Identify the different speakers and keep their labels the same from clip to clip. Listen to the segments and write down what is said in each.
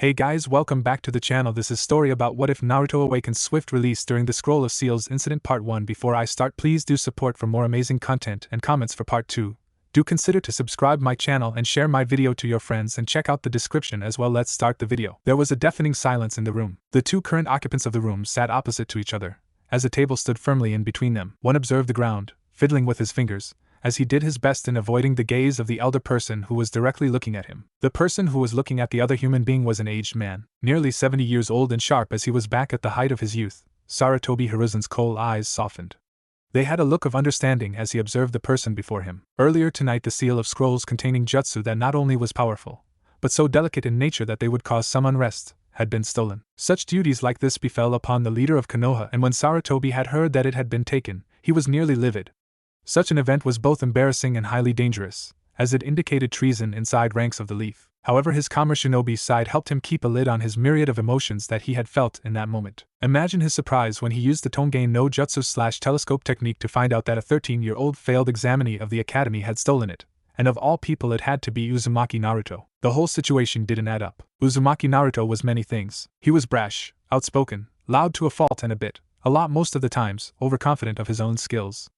Speaker 1: Hey guys, welcome back to the channel. This is story about what if Naruto Awakens swift release during the Scroll of Seals incident part 1. Before I start, please do support for more amazing content and comments for part 2. Do consider to subscribe my channel and share my video to your friends and check out the description as well. Let's start the video. There was a deafening silence in the room. The two current occupants of the room sat opposite to each other, as a table stood firmly in between them. One observed the ground, fiddling with his fingers, as he did his best in avoiding the gaze of the elder person who was directly looking at him. The person who was looking at the other human being was an aged man, nearly 70 years old and sharp as he was back at the height of his youth. Sarutobi Hiruzen's cold eyes softened. They had a look of understanding as he observed the person before him. Earlier tonight, the seal of scrolls containing jutsu that not only was powerful, but so delicate in nature that they would cause some unrest, had been stolen. Such duties like this befell upon the leader of Konoha, and when Sarutobi had heard that it had been taken, he was nearly livid. Such an event was both embarrassing and highly dangerous, as it indicated treason inside ranks of the Leaf. However, his calmer shinobi side helped him keep a lid on his myriad of emotions that he had felt in that moment. Imagine his surprise when he used the Tongain no Jutsu/telescope technique to find out that a 13-year-old failed examinee of the academy had stolen it, and of all people it had to be Uzumaki Naruto. The whole situation didn't add up. Uzumaki Naruto was many things. He was brash, outspoken, loud to a fault, and a lot most of the times, overconfident of his own skills.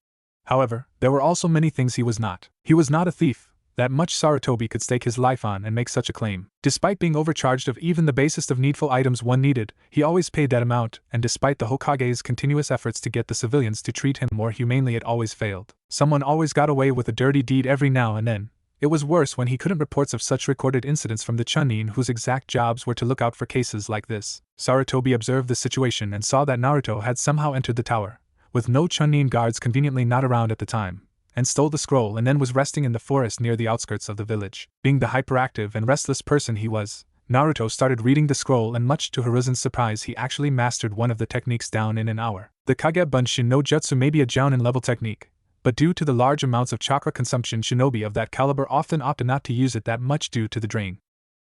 Speaker 1: However, there were also many things he was not. He was not a thief, that much Sarutobi could stake his life on and make such a claim. Despite being overcharged of even the basest of needful items one needed, he always paid that amount, and despite the Hokage's continuous efforts to get the civilians to treat him more humanely, it always failed. Someone always got away with a dirty deed every now and then. It was worse when he couldn't reports of such recorded incidents from the Chunin whose exact jobs were to look out for cases like this. Sarutobi observed the situation and saw that Naruto had somehow entered the tower, with no Chunin guards conveniently not around at the time, and stole the scroll and then was resting in the forest near the outskirts of the village. Being the hyperactive and restless person he was, Naruto started reading the scroll, and much to Hiruzen's surprise he actually mastered one of the techniques down in an hour. The Kage Bunshin no Jutsu may be a jounin level technique, but due to the large amounts of chakra consumption, shinobi of that caliber often opted not to use it that much due to the drain.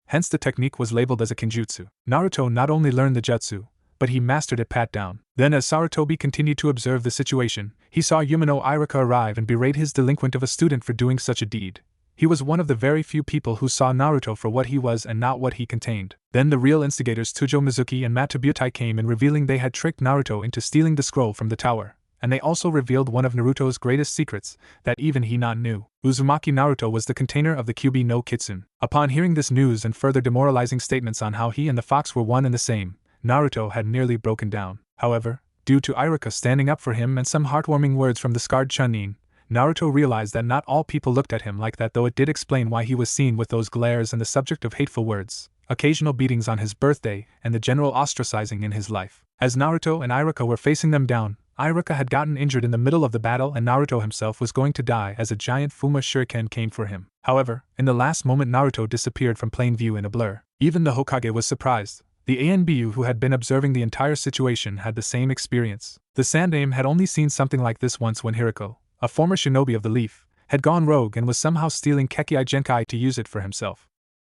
Speaker 1: Hence the technique was labeled as a kinjutsu. Naruto not only learned the jutsu, but he mastered it pat down. Then as Sarutobi continued to observe the situation, he saw Yumino Iruka arrive and berate his delinquent of a student for doing such a deed. He was one of the very few people who saw Naruto for what he was and not what he contained. Then the real instigators Tujo Mizuki and Matabutai came in, revealing they had tricked Naruto into stealing the scroll from the tower, and they also revealed one of Naruto's greatest secrets, that even he not knew. Uzumaki Naruto was the container of the Kyubi no Kitsune. Upon hearing this news and further demoralizing statements on how he and the fox were one and the same, Naruto had nearly broken down. However, due to Iruka standing up for him and some heartwarming words from the scarred Chunin, Naruto realized that not all people looked at him like that, though it did explain why he was seen with those glares and the subject of hateful words, occasional beatings on his birthday, and the general ostracizing in his life. As Naruto and Iruka were facing them down, Iruka had gotten injured in the middle of the battle and Naruto himself was going to die as a giant Fuma shuriken came for him. However, in the last moment Naruto disappeared from plain view in a blur. Even the Hokage was surprised. The Anbu who had been observing the entire situation had the same experience. The Sandaime had only seen something like this once when Hiriko, a former shinobi of the Leaf, had gone rogue and was somehow stealing Kekkai Genkai to use it for himself.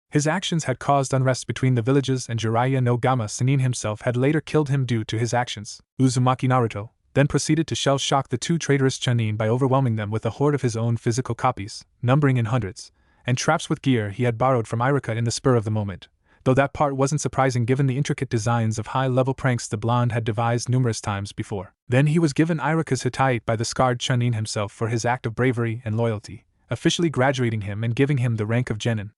Speaker 1: His actions had caused unrest between the villages and Jiraiya no Gama Sannin himself had later killed him due to his actions. Uzumaki Naruto then proceeded to shell-shock the two traitorous Chunin by overwhelming them with a horde of his own physical copies, numbering in hundreds, and traps with gear he had borrowed from Iruka in the spur of the moment. Though that part wasn't surprising given the intricate designs of high-level pranks the blonde had devised numerous times before. Then he was given Iruka's Hittite by the scarred Chunin himself for his act of bravery and loyalty, officially graduating him and giving him the rank of genin.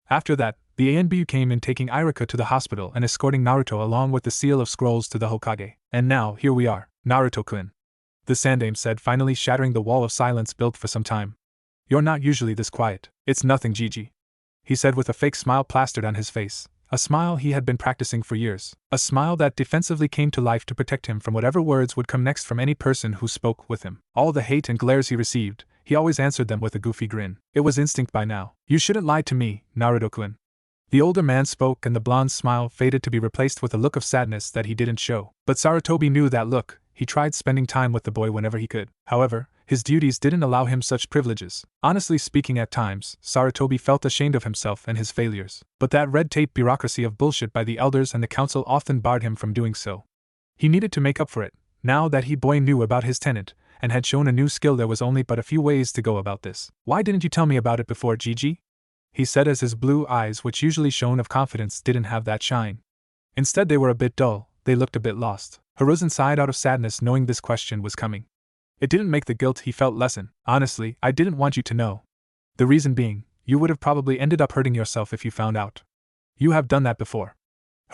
Speaker 1: After that, the Anbu came in, taking Iruka to the hospital and escorting Naruto along with the seal of scrolls to the Hokage. And now, here we are, Naruto-kun, the Sandaime said, finally shattering the wall of silence built for some time. You're not usually this quiet. It's nothing, Gigi, he said with a fake smile plastered on his face. A smile he had been practicing for years. A smile that defensively came to life to protect him from whatever words would come next from any person who spoke with him. All the hate and glares he received, he always answered them with a goofy grin. It was instinct by now. You shouldn't lie to me, Naruto-kun. The older man spoke and the blonde's smile faded to be replaced with a look of sadness that he didn't show. But Sarutobi knew that look. He tried spending time with the boy whenever he could. However, his duties didn't allow him such privileges. Honestly speaking, at times, Sarutobi felt ashamed of himself and his failures. But that red tape bureaucracy of bullshit by the elders and the council often barred him from doing so. He needed to make up for it. Now that he boy knew about his tenant, and had shown a new skill, there was only but a few ways to go about this. Why didn't you tell me about it before, Gigi? he said as his blue eyes, which usually shone of confidence, didn't have that shine. Instead, they were a bit dull, they looked a bit lost. Hiruzen sighed out of sadness knowing this question was coming. It didn't make the guilt he felt lessen. Honestly, I didn't want you to know. The reason being, you would have probably ended up hurting yourself if you found out. You have done that before,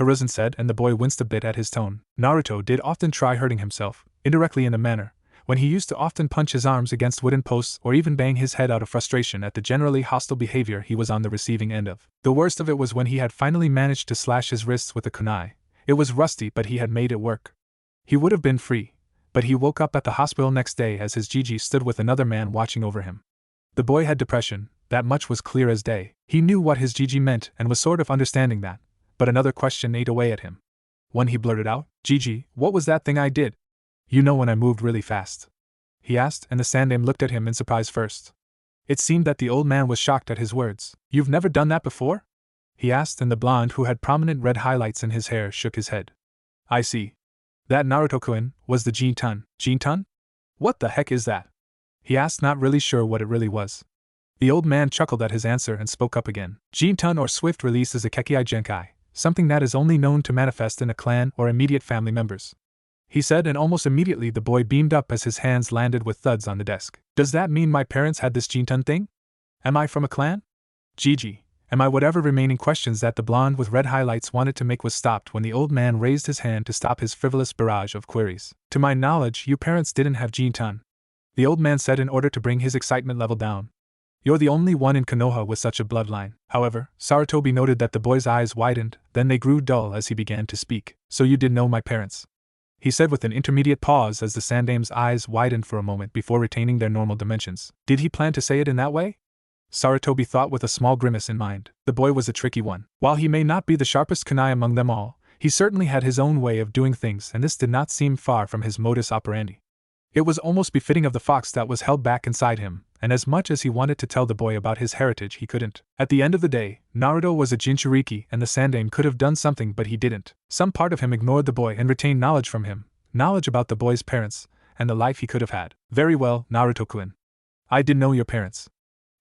Speaker 1: Hiruzen said, and the boy winced a bit at his tone. Naruto did often try hurting himself, indirectly in a manner, when he used to often punch his arms against wooden posts or even bang his head out of frustration at the generally hostile behavior he was on the receiving end of. The worst of it was when he had finally managed to slash his wrists with a kunai. It was rusty, but he had made it work. He would have been free, but he woke up at the hospital next day as his Gigi stood with another man watching over him. The boy had depression, that much was clear as day. He knew what his Gigi meant and was sort of understanding that, but another question ate away at him. When he blurted out, "Gigi, what was that thing I did? You know, when I moved really fast?" he asked, and the Sandaime looked at him in surprise first. It seemed that the old man was shocked at his words. "You've never done that before?" he asked, and the blonde who had prominent red highlights in his hair shook his head. "I see. That Naruto-kun was the Jintan." "Jintan? What the heck is that?" he asked, not really sure what it really was. The old man chuckled at his answer and spoke up again. "Jintan, or swift release, is a Kekei Genkai, something that is only known to manifest in a clan or immediate family members," he said, and almost immediately the boy beamed up as his hands landed with thuds on the desk. "Does that mean my parents had this Jintan thing? Am I from a clan? Gigi, am I?" Whatever remaining questions that the blonde with red highlights wanted to make was stopped when the old man raised his hand to stop his frivolous barrage of queries. "To my knowledge, you parents didn't have Jintan," the old man said in order to bring his excitement level down. "You're the only one in Konoha with such a bloodline." However, Sarutobi noted that the boy's eyes widened, then they grew dull as he began to speak. "So you did know my parents?" he said with an intermediate pause as the Sandaime's eyes widened for a moment before retaining their normal dimensions. Did he plan to say it in that way? Sarutobi thought with a small grimace in mind. The boy was a tricky one. While he may not be the sharpest kunai among them all, he certainly had his own way of doing things, and this did not seem far from his modus operandi. It was almost befitting of the fox that was held back inside him, and as much as he wanted to tell the boy about his heritage, he couldn't. At the end of the day, Naruto was a Jinchuriki, and the Sandaime could have done something, but he didn't. Some part of him ignored the boy and retained knowledge from him, knowledge about the boy's parents, and the life he could have had. "Very well, Naruto-kun. I did know your parents,"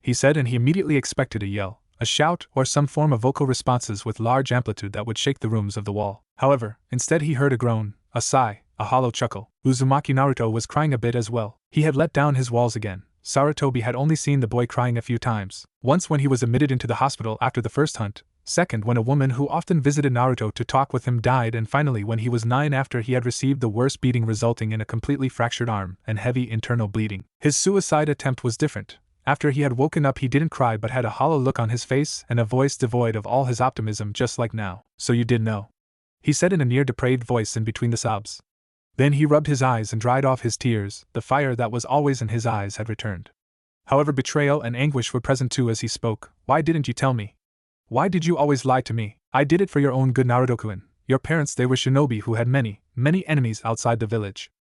Speaker 1: he said, and he immediately expected a yell, a shout, or some form of vocal responses with large amplitude that would shake the rooms of the wall. However, instead he heard a groan, a sigh, a hollow chuckle. Uzumaki Naruto was crying a bit as well. He had let down his walls again. Sarutobi had only seen the boy crying a few times. Once when he was admitted into the hospital after the first hunt, second when a woman who often visited Naruto to talk with him died, and finally when he was 9 after he had received the worst beating resulting in a completely fractured arm and heavy internal bleeding. His suicide attempt was different. After he had woken up, he didn't cry but had a hollow look on his face and a voice devoid of all his optimism, just like now. "So you did know," he said in a near depraved voice in between the sobs. Then he rubbed his eyes and dried off his tears. The fire that was always in his eyes had returned. However, betrayal and anguish were present too as he spoke. "Why didn't you tell me? Why did you always lie to me?" "I did it for your own good, Naruto-kun. Your parents, they were shinobi who had many, many enemies outside the village.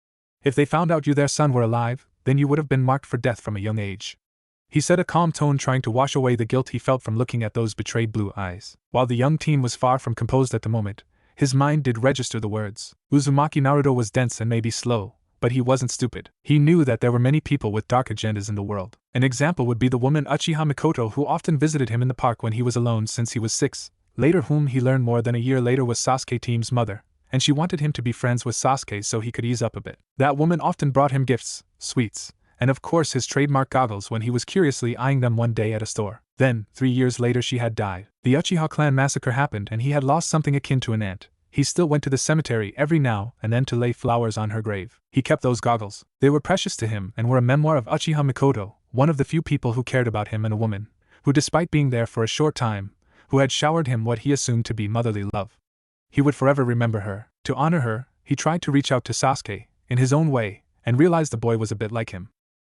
Speaker 1: If they found out you, their son, were alive, then you would have been marked for death from a young age," he said, a calm tone trying to wash away the guilt he felt from looking at those betrayed blue eyes. While the young teen was far from composed at the moment, his mind did register the words. Uzumaki Naruto was dense and maybe slow, but he wasn't stupid. He knew that there were many people with dark agendas in the world. An example would be the woman Uchiha Mikoto, who often visited him in the park when he was alone since he was 6, later whom he learned more than a year later was Sasuke Team's mother, and she wanted him to be friends with Sasuke so he could ease up a bit. That woman often brought him gifts, sweets, and of course his trademark goggles when he was curiously eyeing them one day at a store. Then, 3 years later, she had died. The Uchiha clan massacre happened and he had lost something akin to an aunt. He still went to the cemetery every now and then to lay flowers on her grave. He kept those goggles. They were precious to him and were a memoir of Uchiha Mikoto, one of the few people who cared about him, and a woman who, despite being there for a short time, who had showered him what he assumed to be motherly love. He would forever remember her. To honor her, he tried to reach out to Sasuke, in his own way, and realized the boy was a bit like him.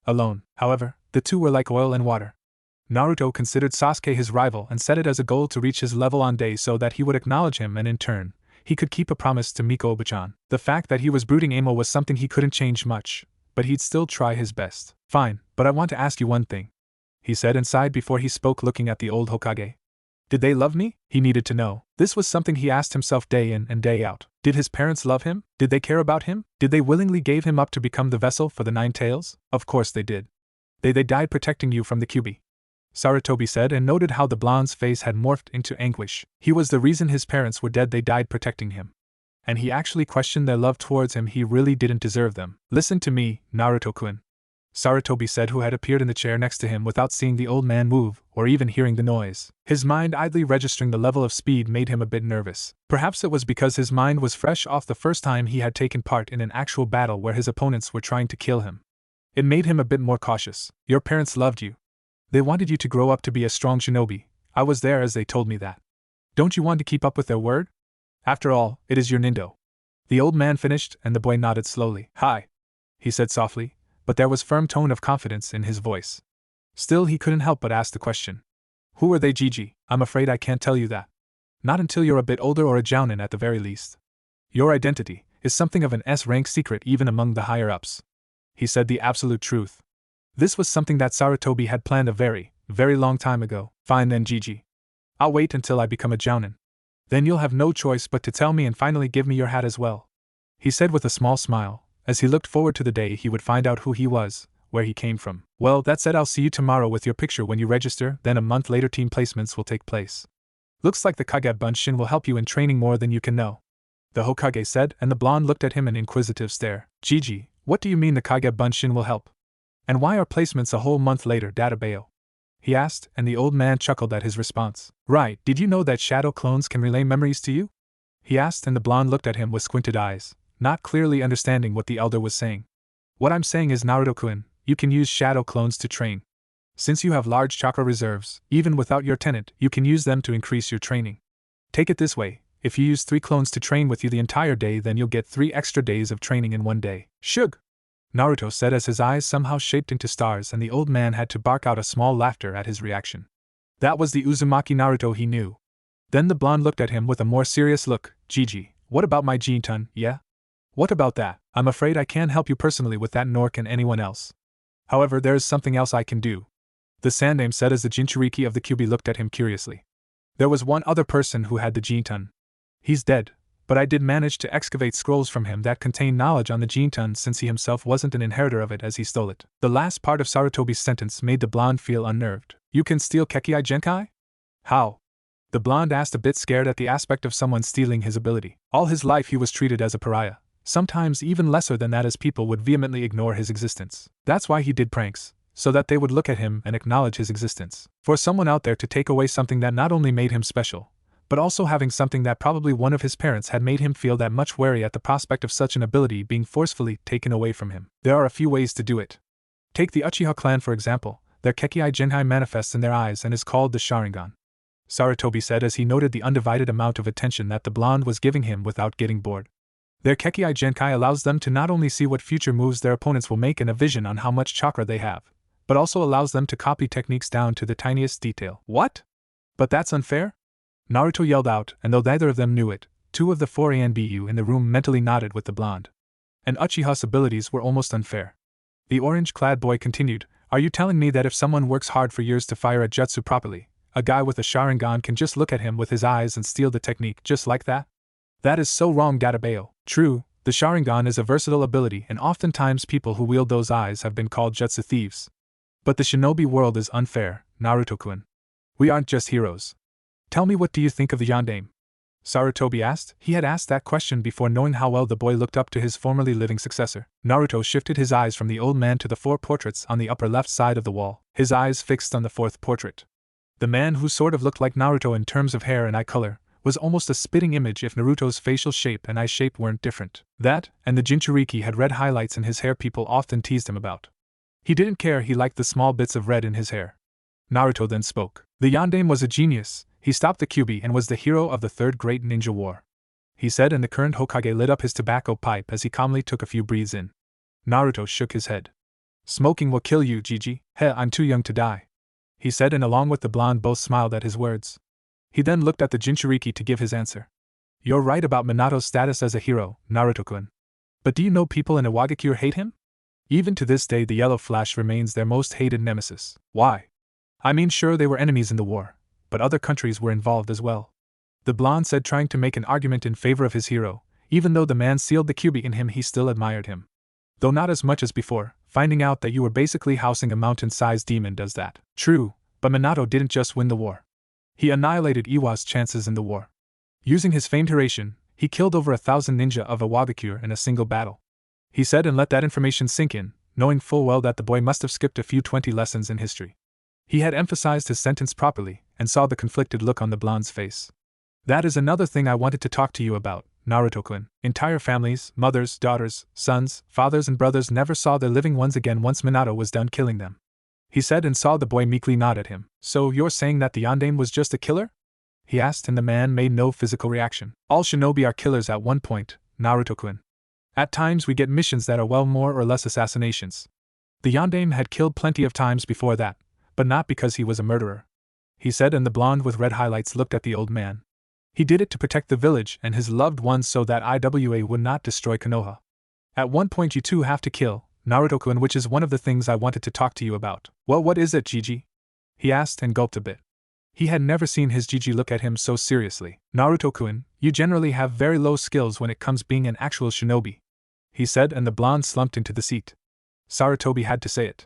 Speaker 1: Alone, however, the two were like oil and water. Naruto considered Sasuke his rival and set it as a goal to reach his level on day so that he would acknowledge him and in turn, he could keep a promise to Miko Oba-chan. The fact that he was brooding amo was something he couldn't change much, but he'd still try his best. "Fine, but I want to ask you one thing," he said and sighed before he spoke, looking at the old Hokage. "Did they love me?" He needed to know. This was something he asked himself day in and day out. Did his parents love him? Did they care about him? Did they willingly give him up to become the vessel for the 9 tails? Of course they did. They died protecting you from the Kyuubi. Sarutobi said, and noted how the blonde's face had morphed into anguish. He was the reason his parents were dead. They died protecting him. And he actually questioned their love towards him. He really didn't deserve them. Listen to me, Naruto-kun, Sarutobi said, who had appeared in the chair next to him without seeing the old man move, or even hearing the noise. His mind idly registering the level of speed made him a bit nervous. Perhaps it was because his mind was fresh off the first time he had taken part in an actual battle where his opponents were trying to kill him. It made him a bit more cautious. Your parents loved you. They wanted you to grow up to be a strong shinobi. I was there as they told me that. Don't you want to keep up with their word? After all, it is your nindo. The old man finished, and the boy nodded slowly. Hi, he said softly, but there was firm tone of confidence in his voice. Still, he couldn't help but ask the question. Who are they, Gigi? I'm afraid I can't tell you that. Not until you're a bit older, or a jounin at the very least. Your identity is something of an S-rank secret even among the higher-ups. He said the absolute truth. This was something that Sarutobi had planned a very, very long time ago. Fine then, Gigi. I'll wait until I become a jounin. Then you'll have no choice but to tell me and finally give me your hat as well, he said with a small smile, as he looked forward to the day he would find out who he was, where he came from. Well, that said, I'll see you tomorrow with your picture when you register. Then a month later team placements will take place. Looks like the Kage Bunshin will help you in training more than you can know, the Hokage said, and the blonde looked at him in inquisitive stare. Gigi, what do you mean the Kage Bunshin will help? And why are placements a whole month later, Databeo? He asked, and the old man chuckled at his response. Right, did you know that shadow clones can relay memories to you? He asked, and the blonde looked at him with squinted eyes, not clearly understanding what the elder was saying. What I'm saying is, Naruto-kun, you can use shadow clones to train. Since you have large chakra reserves, even without your tenant, you can use them to increase your training. Take it this way, if you use 3 clones to train with you the entire day, then you'll get 3 extra days of training in one day. Shug! Naruto said as his eyes somehow shaped into stars, and the old man had to bark out a small laughter at his reaction. That was the Uzumaki Naruto he knew. Then the blonde looked at him with a more serious look. Gigi, what about my Jintan, yeah? What about that? I'm afraid I can't help you personally with that, nor can anyone else. However, there is something else I can do, the Sandaime said as the Jinchuriki of the Kyuubi looked at him curiously. There was one other person who had the Jintan. He's dead, but I did manage to excavate scrolls from him that contain knowledge on the Jintan, since he himself wasn't an inheritor of it as he stole it. The last part of Sarutobi's sentence made the blonde feel unnerved. You can steal Kekkei Genkai? How? The blonde asked, a bit scared at the aspect of someone stealing his ability. All his life he was treated as a pariah, sometimes even lesser than that, as people would vehemently ignore his existence. That's why he did pranks, so that they would look at him and acknowledge his existence. For someone out there to take away something that not only made him special, but also having something that probably one of his parents had, made him feel that much wary at the prospect of such an ability being forcefully taken away from him. There are a few ways to do it. Take the Uchiha clan for example. Their Kekkei Genkai manifests in their eyes and is called the Sharingan, Sarutobi said as he noted the undivided amount of attention that the blonde was giving him without getting bored. Their Kekkei Genkai allows them to not only see what future moves their opponents will make and a vision on how much chakra they have, but also allows them to copy techniques down to the tiniest detail. What? But that's unfair? Naruto yelled out, and though neither of them knew it, 2 of the 4 ANBU in the room mentally nodded with the blonde. And Uchiha's abilities were almost unfair. The orange-clad boy continued, are you telling me that if someone works hard for years to fire a jutsu properly, a guy with a Sharingan can just look at him with his eyes and steal the technique just like that? That is so wrong, Databeo. True, the Sharingan is a versatile ability, and oftentimes people who wield those eyes have been called jutsu thieves. But the shinobi world is unfair, Naruto-kun. We aren't just heroes. Tell me, what do you think of the Yondaime? Sarutobi asked. He had asked that question before knowing how well the boy looked up to his formerly living successor. Naruto shifted his eyes from the old man to the 4 portraits on the upper left side of the wall, his eyes fixed on the 4th portrait. The man, who sort of looked like Naruto in terms of hair and eye color, was almost a spitting image if Naruto's facial shape and eye shape weren't different. That, and the Jinchuriki had red highlights in his hair people often teased him about. He didn't care, he liked the small bits of red in his hair. Naruto then spoke. The Yondaime was a genius. He stopped the Kyuubi and was the hero of the 3rd Great Ninja War, he said, and the current Hokage lit up his tobacco pipe as he calmly took a few breaths in. Naruto shook his head. Smoking will kill you, Gigi. Heh, I'm too young to die, he said, and along with the blonde both smiled at his words. He then looked at the Jinchuriki to give his answer. You're right about Minato's status as a hero, Naruto-kun. But do you know people in Awakens hate him? Even to this day the Yellow Flash remains their most hated nemesis. Why? I mean, sure, they were enemies in the war, but other countries were involved as well, the blonde said, trying to make an argument in favor of his hero. Even though the man sealed the Kyuubi in him, he still admired him. Though not as much as before. Finding out that you were basically housing a mountain-sized demon does that. True, But Minato didn't just win the war. He annihilated Iwa's chances in the war. Using his famed Hiraishin, he killed over 1,000 ninja of Awakens in a single battle. He said and let that information sink in, knowing full well that the boy must have skipped a few 20 lessons in history. He had emphasized his sentence properly, and saw the conflicted look on the blonde's face. That is another thing I wanted to talk to you about, Naruto-kun. Entire families, mothers, daughters, sons, fathers and brothers never saw their living ones again once Minato was done killing them. He said and saw the boy meekly nod at him. So you're saying that the Yondaime was just a killer? He asked and the man made no physical reaction. All shinobi are killers at one point, Naruto-kun. At times we get missions that are well more or less assassinations. The Yondaime had killed plenty of times before that, but not because he was a murderer. He said and the blonde with red highlights looked at the old man. He did it to protect the village and his loved ones so that Iwa would not destroy Konoha. At one point you two have to kill, Naruto-kun, which is one of the things I wanted to talk to you about. Well, what is it, Gigi? He asked and gulped a bit. He had never seen his Gigi look at him so seriously. Naruto-kun, you generally have very low skills when it comes being an actual shinobi. He said and the blonde slumped into the seat. Sarutobi had to say it.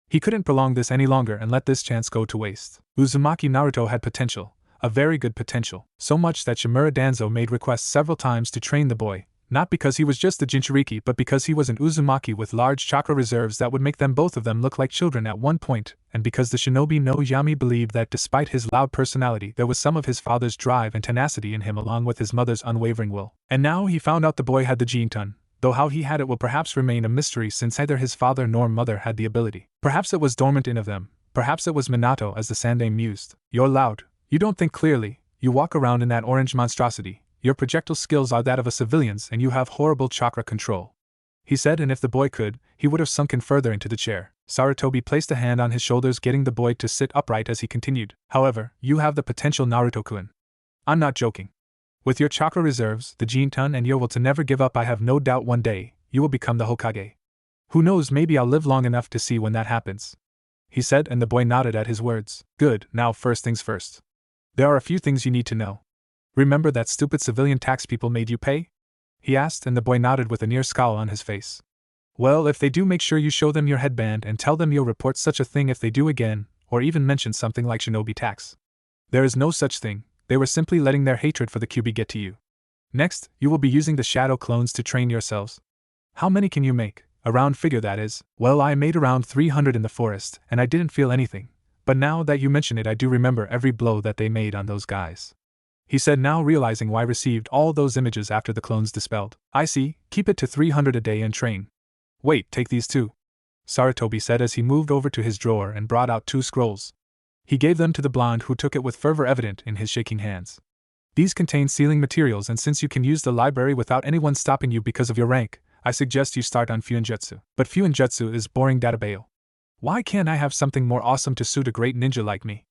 Speaker 1: He couldn't prolong this any longer and let this chance go to waste. Uzumaki Naruto had potential, a very good potential, so much that Shimura Danzo made requests several times to train the boy, not because he was just a Jinchuriki but because he was an Uzumaki with large chakra reserves that would make them both of them look like children at one point, and because the shinobi no Yami believed that despite his loud personality there was some of his father's drive and tenacity in him along with his mother's unwavering will. And now he found out the boy had the Jintan, though how he had it will perhaps remain a mystery since neither his father nor mother had the ability. Perhaps it was dormant in of them, perhaps it was Minato as the Sandaime mused. You're loud, you don't think clearly, you walk around in that orange monstrosity. Your projectile skills are that of a civilian's and you have horrible chakra control. He said and if the boy could, he would have sunken further into the chair. Sarutobi placed a hand on his shoulders getting the boy to sit upright as he continued. However, you have the potential, Naruto-kun. I'm not joking. With your chakra reserves, the Jintan and your will to never give up, I have no doubt one day, you will become the Hokage. Who knows, maybe I'll live long enough to see when that happens. He said and the boy nodded at his words. Good, now first things first. There are a few things you need to know. Remember that stupid civilian tax people made you pay? He asked and the boy nodded with a near scowl on his face. Well, if they do, make sure you show them your headband and tell them you'll report such a thing if they do again, or even mention something like shinobi tax. There is no such thing, they were simply letting their hatred for the QB get to you. Next, you will be using the shadow clones to train yourselves. How many can you make? A round figure, that is. Well, I made around 300 in the forest, and I didn't feel anything. But now that you mention it, I do remember every blow that they made on those guys. He said, now realizing why received all those images after the clones dispelled. I see, keep it to 300 a day and train. Wait, take these too. Sarutobi said as he moved over to his drawer and brought out 2 scrolls. He gave them to the blonde who took it with fervor evident in his shaking hands. These contain sealing materials and since you can use the library without anyone stopping you because of your rank, I suggest you start on Fuinjutsu. But Fuinjutsu is boring database. Why can't I have something more awesome to suit a great ninja like me?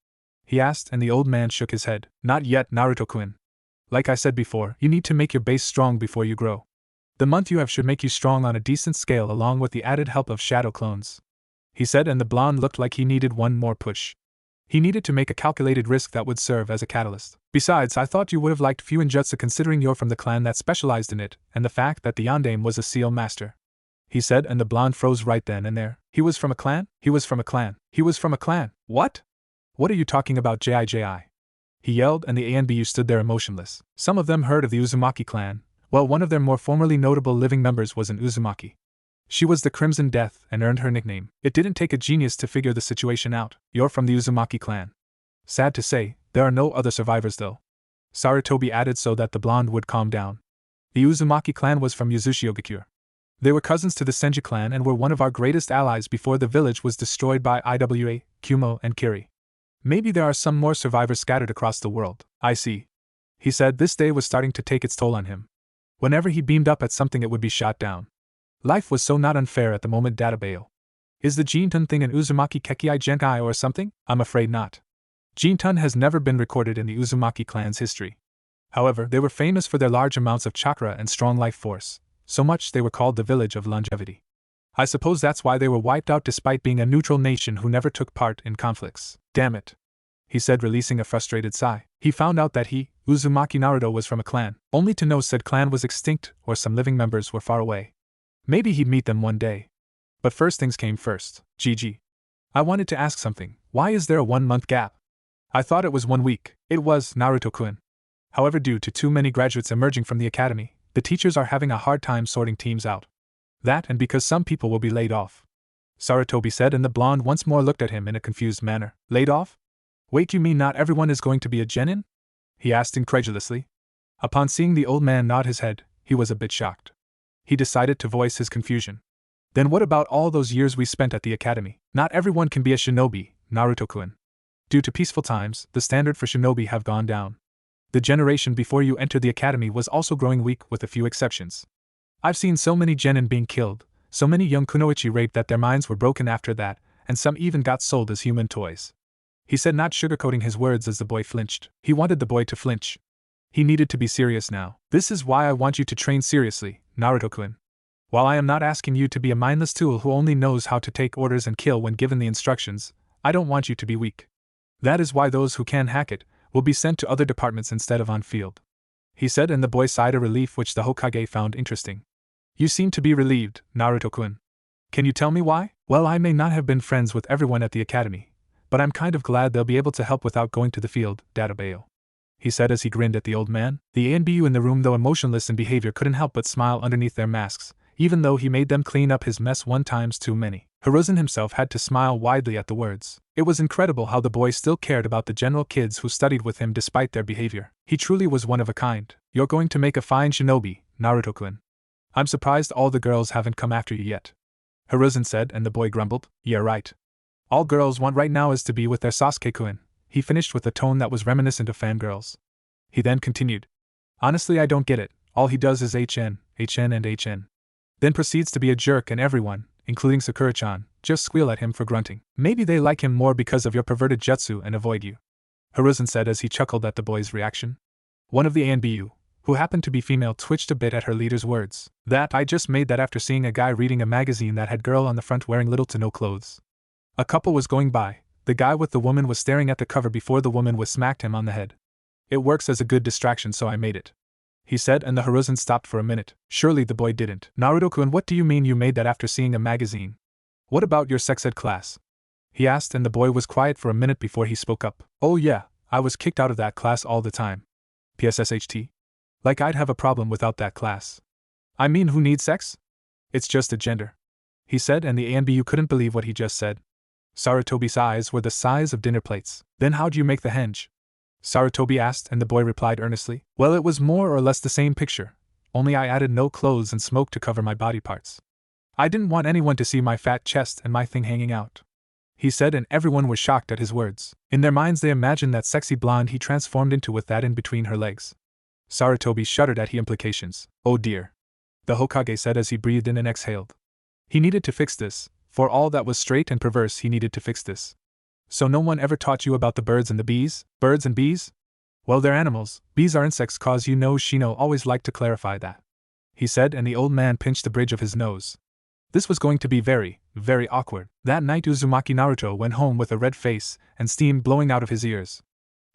Speaker 1: He asked and the old man shook his head. Not yet, Naruto-kun. Like I said before, you need to make your base strong before you grow. The month you have should make you strong on a decent scale along with the added help of shadow clones. He said and the blonde looked like he needed one more push. He needed to make a calculated risk that would serve as a catalyst. Besides, I thought you would have liked Fuinjutsu considering you're from the clan that specialized in it, and the fact that the Yondaime was a seal master. He said and the blonde froze right then and there. He was from a clan? He was from a clan. He was from a clan. What? What are you talking about, Jiji? He yelled and the ANBU stood there emotionless. Some of them heard of the Uzumaki clan. Well, one of their more formerly notable living members was an Uzumaki. She was the Crimson Death and earned her nickname. It didn't take a genius to figure the situation out. You're from the Uzumaki clan. Sad to say, there are no other survivors though. Sarutobi added so that the blonde would calm down. The Uzumaki clan was from Yuzushiogakure. They were cousins to the Senju clan and were one of our greatest allies before the village was destroyed by Iwa, Kumo, and Kiri. Maybe there are some more survivors scattered across the world. I see. He said this day was starting to take its toll on him. Whenever he beamed up at something it would be shot down. Life was so not unfair at the moment. Databeo. Is the Jintan thing an Uzumaki Kekii Genkai or something? I'm afraid not. Jintan has never been recorded in the Uzumaki clan's history. However, they were famous for their large amounts of chakra and strong life force, so much they were called the village of longevity. I suppose that's why they were wiped out despite being a neutral nation who never took part in conflicts. Damn it. He said, releasing a frustrated sigh. He found out that he, Uzumaki Naruto, was from a clan, only to know said clan was extinct or some living members were far away. Maybe he'd meet them one day. But first things came first. GG. I wanted to ask something. Why is there a 1-month gap? I thought it was 1 week. It was, Naruto-kun. However, due to too many graduates emerging from the academy, the teachers are having a hard time sorting teams out. That and because some people will be laid off. Sarutobi said, and the blonde once more looked at him in a confused manner. Laid off? Wait, you mean not everyone is going to be a genin? He asked incredulously. Upon seeing the old man nod his head, he was a bit shocked. He decided to voice his confusion. Then what about all those years we spent at the academy? Not everyone can be a shinobi, Naruto-kun. Due to peaceful times, the standard for shinobi have gone down. The generation before you entered the academy was also growing weak with a few exceptions. I've seen so many genin being killed, so many young kunoichi raped that their minds were broken after that, and some even got sold as human toys. He said, not sugarcoating his words as the boy flinched. He wanted the boy to flinch. He needed to be serious now. This is why I want you to train seriously, Naruto-kun. While I am not asking you to be a mindless tool who only knows how to take orders and kill when given the instructions, I don't want you to be weak. That is why those who can hack it will be sent to other departments instead of on field. He said, and the boy sighed a relief which the Hokage found interesting. You seem to be relieved, Naruto-kun. Can you tell me why? Well, I may not have been friends with everyone at the academy, but I'm kind of glad they'll be able to help without going to the field, Databeo. He said as he grinned at the old man. The ANBU in the room, though emotionless in behavior, couldn't help but smile underneath their masks, even though he made them clean up his mess 1 times too many. Hiruzen himself had to smile widely at the words. It was incredible how the boy still cared about the general kids who studied with him despite their behavior. He truly was one of a kind. You're going to make a fine shinobi, Naruto-kun. I'm surprised all the girls haven't come after you yet. Hiruzen said, and the boy grumbled. Yeah, right. All girls want right now is to be with their Sasuke-kun. He finished with a tone that was reminiscent of fangirls. He then continued. Honestly, I don't get it. All he does is HN, HN and HN. Then proceeds to be a jerk, and everyone, including Sakura-chan, just squeal at him for grunting. Maybe they like him more because of your perverted jutsu and avoid you, Hiruzen said as he chuckled at the boy's reaction. One of the ANBU, who happened to be female, twitched a bit at her leader's words. That I just made that after seeing a guy reading a magazine that had girl on the front wearing little to no clothes. A couple was going by. The guy with the woman was staring at the cover before the woman was smacked him on the head. It works as a good distraction, so I made it, he said, and the Hiruzen stopped for a minute. Surely the boy didn't. Naruto-kun, what do you mean you made that after seeing a magazine? What about your sex ed class? He asked, and the boy was quiet for a minute before he spoke up. Oh yeah, I was kicked out of that class all the time. PSSHT? Like I'd have a problem without that class. I mean, who needs sex? It's just a gender, he said, and the ANBU couldn't believe what he just said. Sarutobi's eyes were the size of dinner plates. Then how'd you make the henge? Sarutobi asked, and the boy replied earnestly. Well, it was more or less the same picture, only I added no clothes and smoke to cover my body parts. I didn't want anyone to see my fat chest and my thing hanging out, he said, and everyone was shocked at his words. In their minds they imagined that sexy blonde he transformed into with that in between her legs. Sarutobi shuddered at the implications. Oh dear, the Hokage said as he breathed in and exhaled. He needed to fix this. For all that was straight and perverse, he needed to fix this. So no one ever taught you about the birds and the bees? Birds and bees? Well, they're animals. Bees are insects, cause you know Shino always liked to clarify that, he said, and the old man pinched the bridge of his nose. This was going to be very, very awkward. That night Uzumaki Naruto went home with a red face and steam blowing out of his ears.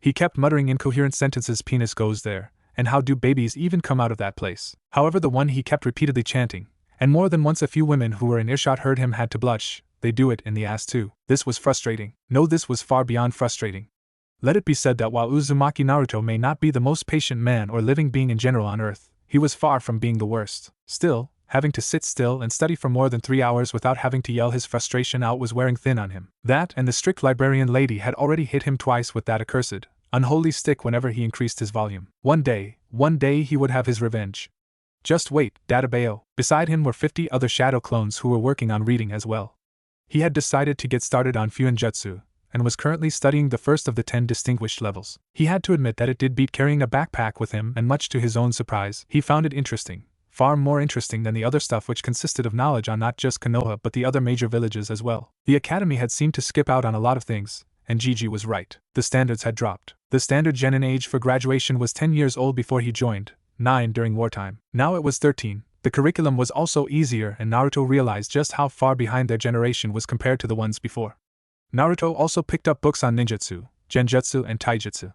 Speaker 1: He kept muttering incoherent sentences. Penis goes there, and how do babies even come out of that place? However, the one he kept repeatedly chanting, and more than once a few women who were in earshot heard him, had to blush. They do it in the ass too. This was frustrating. No, this was far beyond frustrating. Let it be said that while Uzumaki Naruto may not be the most patient man or living being in general on Earth, he was far from being the worst. Still, having to sit still and study for more than 3 hours without having to yell his frustration out was wearing thin on him. That and the strict librarian lady had already hit him twice with that accursed, unholy stick whenever he increased his volume. One day he would have his revenge. Just wait, Databeo. Beside him were 50 other shadow clones who were working on reading as well. He had decided to get started on Fuinjutsu, and was currently studying the first of the 10 distinguished levels. He had to admit that it did beat carrying a backpack with him, and much to his own surprise, he found it interesting. Far more interesting than the other stuff, which consisted of knowledge on not just Konoha but the other major villages as well. The academy had seemed to skip out on a lot of things, and Gigi was right. The standards had dropped. The standard genin age for graduation was 10 years old before he joined, 9 during wartime. Now it was 13. The curriculum was also easier, and Naruto realized just how far behind their generation was compared to the ones before. Naruto also picked up books on ninjutsu, genjutsu and taijutsu.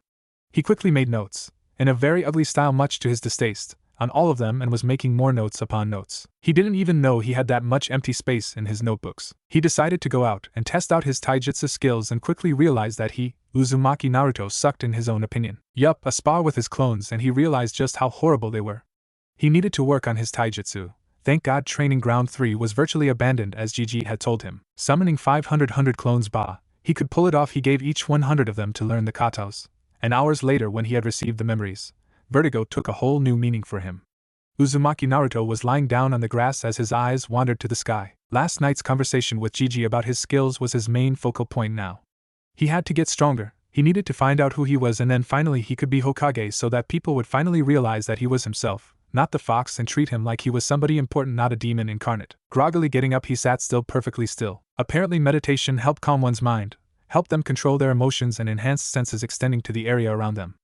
Speaker 1: He quickly made notes, in a very ugly style much to his distaste, on all of them and was making more notes upon notes. He didn't even know he had that much empty space in his notebooks. He decided to go out and test out his taijutsu skills and quickly realized that he, Uzumaki Naruto, sucked in his own opinion. Yup, a spar with his clones, and he realized just how horrible they were. He needed to work on his taijutsu. Thank God Training Ground 3 was virtually abandoned as Gigi had told him. Summoning 500 clones he could pull it off. He gave each 100 of them to learn the katas. And hours later, when he had received the memories, vertigo took a whole new meaning for him. Uzumaki Naruto was lying down on the grass as his eyes wandered to the sky. Last night's conversation with Gigi about his skills was his main focal point now. He had to get stronger, he needed to find out who he was, and then finally he could be Hokage so that people would finally realize that he was himself, not the fox, and treat him like he was somebody important, not a demon incarnate. Groggily getting up, he sat still, perfectly still. Apparently meditation helped calm one's mind, helped them control their emotions and enhance senses extending to the area around them.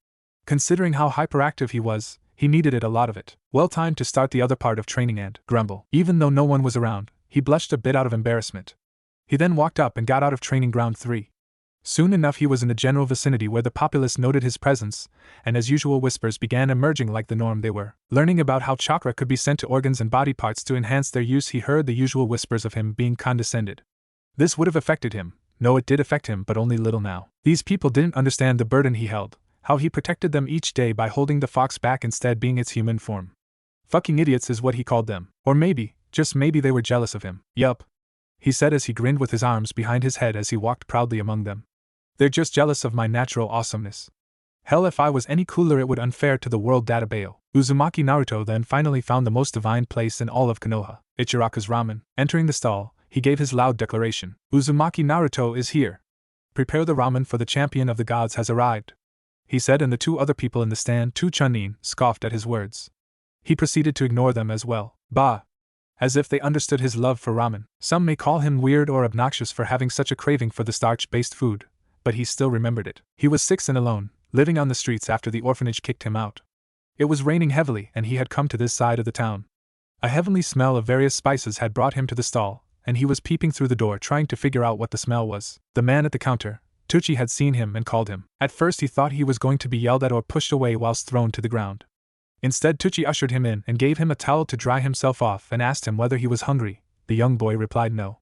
Speaker 1: Considering how hyperactive he was, he needed it, a lot of it. Well timed to start the other part of training and grumble. Even though no one was around, he blushed a bit out of embarrassment. He then walked up and got out of Training Ground 3. Soon enough he was in the general vicinity where the populace noted his presence, and as usual whispers began emerging like the norm they were. Learning about how chakra could be sent to organs and body parts to enhance their use, he heard the usual whispers of him being condescended. This would have affected him. No, it did affect him, but only little now. These people didn't understand the burden he held, how he protected them each day by holding the fox back instead being its human form. Fucking idiots is what he called them. Or maybe, just maybe, they were jealous of him. Yup, he said as he grinned with his arms behind his head as he walked proudly among them. They're just jealous of my natural awesomeness. Hell, if I was any cooler it would unfair to the world. Databao. Uzumaki Naruto then finally found the most divine place in all of Konoha, Ichiraku's ramen. Entering the stall, he gave his loud declaration. Uzumaki Naruto is here. Prepare the ramen, for the champion of the gods has arrived, he said, and the two other people in the stand, two Chunin, scoffed at his words. He proceeded to ignore them as well. Bah! As if they understood his love for ramen. Some may call him weird or obnoxious for having such a craving for the starch-based food, but he still remembered it. He was 6 and alone, living on the streets after the orphanage kicked him out. It was raining heavily and he had come to this side of the town. A heavenly smell of various spices had brought him to the stall, and he was peeping through the door trying to figure out what the smell was. The man at the counter, Tucci, had seen him and called him. At first he thought he was going to be yelled at or pushed away whilst thrown to the ground. Instead, Tucci ushered him in and gave him a towel to dry himself off and asked him whether he was hungry. The young boy replied no.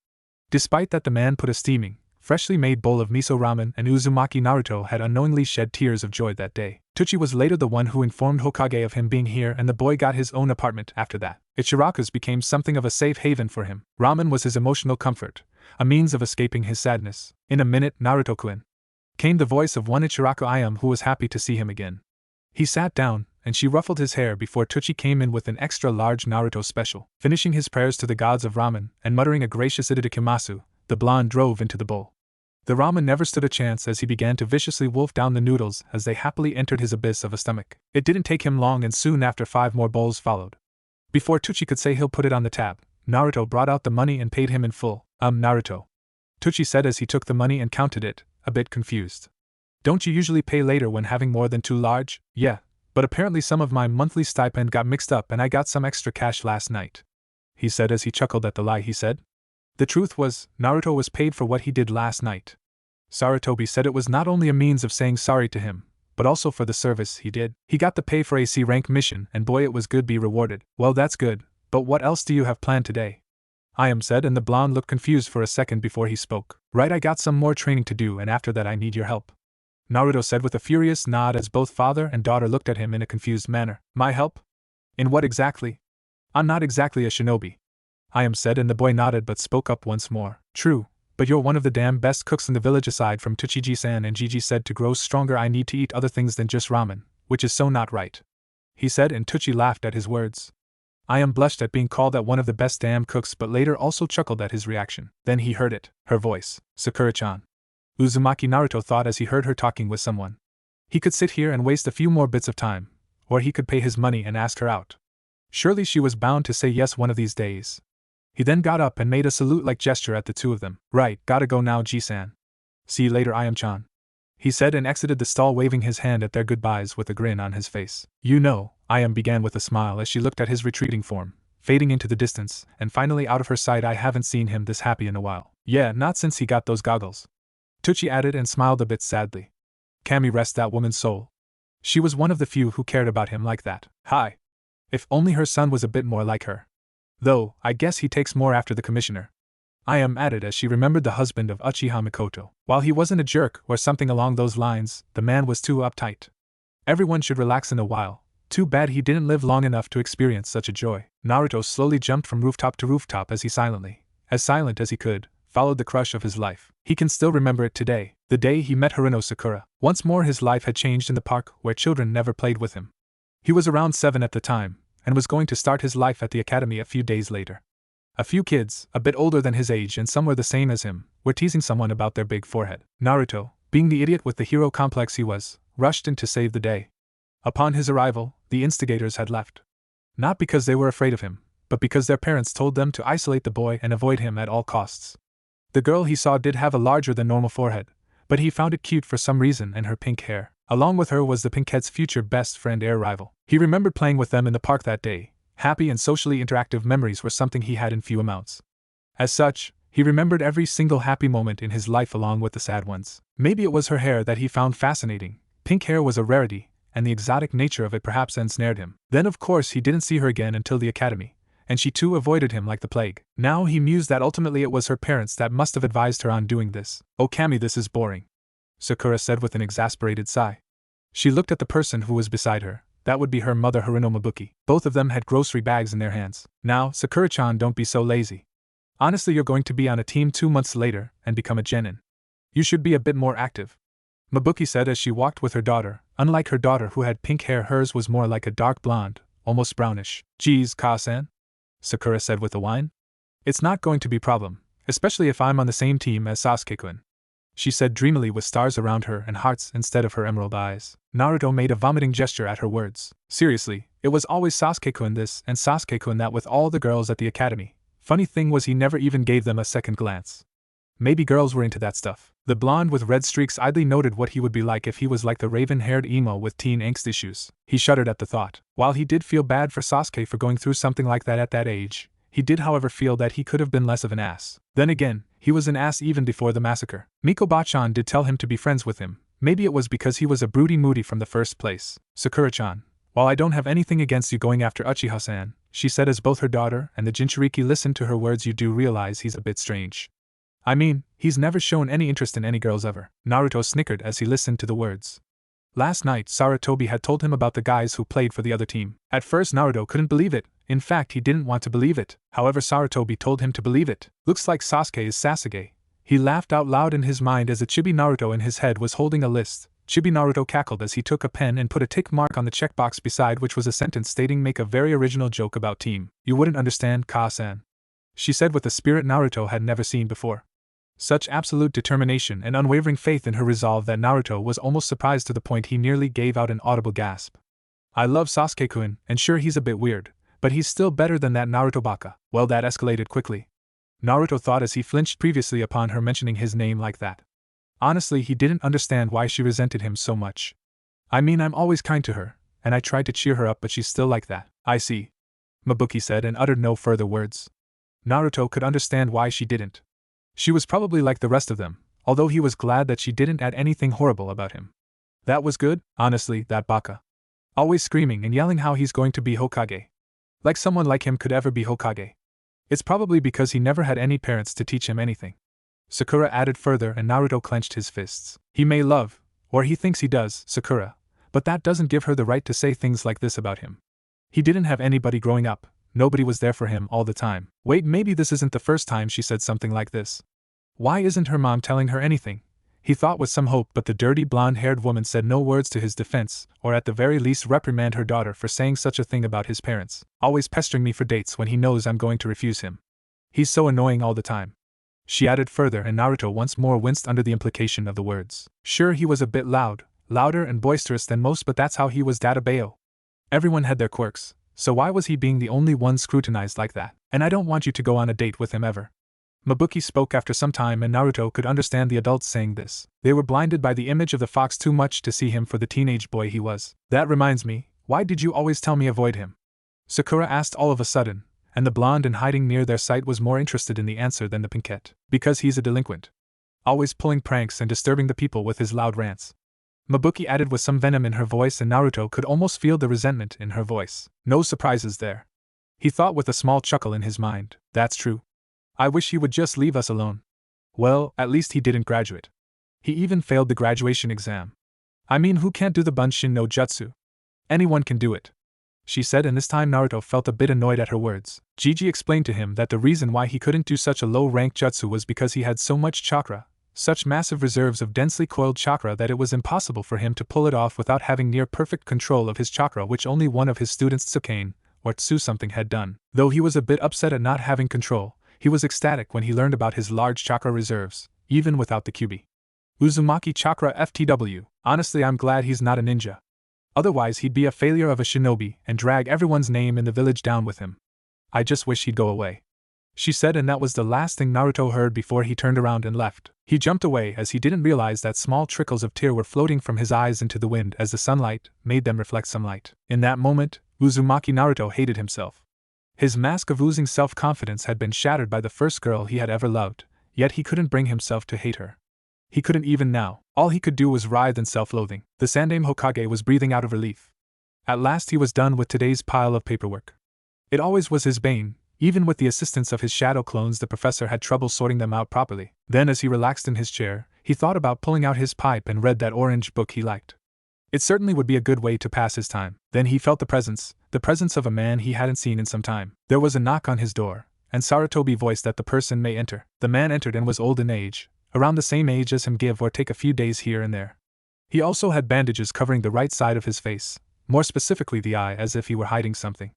Speaker 1: Despite that, the man put a steaming, freshly made bowl of miso ramen, and Uzumaki Naruto had unknowingly shed tears of joy that day. Tucci was later the one who informed Hokage of him being here, and the boy got his own apartment after that. Ichiraku's became something of a safe haven for him. Ramen was his emotional comfort, a means of escaping his sadness. In a minute, Naruto-kun, came the voice of one Ichiraku Ayam, who was happy to see him again. He sat down, and she ruffled his hair before Tucci came in with an extra large Naruto special. Finishing his prayers to the gods of ramen, and muttering a gracious itadakimasu, the blonde drove into the bowl. The ramen never stood a chance as he began to viciously wolf down the noodles as they happily entered his abyss of a stomach. It didn't take him long, and soon after 5 more bowls followed. Before Tucci could say he'll put it on the tab, Naruto brought out the money and paid him in full. Naruto, Tucci said as he took the money and counted it, a bit confused. Don't you usually pay later when having more than 2 large? Yeah, but apparently some of my monthly stipend got mixed up and I got some extra cash last night, he said as he chuckled at the lie he said. The truth was, Naruto was paid for what he did last night. Sarutobi said it was not only a means of saying sorry to him, but also for the service he did. He got the pay for a C rank mission, and boy, it was good be rewarded. Well, that's good, but what else do you have planned today? Ayam said, and the blonde looked confused for a second before he spoke. Right, I got some more training to do, and after that I need your help, Naruto said with a furious nod as both father and daughter looked at him in a confused manner. My help? In what exactly? I'm not exactly a shinobi, Ayam said, and the boy nodded but spoke up once more. True, but you're one of the damn best cooks in the village aside from Tuchiji-san, and Gigi said to grow stronger I need to eat other things than just ramen, which is so not right, he said, and Tucci laughed at his words. Ayam blushed at being called that one of the best damn cooks, but later also chuckled at his reaction. Then he heard it, her voice, Sakura-chan. Uzumaki Naruto thought as he heard her talking with someone. He could sit here and waste a few more bits of time, or he could pay his money and ask her out. Surely she was bound to say yes one of these days. He then got up and made a salute-like gesture at the two of them. Right, gotta go now, Ji-san. See you later, Ayam-chan, he said, and exited the stall waving his hand at their goodbyes with a grin on his face. You know, Ayam began with a smile as she looked at his retreating form, fading into the distance, and finally out of her sight. I haven't seen him this happy in a while. Yeah, not since he got those goggles, Tucci added and smiled a bit sadly. Kami rest that woman's soul. She was one of the few who cared about him like that. Hi. If only her son was a bit more like her. Though, I guess he takes more after the commissioner. I am added as she remembered the husband of Uchiha Mikoto. While he wasn't a jerk or something along those lines, the man was too uptight. Everyone should relax in a while. Too bad he didn't live long enough to experience such a joy. Naruto slowly jumped from rooftop to rooftop as he as silent as he could, followed the crush of his life. He can still remember it today, the day he met Haruno Sakura. Once more his life had changed in the park where children never played with him. He was around 7 at the time, and was going to start his life at the academy a few days later. A few kids, a bit older than his age and some were the same as him, were teasing someone about their big forehead. Naruto, being the idiot with the hero complex he was, rushed in to save the day. Upon his arrival, the instigators had left. Not because they were afraid of him, but because their parents told them to isolate the boy and avoid him at all costs. The girl he saw did have a larger than normal forehead, but he found it cute for some reason, and her pink hair. Along with her was the Pinkhead's future best friend air rival. He remembered playing with them in the park that day. Happy and socially interactive memories were something he had in few amounts. As such, he remembered every single happy moment in his life along with the sad ones. Maybe it was her hair that he found fascinating. Pink hair was a rarity, and the exotic nature of it perhaps ensnared him. Then of course he didn't see her again until the academy, and she too avoided him like the plague. Now he mused that ultimately it was her parents that must have advised her on doing this. "Oh Kami, this is boring," Sakura said with an exasperated sigh. She looked at the person who was beside her. That would be her mother Haruno Mabuki. Both of them had grocery bags in their hands. "Now, Sakura-chan, don't be so lazy. Honestly, you're going to be on a team 2 months later and become a genin. You should be a bit more active," Mabuki said as she walked with her daughter. Unlike her daughter who had pink hair, hers was more like a dark blonde, almost brownish. "Geez, Ka-san," Sakura said with a whine. "It's not going to be a problem, especially if I'm on the same team as Sasuke-kun," she said dreamily with stars around her and hearts instead of her emerald eyes. Naruto made a vomiting gesture at her words. Seriously, it was always Sasuke-kun this and Sasuke-kun that with all the girls at the academy. Funny thing was he never even gave them a second glance. Maybe girls were into that stuff. The blonde with red streaks idly noted what he would be like if he was like the raven-haired emo with teen angst issues. He shuddered at the thought. While he did feel bad for Sasuke for going through something like that at that age, he did however feel that he could have been less of an ass. Then again, he was an ass even before the massacre. Mikoba-chan did tell him to be friends with him. Maybe it was because he was a broody moody from the first place. "Sakura-chan, while I don't have anything against you going after Uchiha-san," she said as both her daughter and the Jinchuriki listened to her words, "you do realize he's a bit strange. I mean, he's never shown any interest in any girls ever." Naruto snickered as he listened to the words. Last night, Sarutobi had told him about the guys who played for the other team. At first Naruto couldn't believe it. In fact, he didn't want to believe it. However, Sarutobi told him to believe it. "Looks like Sasuke is Sasage." He laughed out loud in his mind as a chibi Naruto in his head was holding a list. Chibi Naruto cackled as he took a pen and put a tick mark on the checkbox beside which was a sentence stating "make a very original joke about team." "You wouldn't understand, Ka-san," she said with a spirit Naruto had never seen before. Such absolute determination and unwavering faith in her resolve that Naruto was almost surprised to the point he nearly gave out an audible gasp. "I love Sasuke-kun, and sure he's a bit weird, but he's still better than that Naruto baka." Well, that escalated quickly. Naruto thought as he flinched previously upon her mentioning his name like that. Honestly, he didn't understand why she resented him so much. "I mean, I'm always kind to her, and I tried to cheer her up, but she's still like that." "I see," Mabuki said and uttered no further words. Naruto could understand why she didn't. She was probably like the rest of them, although he was glad that she didn't add anything horrible about him. That was good, honestly, that baka. Always screaming and yelling how he's going to be Hokage. Like someone like him could ever be Hokage. It's probably because he never had any parents to teach him anything. Sakura added further, and Naruto clenched his fists. He may love, or he thinks he does, Sakura, but that doesn't give her the right to say things like this about him. He didn't have anybody growing up. Nobody was there for him all the time. Wait, maybe this isn't the first time she said something like this. Why isn't her mom telling her anything? He thought with some hope, but the dirty blonde-haired woman said no words to his defense, or at the very least reprimand her daughter for saying such a thing about his parents. Always pestering me for dates when he knows I'm going to refuse him. He's so annoying all the time. She added further, and Naruto once more winced under the implication of the words. Sure, he was a bit loud, louder and boisterous than most, but that's how he was Dadabayo. Everyone had their quirks, so why was he being the only one scrutinized like that? And I don't want you to go on a date with him ever. Mabuki spoke after some time, and Naruto could understand the adults saying this. They were blinded by the image of the fox too much to see him for the teenage boy he was. That reminds me, why did you always tell me avoid him? Sakura asked all of a sudden, and the blonde in hiding near their sight was more interested in the answer than the pinkette. Because he's a delinquent. Always pulling pranks and disturbing the people with his loud rants. Mabuki added with some venom in her voice, and Naruto could almost feel the resentment in her voice. No surprises there. He thought with a small chuckle in his mind. That's true. I wish he would just leave us alone. Well, at least he didn't graduate. He even failed the graduation exam. I mean, who can't do the Bunshin no Jutsu? Anyone can do it, she said, and this time Naruto felt a bit annoyed at her words. Gigi explained to him that the reason why he couldn't do such a low-rank jutsu was because he had so much chakra, such massive reserves of densely coiled chakra, that it was impossible for him to pull it off without having near-perfect control of his chakra, which only one of his students, Tsukane, or Tsu something, had done. Though he was a bit upset at not having control, he was ecstatic when he learned about his large chakra reserves, even without the Kyuubi. Uzumaki chakra FTW. Honestly, I'm glad he's not a ninja. Otherwise he'd be a failure of a shinobi and drag everyone's name in the village down with him. I just wish he'd go away, she said, and that was the last thing Naruto heard before he turned around and left. He jumped away as he didn't realize that small trickles of tear were floating from his eyes into the wind as the sunlight made them reflect some light. In that moment, Uzumaki Naruto hated himself. His mask of oozing self-confidence had been shattered by the first girl he had ever loved, yet he couldn't bring himself to hate her. He couldn't even now. All he could do was writhe in self-loathing. The Sandaime Hokage was breathing out of relief. At last he was done with today's pile of paperwork. It always was his bane. Even with the assistance of his shadow clones, the professor had trouble sorting them out properly. Then, as he relaxed in his chair, he thought about pulling out his pipe and read that orange book he liked. It certainly would be a good way to pass his time. Then he felt the presence of a man he hadn't seen in some time. There was a knock on his door, and Sarutobi voiced that the person may enter. The man entered and was old in age, around the same age as him, give or take a few days here and there. He also had bandages covering the right side of his face, more specifically the eye, as if he were hiding something.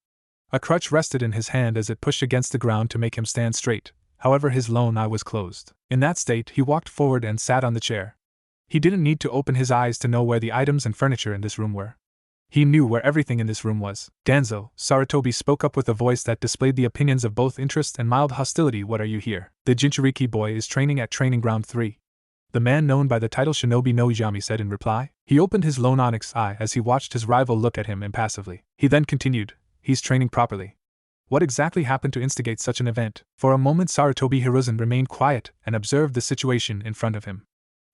Speaker 1: A crutch rested in his hand as it pushed against the ground to make him stand straight, however his lone eye was closed. In that state, he walked forward and sat on the chair. He didn't need to open his eyes to know where the items and furniture in this room were. He knew where everything in this room was. Danzo, Sarutobi spoke up with a voice that displayed the opinions of both interest and mild hostility. What are you here? The Jinchuriki boy is training at Training Ground 3. The man known by the title Shinobi no Izami said in reply. He opened his lone onyx eye as he watched his rival look at him impassively. He then continued, he's training properly. What exactly happened to instigate such an event? For a moment Sarutobi Hiruzen remained quiet and observed the situation in front of him.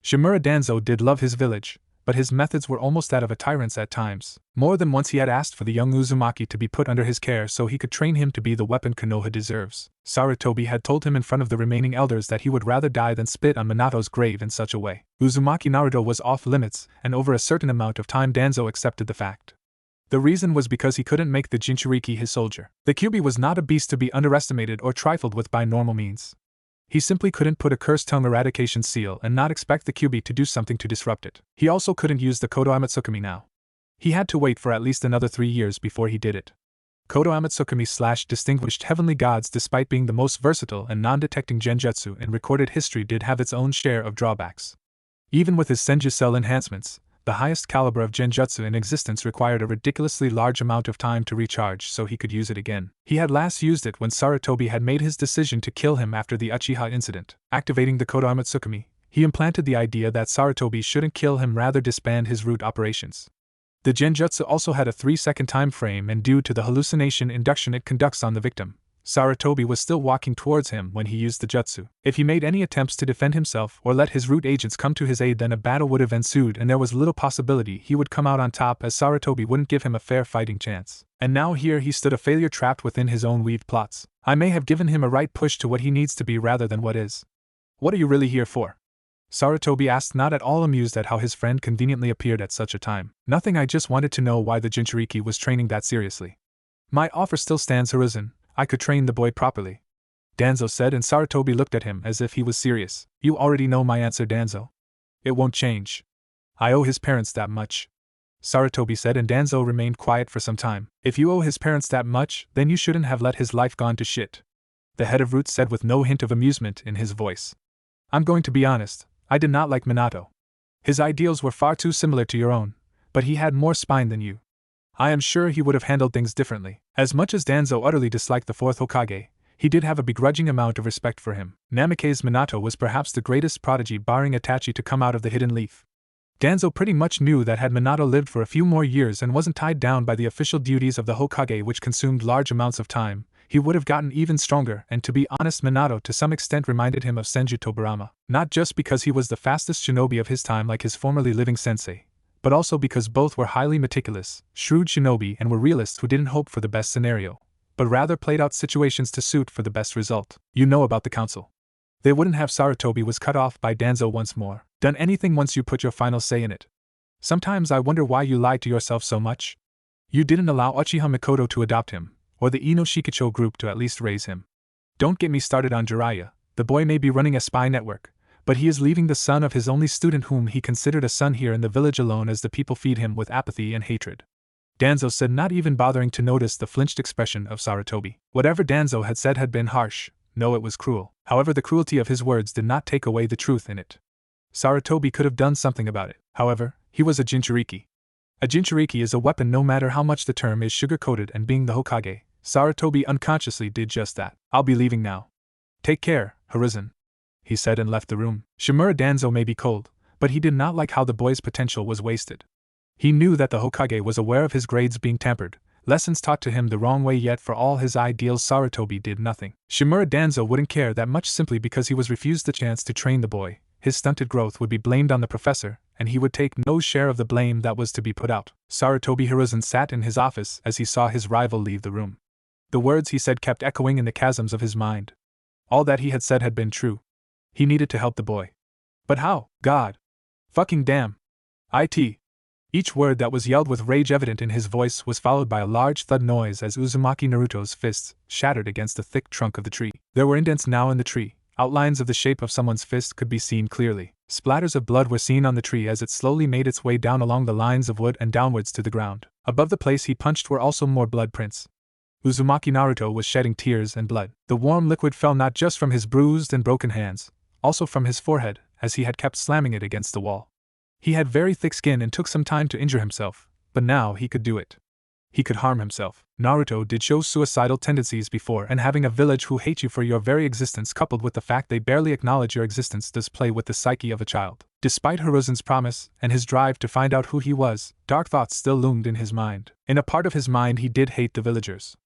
Speaker 1: Shimura Danzo did love his village, but his methods were almost that of a tyrant's at times. More than once he had asked for the young Uzumaki to be put under his care so he could train him to be the weapon Konoha deserves. Sarutobi had told him in front of the remaining elders that he would rather die than spit on Minato's grave in such a way. Uzumaki Naruto was off limits, and over a certain amount of time Danzo accepted the fact. The reason was because he couldn't make the Jinchuriki his soldier. The Kyuubi was not a beast to be underestimated or trifled with by normal means. He simply couldn't put a cursed tongue eradication seal and not expect the Kyuubi to do something to disrupt it. He also couldn't use the Kodo Amatsukami now. He had to wait for at least another 3 years before he did it. Kodo Amatsukami / distinguished heavenly gods, despite being the most versatile and non-detecting genjutsu in recorded history, did have its own share of drawbacks. Even with his Senju cell enhancements, the highest caliber of genjutsu in existence required a ridiculously large amount of time to recharge so he could use it again. He had last used it when Sarutobi had made his decision to kill him after the Uchiha incident. Activating the Kodo Amatsukami, he implanted the idea that Sarutobi shouldn't kill him, rather disband his root operations. The genjutsu also had a 3-second time frame, and due to the hallucination induction it conducts on the victim, Sarutobi was still walking towards him when he used the jutsu. If he made any attempts to defend himself or let his root agents come to his aid, then a battle would have ensued, and there was little possibility he would come out on top, as Sarutobi wouldn't give him a fair fighting chance. And now here he stood, a failure trapped within his own weaved plots. I may have given him a right push to what he needs to be rather than what is. What are you really here for? Sarutobi asked, not at all amused at how his friend conveniently appeared at such a time. Nothing, I just wanted to know why the Jinchuriki was training that seriously. My offer still stands, Hiruzen. I could train the boy properly, Danzo said, and Sarutobi looked at him as if he was serious. You already know my answer, Danzo. It won't change. I owe his parents that much, Sarutobi said, and Danzo remained quiet for some time. If you owe his parents that much, then you shouldn't have let his life gone to shit, the head of Roots said with no hint of amusement in his voice. I'm going to be honest, I did not like Minato. His ideals were far too similar to your own, but he had more spine than you. I am sure he would have handled things differently. As much as Danzo utterly disliked the fourth Hokage, he did have a begrudging amount of respect for him. Namikaze Minato was perhaps the greatest prodigy barring Itachi to come out of the Hidden Leaf. Danzo pretty much knew that had Minato lived for a few more years and wasn't tied down by the official duties of the Hokage, which consumed large amounts of time, he would have gotten even stronger, and to be honest, Minato to some extent reminded him of Senju Tobirama. Not just because he was the fastest shinobi of his time like his formerly living sensei, but also because both were highly meticulous, shrewd shinobi and were realists who didn't hope for the best scenario, but rather played out situations to suit for the best result. You know about the council. They wouldn't have Sarutobi was cut off by Danzo once more, done anything once you put your final say in it. Sometimes I wonder why you lied to yourself so much. You didn't allow Uchiha Mikoto to adopt him, or the Ino Shikicho group to at least raise him. Don't get me started on Jiraiya. The boy may be running a spy network, but he is leaving the son of his only student whom he considered a son here in the village alone as the people feed him with apathy and hatred. Danzo said, not even bothering to notice the flinched expression of Sarutobi. Whatever Danzo had said had been harsh. No, it was cruel. However, the cruelty of his words did not take away the truth in it. Sarutobi could have done something about it. However, he was a Jinchuriki. A Jinchuriki is a weapon no matter how much the term is sugar-coated, and being the Hokage, Sarutobi unconsciously did just that. I'll be leaving now. Take care, Hiruzen, he said and left the room. Shimura Danzo may be cold, but he did not like how the boy's potential was wasted. He knew that the Hokage was aware of his grades being tampered, lessons taught to him the wrong way, yet for all his ideals Sarutobi did nothing. Shimura Danzo wouldn't care that much simply because he was refused the chance to train the boy. His stunted growth would be blamed on the professor, and he would take no share of the blame that was to be put out. Sarutobi Hiruzen sat in his office as he saw his rival leave the room. The words he said kept echoing in the chasms of his mind. All that he had said had been true. He needed to help the boy. But how? God! Fucking damn! Each word that was yelled with rage evident in his voice was followed by a large thud noise as Uzumaki Naruto's fists shattered against the thick trunk of the tree. There were indents now in the tree. Outlines of the shape of someone's fist could be seen clearly. Splatters of blood were seen on the tree as it slowly made its way down along the lines of wood and downwards to the ground. Above the place he punched were also more blood prints. Uzumaki Naruto was shedding tears and blood. The warm liquid fell not just from his bruised and broken hands, also from his forehead, as he had kept slamming it against the wall. He had very thick skin and took some time to injure himself, but now he could do it. He could harm himself. Naruto did show suicidal tendencies before, and having a village who hate you for your very existence coupled with the fact they barely acknowledge your existence does play with the psyche of a child. Despite Hiruzen's promise and his drive to find out who he was, dark thoughts still loomed in his mind. In a part of his mind he did hate the villagers.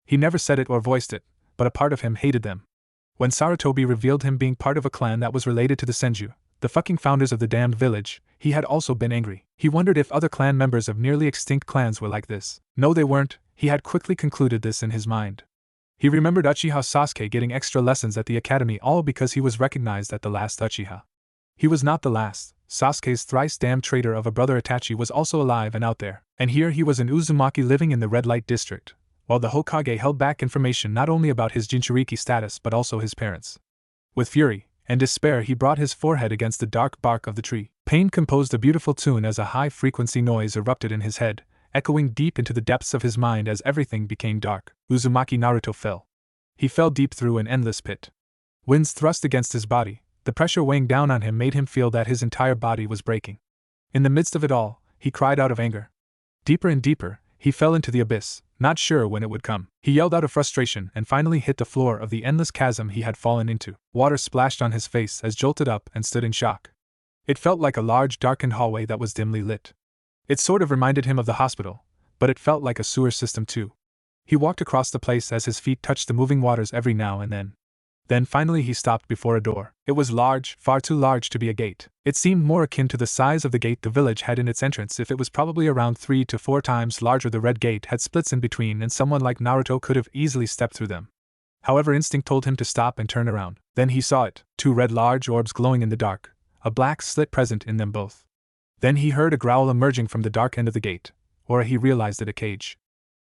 Speaker 1: He never said it or voiced it, but a part of him hated them. When Sarutobi revealed him being part of a clan that was related to the Senju, the fucking founders of the damned village, he had also been angry. He wondered if other clan members of nearly extinct clans were like this. No, they weren't. He had quickly concluded this in his mind. He remembered Uchiha Sasuke getting extra lessons at the academy, all because he was recognized as the last Uchiha. He was not the last. Sasuke's thrice-damned traitor of a brother Itachi was also alive and out there. And here he was in Uzumaki living in the red light district, while the Hokage held back information not only about his Jinchuriki status but also his parents. With fury and despair he brought his forehead against the dark bark of the tree. Pain composed a beautiful tune as a high-frequency noise erupted in his head, echoing deep into the depths of his mind as everything became dark. Uzumaki Naruto fell. He fell deep through an endless pit. Winds thrust against his body. The pressure weighing down on him made him feel that his entire body was breaking. In the midst of it all, he cried out of anger. Deeper and deeper, he fell into the abyss, not sure when it would come. He yelled out of frustration and finally hit the floor of the endless chasm he had fallen into. Water splashed on his face as jolted up and stood in shock. It felt like a large darkened hallway that was dimly lit. It sort of reminded him of the hospital, but it felt like a sewer system too. He walked across the place as his feet touched the moving waters every now and then. Then finally he stopped before a door. It was large, far too large to be a gate. It seemed more akin to the size of the gate the village had in its entrance if it was probably around 3 to 4 times larger. The red gate had splits in between and someone like Naruto could have easily stepped through them. However, instinct told him to stop and turn around. Then he saw it, 2 red large orbs glowing in the dark, a black slit present in them both. Then he heard a growl emerging from the dark end of the gate, or he realized it a cage.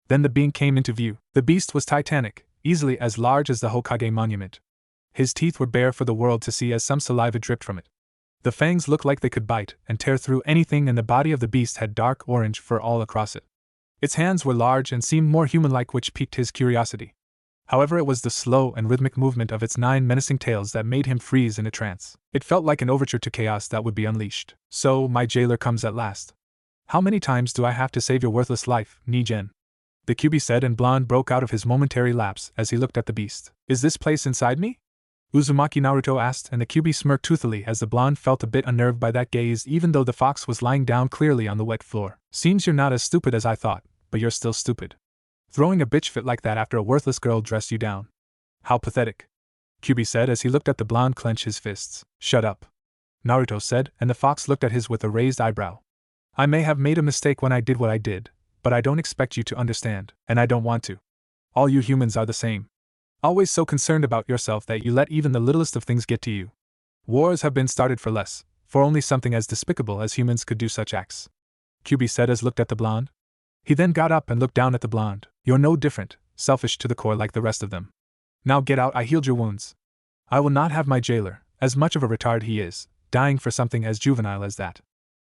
Speaker 1: Then the being came into view. The beast was titanic, easily as large as the Hokage monument. His teeth were bare for the world to see as some saliva dripped from it. The fangs looked like they could bite and tear through anything, and the body of the beast had dark orange fur all across it. Its hands were large and seemed more human-like, which piqued his curiosity. However, it was the slow and rhythmic movement of its 9 menacing tails that made him freeze in a trance. It felt like an overture to chaos that would be unleashed. So, my jailer comes at last. How many times do I have to save your worthless life, Nigen? The Kyuubi said, and blonde broke out of his momentary lapse as he looked at the beast. Is this place inside me? Uzumaki Naruto asked, and the Kyuubi smirked toothily as the blonde felt a bit unnerved by that gaze, even though the fox was lying down clearly on the wet floor. Seems you're not as stupid as I thought, but you're still stupid. Throwing a bitch fit like that after a worthless girl dressed you down. How pathetic, Kyuubi said as he looked at the blonde clench his fists. Shut up, Naruto said, and the fox looked at his with a raised eyebrow. I may have made a mistake when I did what I did, but I don't expect you to understand, and I don't want to. All you humans are the same. Always so concerned about yourself that you let even the littlest of things get to you. Wars have been started for less, for only something as despicable as humans could do such acts. QB said as looked at the blonde. He then got up and looked down at the blonde. You're no different, selfish to the core like the rest of them. Now get out, I healed your wounds. I will not have my jailer, as much of a retard he is, dying for something as juvenile as that.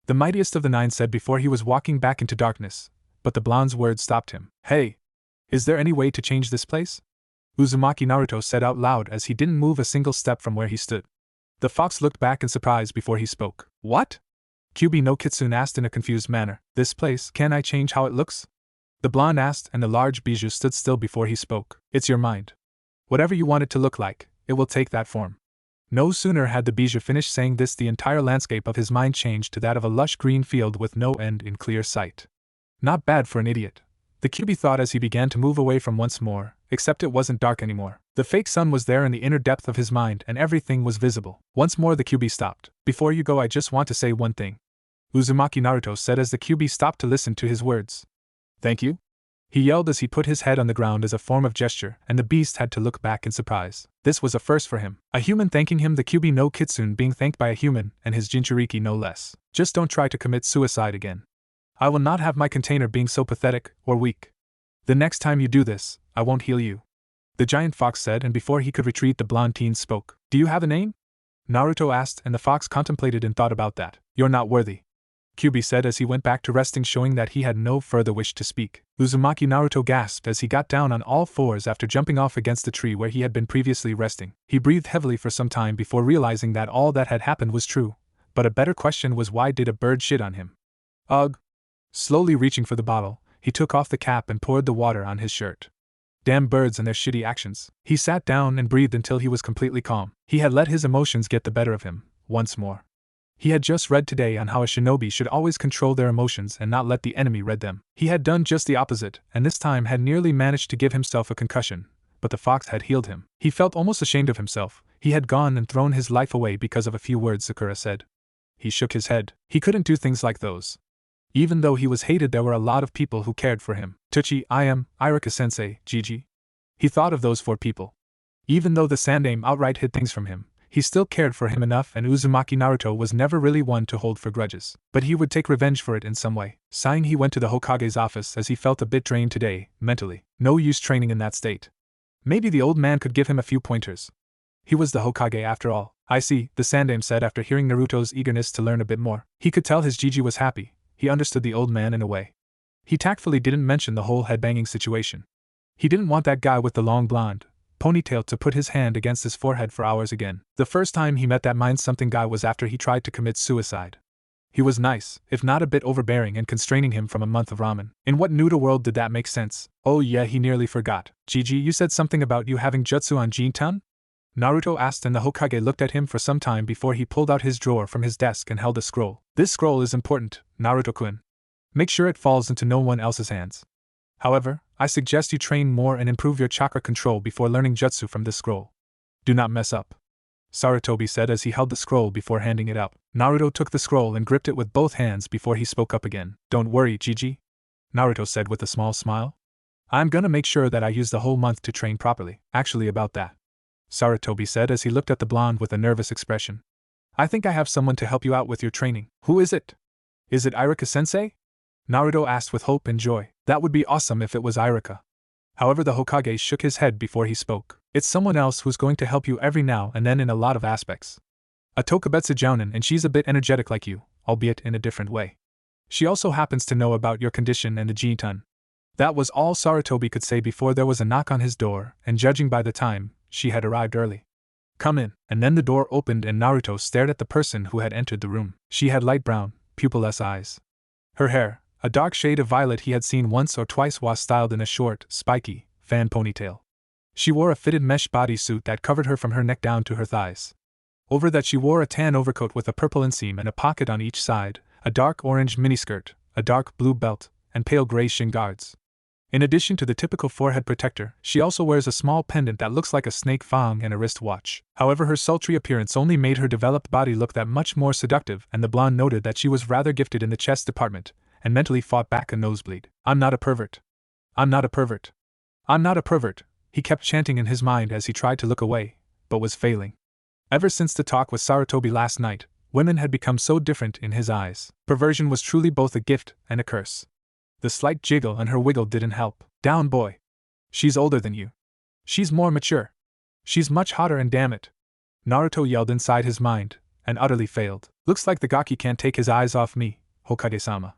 Speaker 1: The mightiest of the nine said before he was walking back into darkness, but the blonde's words stopped him. Hey! Is there any way to change this place? Uzumaki Naruto said out loud as he didn't move a single step from where he stood. The fox looked back in surprise before he spoke. What? QB no Kitsune asked in a confused manner. This place, can I change how it looks? The blonde asked, and the large bijou stood still before he spoke. It's your mind. Whatever you want it to look like, it will take that form. No sooner had the bijou finished saying this, the entire landscape of his mind changed to that of a lush green field with no end in clear sight. Not bad for an idiot, the QB thought as he began to move away from once more, except it wasn't dark anymore. The fake sun was there in the inner depth of his mind and everything was visible. Once more the QB stopped. Before you go, I just want to say one thing. Uzumaki Naruto said as the QB stopped to listen to his words. Thank you? He yelled as he put his head on the ground as a form of gesture, and the beast had to look back in surprise. This was a first for him. A human thanking him, the QB no Kitsune being thanked by a human, and his Jinchuriki no less. Just don't try to commit suicide again. I will not have my container being so pathetic or weak. The next time you do this, I won't heal you. The giant fox said, and before he could retreat the blonde teen spoke. Do you have a name? Naruto asked, and the fox contemplated and thought about that. You're not worthy, QB said as he went back to resting, showing that he had no further wish to speak. Uzumaki Naruto gasped as he got down on all fours after jumping off against the tree where he had been previously resting. He breathed heavily for some time before realizing that all that had happened was true, but a better question was, why did a bird shit on him? Ugh. Slowly reaching for the bottle, he took off the cap and poured the water on his shirt. Damn birds and their shitty actions. He sat down and breathed until he was completely calm. He had let his emotions get the better of him, once more. He had just read today on how a shinobi should always control their emotions and not let the enemy read them. He had done just the opposite, and this time had nearly managed to give himself a concussion, but the fox had healed him. He felt almost ashamed of himself. He had gone and thrown his life away because of a few words Sakura said. He shook his head. He couldn't do things like those. Even though he was hated, there were a lot of people who cared for him. Tuchi, I am, Irika sensei, Gigi. He thought of those 4 people. Even though the Sandaime outright hid things from him, he still cared for him enough, and Uzumaki Naruto was never really one to hold for grudges. But he would take revenge for it in some way. Sighing, he went to the Hokage's office as he felt a bit drained today, mentally. No use training in that state. Maybe the old man could give him a few pointers. He was the Hokage after all. I see, the Sandaime said after hearing Naruto's eagerness to learn a bit more. He could tell his Gigi was happy. He understood the old man in a way. He tactfully didn't mention the whole headbanging situation. He didn't want that guy with the long blonde ponytail to put his hand against his forehead for hours again. The first time he met that mind-something guy was after he tried to commit suicide. He was nice, if not a bit overbearing and constraining him from a month of ramen. In what Nuda world did that make sense? Oh yeah, he nearly forgot. Gigi, you said something about you having jutsu on Jintan? Naruto asked, and the Hokage looked at him for some time before he pulled out his drawer from his desk and held a scroll. This scroll is important, Naruto-kun. Make sure it falls into no one else's hands. However, I suggest you train more and improve your chakra control before learning jutsu from this scroll. Do not mess up, Sarutobi said as he held the scroll before handing it out. Naruto took the scroll and gripped it with both hands before he spoke up again. Don't worry, Gigi, Naruto said with a small smile. I'm gonna make sure that I use the whole month to train properly. Actually, about that, Sarutobi said as he looked at the blonde with a nervous expression. I think I have someone to help you out with your training. Who is it? Is it Irika-sensei? Naruto asked with hope and joy. That would be awesome if it was Irika. However, the Hokage shook his head before he spoke. It's someone else who's going to help you every now and then in a lot of aspects. A Tokubetsu Jounin, and she's a bit energetic like you, albeit in a different way. She also happens to know about your condition and the Jintan. That was all Sarutobi could say before there was a knock on his door, and judging by the time, she had arrived early. Come in. And then the door opened and Naruto stared at the person who had entered the room. She had light brown, pupilless eyes. Her hair, a dark shade of violet he had seen once or twice, was styled in a short, spiky, fan ponytail. She wore a fitted mesh bodysuit that covered her from her neck down to her thighs. Over that she wore a tan overcoat with a purple inseam and a pocket on each side, a dark orange miniskirt, a dark blue belt, and pale gray shin guards. In addition to the typical forehead protector, she also wears a small pendant that looks like a snake fang and a wrist watch. However, her sultry appearance only made her developed body look that much more seductive, and the blonde noted that she was rather gifted in the chest department, and mentally fought back a nosebleed. I'm not a pervert. I'm not a pervert. I'm not a pervert, he kept chanting in his mind as he tried to look away, but was failing. Ever since the talk with Sarutobi last night, women had become so different in his eyes. Perversion was truly both a gift and a curse. The slight jiggle and her wiggle didn't help. Down, boy. She's older than you. She's more mature. She's much hotter, and damn it. Naruto yelled inside his mind, and utterly failed. Looks like the Gaki can't take his eyes off me, Hokage-sama,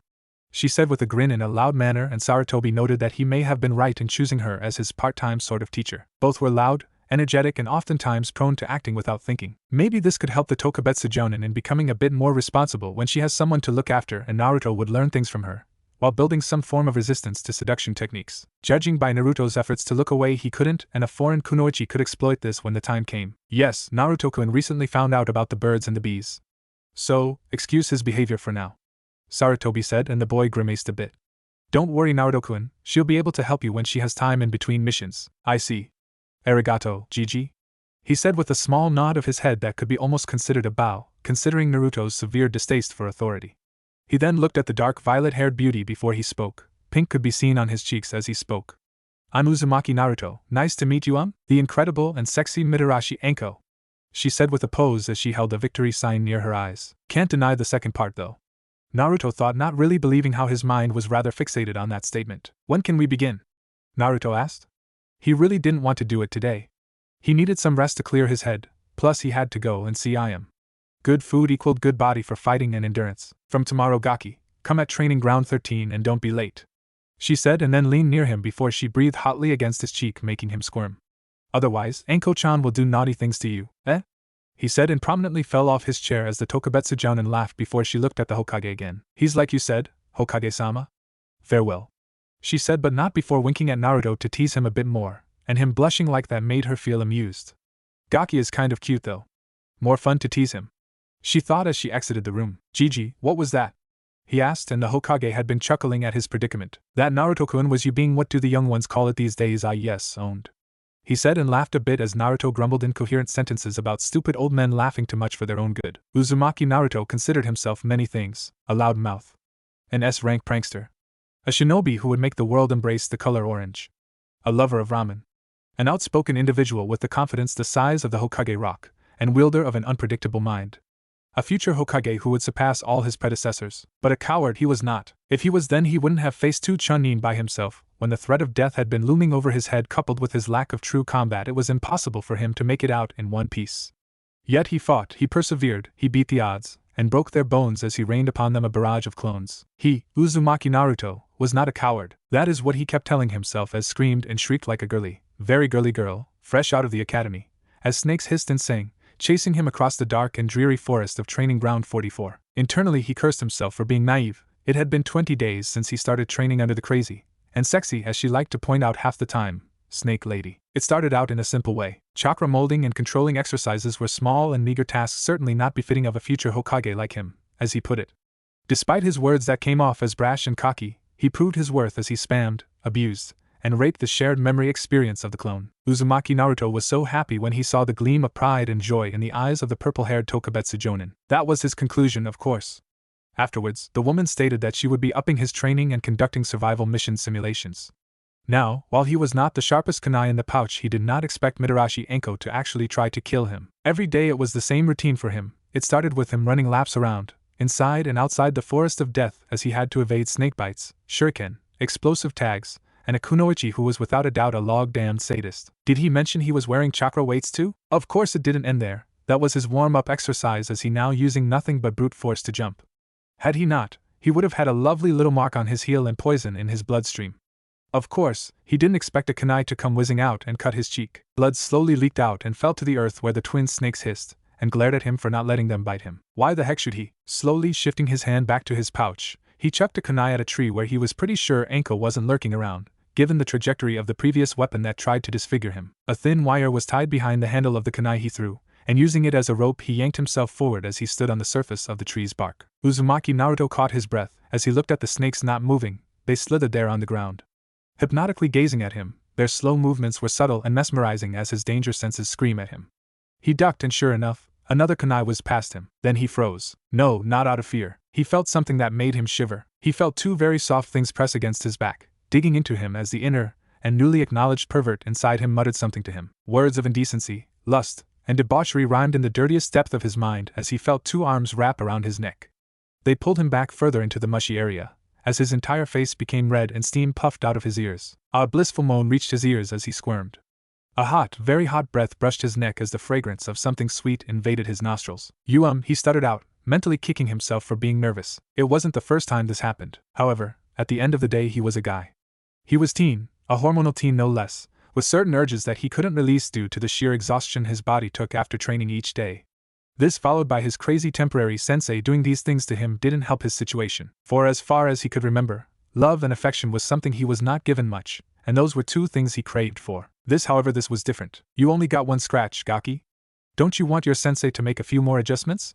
Speaker 1: she said with a grin in a loud manner, and Sarutobi noted that he may have been right in choosing her as his part-time sort of teacher. Both were loud, energetic, and oftentimes prone to acting without thinking. Maybe this could help the Tokubetsu Jounin in becoming a bit more responsible when she has someone to look after, and Naruto would learn things from her, while building some form of resistance to seduction techniques. Judging by Naruto's efforts to look away, he couldn't, and a foreign kunoichi could exploit this when the time came. Yes, Naruto-kun recently found out about the birds and the bees. So, excuse his behavior for now, Sarutobi said, and the boy grimaced a bit. Don't worry, Naruto-kun, she'll be able to help you when she has time in between missions. I see. Arigato, Gigi, he said with a small nod of his head that could be almost considered a bow, considering Naruto's severe distaste for authority. He then looked at the dark violet-haired beauty before he spoke. Pink could be seen on his cheeks as he spoke. I'm Uzumaki Naruto. Nice to meet you, the incredible and sexy Mitarashi Anko, she said with a pose as she held a victory sign near her eyes. Can't deny the second part, though, Naruto thought, not really believing how his mind was rather fixated on that statement. When can we begin? Naruto asked. He really didn't want to do it today. He needed some rest to clear his head, plus he had to go and see Iam. Good food equaled good body for fighting and endurance. From tomorrow, Gaki, come at training ground 13 and don't be late, she said, and then leaned near him before she breathed hotly against his cheek, making him squirm. Otherwise, Anko-chan will do naughty things to you, he said, and prominently fell off his chair as the Tokubetsu Jounin laughed before she looked at the Hokage again. He's like you said, Hokage-sama. Farewell, she said, but not before winking at Naruto to tease him a bit more, and him blushing like that made her feel amused. Gaki is kind of cute though. More fun to tease him, she thought as she exited the room. Gigi, what was that? He asked, and the Hokage had been chuckling at his predicament. That, Naruto-kun, was you being what do the young ones call it these days? Yes, owned, he said, and laughed a bit as Naruto grumbled incoherent sentences about stupid old men laughing too much for their own good. Uzumaki Naruto considered himself many things: a loud mouth, an S-rank prankster, a shinobi who would make the world embrace the color orange, a lover of ramen, an outspoken individual with the confidence the size of the Hokage rock, and wielder of an unpredictable mind. A future Hokage who would surpass all his predecessors. But a coward he was not. If he was, then he wouldn't have faced two Chunin by himself. When the threat of death had been looming over his head, coupled with his lack of true combat, it was impossible for him to make it out in one piece. Yet he fought, he persevered, he beat the odds, and broke their bones as he rained upon them a barrage of clones. He, Uzumaki Naruto, was not a coward. That is what he kept telling himself as screamed and shrieked like a girly, very girly girl, fresh out of the academy, as snakes hissed and sang, chasing him across the dark and dreary forest of training ground 44. Internally he cursed himself for being naive. It had been 20 days since he started training under the crazy, and sexy, as she liked to point out half the time, Snake Lady. It started out in a simple way. Chakra molding and controlling exercises were small and meager tasks, certainly not befitting of a future Hokage like him, as he put it. Despite his words that came off as brash and cocky, he proved his worth as he spammed, abused, and raped the shared memory experience of the clone. Uzumaki Naruto was so happy when he saw the gleam of pride and joy in the eyes of the purple-haired Tokubetsu Jounin. That was his conclusion, of course. Afterwards, the woman stated that she would be upping his training and conducting survival mission simulations. Now, while he was not the sharpest kunai in the pouch, he did not expect Mitarashi Anko to actually try to kill him. Every day it was the same routine for him. It started with him running laps around, inside and outside the forest of death, as he had to evade snake bites, shuriken, explosive tags, and a kunoichi who was without a doubt a log-damned sadist. Did he mention he was wearing chakra weights too? Of course it didn't end there. That was his warm-up exercise, as he now using nothing but brute force to jump. Had he not, he would have had a lovely little mark on his heel and poison in his bloodstream. Of course, he didn't expect a kunai to come whizzing out and cut his cheek. Blood slowly leaked out and fell to the earth, where the twin snakes hissed and glared at him for not letting them bite him. Why the heck should he? Slowly shifting his hand back to his pouch, he chucked a kunai at a tree where he was pretty sure Anko wasn't lurking around, given the trajectory of the previous weapon that tried to disfigure him. A thin wire was tied behind the handle of the kunai he threw, and using it as a rope he yanked himself forward as he stood on the surface of the tree's bark. Uzumaki Naruto caught his breath as he looked at the snakes not moving. They slithered there on the ground. hypnotically gazing at him. Their slow movements were subtle and mesmerizing as his danger senses scream at him. He ducked and sure enough, another kunai was past him. Then he froze. No, not out of fear. He felt something that made him shiver. He felt two very soft things press against his back, digging into him as the inner and newly acknowledged pervert inside him muttered something to him. Words of indecency, lust, and debauchery rhymed in the dirtiest depth of his mind as he felt two arms wrap around his neck. They pulled him back further into the mushy area, as his entire face became red and steam puffed out of his ears. A blissful moan reached his ears as he squirmed. A hot, very hot breath brushed his neck as the fragrance of something sweet invaded his nostrils. He stuttered out, mentally kicking himself for being nervous. It wasn't the first time this happened. However, at the end of the day he was a guy. He was teen, a hormonal teen no less, with certain urges that he couldn't release due to the sheer exhaustion his body took after training each day. This followed by his crazy temporary sensei doing these things to him didn't help his situation, for as far as he could remember, love and affection was something he was not given much, and those were two things he craved for. This was different. You only got one scratch, Gaki. Don't you want your sensei to make a few more adjustments?